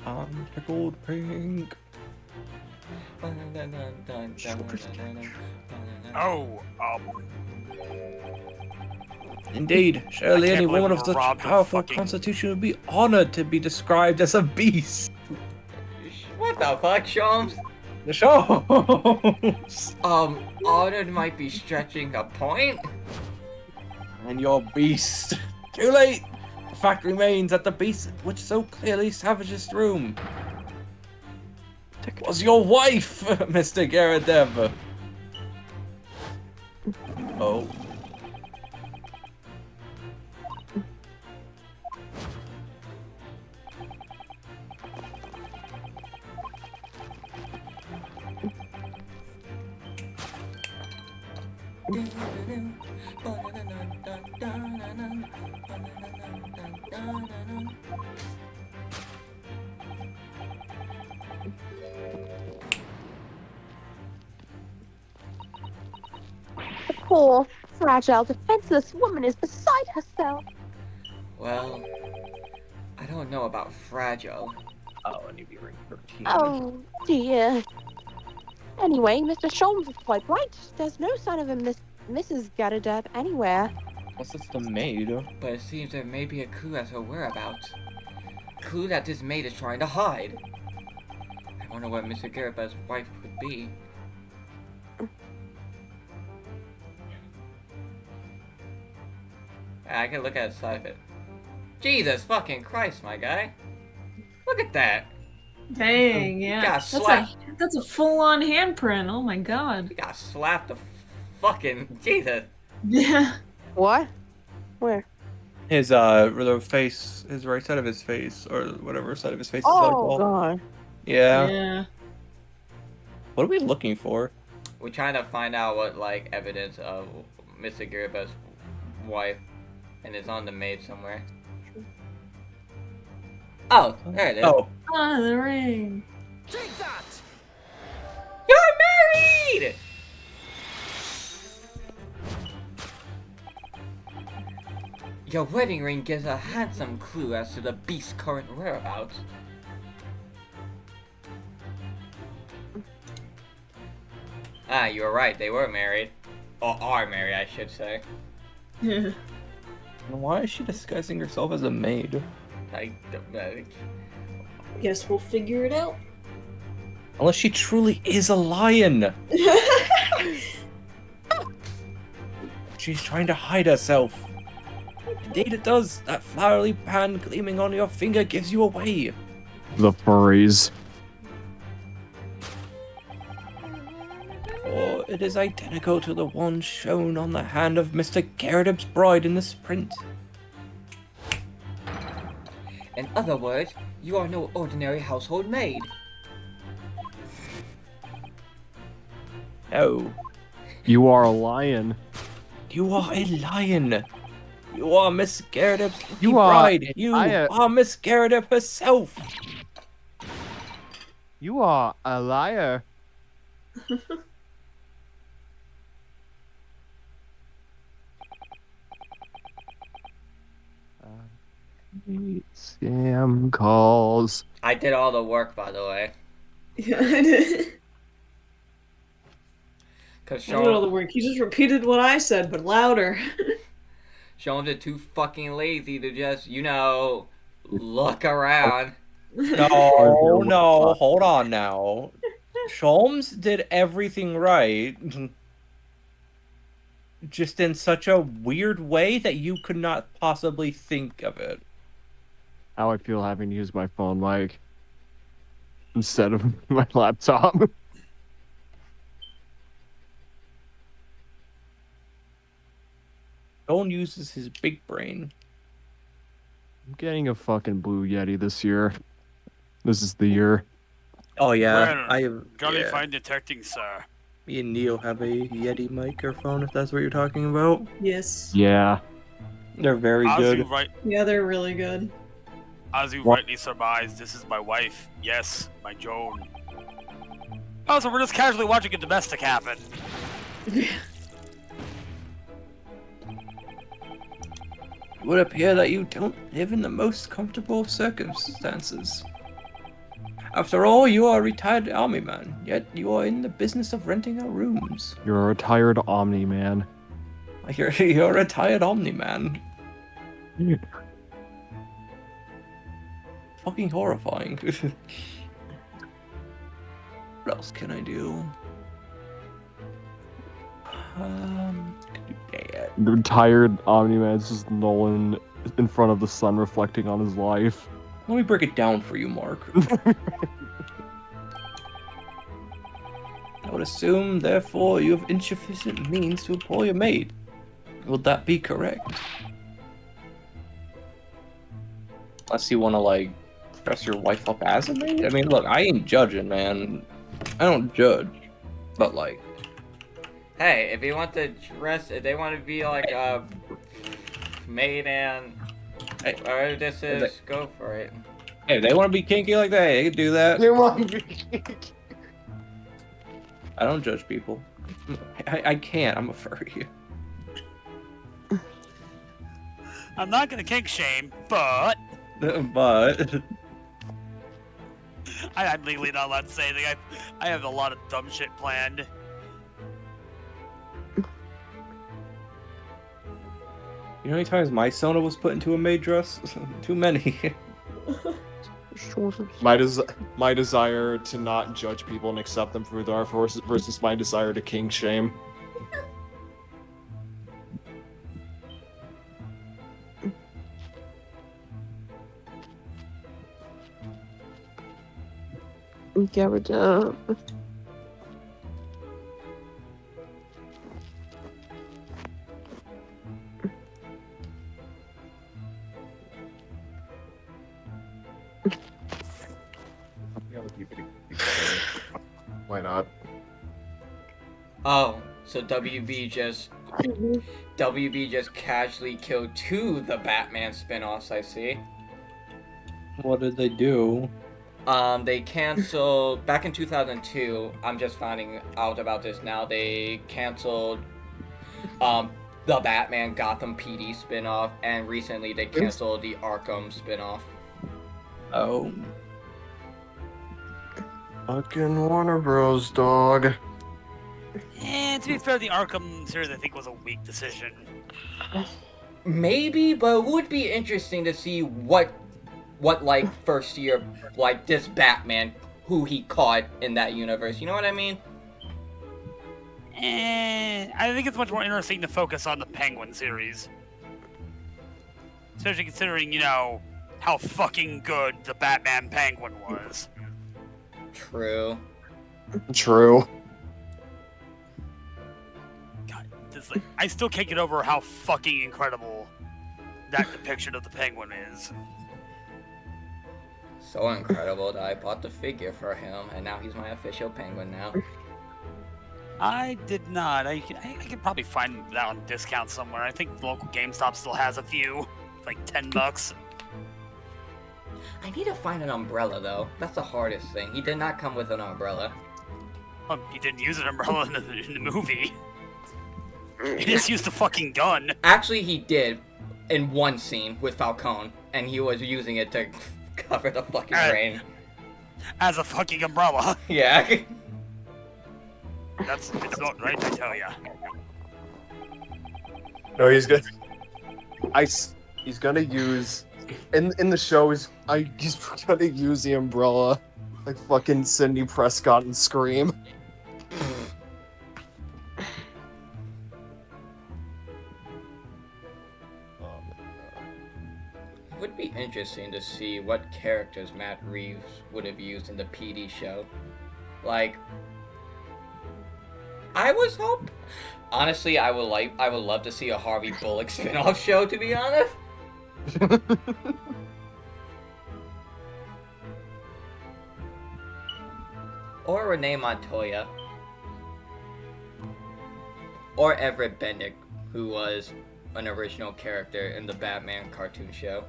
I'm pickled pink. Oh, Indeed, surely I can't any believe woman we of were such robbed of powerful fucking- constitution would be honored to be described as a beast. What the fuck, Sholmes? The show. Honored might be stretching a point. And your beast. Too late. The fact remains that the beast which so clearly savaged this room was your wife, Mr. Garadeb. Oh. poor, fragile, defenseless woman is beside herself. Well, I don't know about fragile. Oh, I need to be ring 13. Oh, dear. Anyway, Mr. Sholmes is quite right. There's no sign of a Mrs. Garadeb anywhere. Unless it's the maid. But it seems there may be a clue as to her whereabouts. Clue that this maid is trying to hide. I wonder what Mr. Garibald's wife could be. I can look at the side of it. Jesus fucking Christ, my guy. Look at that. Dang, yeah. That's a full-on handprint. Oh my god. You got slapped the fucking Jesus. Yeah. What? Where? His the face, his right side of his face, or whatever side of his face is Oh god. Yeah. Yeah. What are we looking for? We're trying to find out what like evidence of Mr. Garibald's wife, and it's on the maid somewhere. Oh, there it is. Oh. Ah, the ring. Take that! You're married! Your wedding ring gives a handsome clue as to the beast's current whereabouts. Ah, you were right, they were married. Or are married, I should say. Yeah. Why is she disguising herself as a maid? I don't know. Guess we'll figure it out. Unless she truly is a lion. She's trying to hide herself. Indeed it does. That flowery band gleaming on your finger gives you away. The furries. For it is identical to the one shown on the hand of Mr. Garadeb's bride in this print. In other words, you are no ordinary household maid. No. You are a lion. You are a lion. You are Miss Garadeb's You are- bride. You I, are Miss Garadeb herself. You are a liar. Sam calls. I did all the work, by the way. Yeah, I did. Cause I did all the work. You just repeated what I said, but louder. Sean's are too fucking lazy to just, you know, look around. No, no, hold on now. Sholmes did everything right. Just in such a weird way that you could not possibly think of it. How I feel having to use my phone mic instead of my laptop. Sean uses his big brain. I'm getting a fucking Blue Yeti this year. This is the year. Oh yeah, Well, I have. Jolly Yeah. fine detecting, sir. Me and Neil have a Yeti microphone, if that's what you're talking about. Yes. Yeah. They're very As good. you right, Yeah, they're really good. as you What? rightly surmised, this is my wife. Yes, my Joan. Oh, so we're just casually watching a domestic happen. It would appear that you don't live in the most comfortable of circumstances. After all, you are a retired army man, yet you are in the business of renting out rooms. You're a retired Omni man. You're a retired Omni man. Fucking horrifying. What else can I do? Yeah. The retired Omni man's just Nolan in front of the sun reflecting on his life. Let me break it down for you, Mark. I would assume, therefore, you have insufficient means to employ a maid. Would that be correct? Unless you want to, like, dress your wife up as a maid? I mean, look, I ain't judging, man. I don't judge. But, like... Hey, if you want to dress, if they want to be like a maid and whatever this is, go for it. Hey, if they want to be kinky like that, they can do that. They want to be. I don't judge people. I can't. I'm a furry. I'm not gonna kink shame, but But I'm legally not allowed to say anything. I have a lot of dumb shit planned. you know how many times my Sona was put into a maid dress? Too many. My desire to not judge people and accept them for who they are versus my desire to king shame. Garrett, Why not? Oh, so WB just casually killed 2 the Batman spin-offs, I see. What did they do? They canceled back in 2002. I'm just finding out about this now. They canceled the Batman Gotham PD spin-off, and recently they canceled the Arkham spin-off. Oh. Fucking Warner Bros. Dog. And to be fair, the Arkham series I think was a weak decision. Maybe, but it would be interesting to see what like first year like this Batman who he caught in that universe. You know what I mean? And I think it's much more interesting to focus on the Penguin series. Especially considering, you know, how fucking good the Batman Penguin was. True. True. God, I still can't get over how fucking incredible that depiction of the Penguin is. So incredible that I bought the figure for him, and now he's my official Penguin now. I did not. I could probably find that on discount somewhere. I think the local GameStop still has a few. Like $10. I need to find an umbrella, though. That's the hardest thing. He did not come with an umbrella. He didn't use an umbrella in the movie. He just used a fucking gun. Actually, he did in one scene with Falcone, and he was using it to cover the fucking rain. As a fucking umbrella. Yeah. It's not right, I tell ya. No, he's gonna. He's gonna use. In the show, he's gonna use the umbrella, like fucking Sidney Prescott and Scream. It would be interesting to see what characters Matt Reeves would have used in the PD show. Like, honestly, I would love to see a Harvey Bullock spin-off show, to be honest. Or Renee Montoya. Or Everett Bendick, who was an original character in the Batman cartoon show.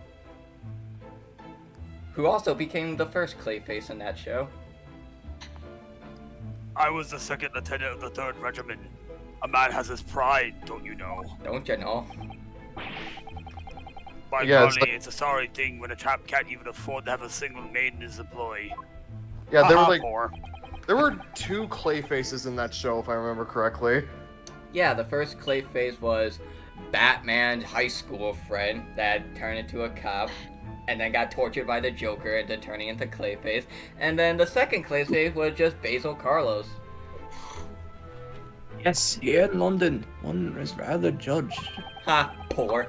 Who also became the first Clayface in that show. I was the second lieutenant of the 3rd Regiment. A man has his pride, don't you know? Don't you know? By golly, it's a sorry thing when a chap can't even afford to have a single maid in his employ. Yeah, there were 2 Clayfaces in that show, if I remember correctly. Yeah, the first Clayface was Batman's high school friend that turned into a cop, and then got tortured by the Joker into turning into Clayface. And then the second Clayface was just Basil Carlos. Yes, here in London, one is rather judged. Ha, poor.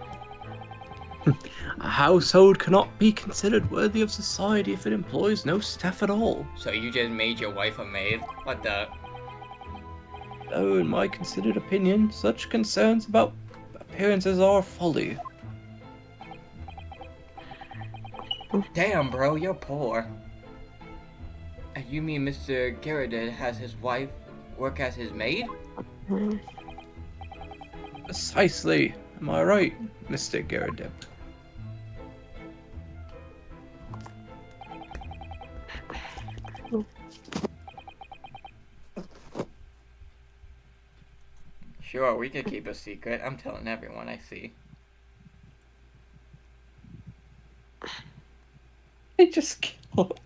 A household cannot be considered worthy of society if it employs no staff at all. So you just made your wife a maid? What the? Though, in my considered opinion, such concerns about appearances are folly. Damn, bro, you're poor. And you mean Mr. Garrett has his wife work as his maid? Precisely. Am I right, Mr. Garrett? Sure, we could keep a secret. I'm telling everyone I see. They just killed.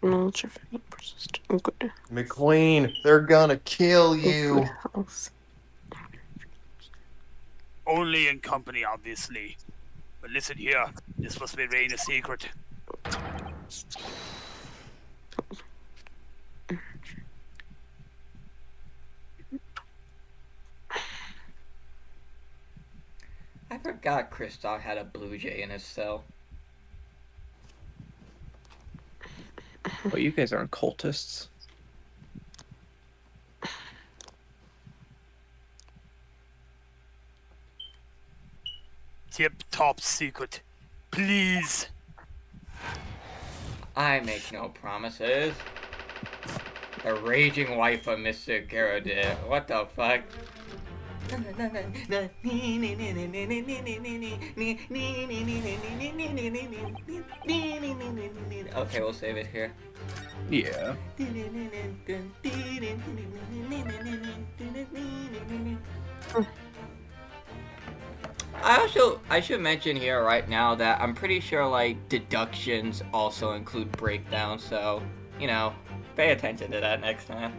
No, it's your favorite persistent. Good. McQueen, they're gonna kill you. Good health. Only in company, obviously. But listen here, this must remain a secret. I forgot Kristoff had a blue jay in his cell. Well, you guys aren't cultists. Tip top secret. Please. I make no promises. A raging wife of Mr. Garrett. What the fuck? Okay, we'll save it here. Yeah. I should mention here right now that I'm pretty sure like deductions also include breakdowns, so, you know, pay attention to that next time.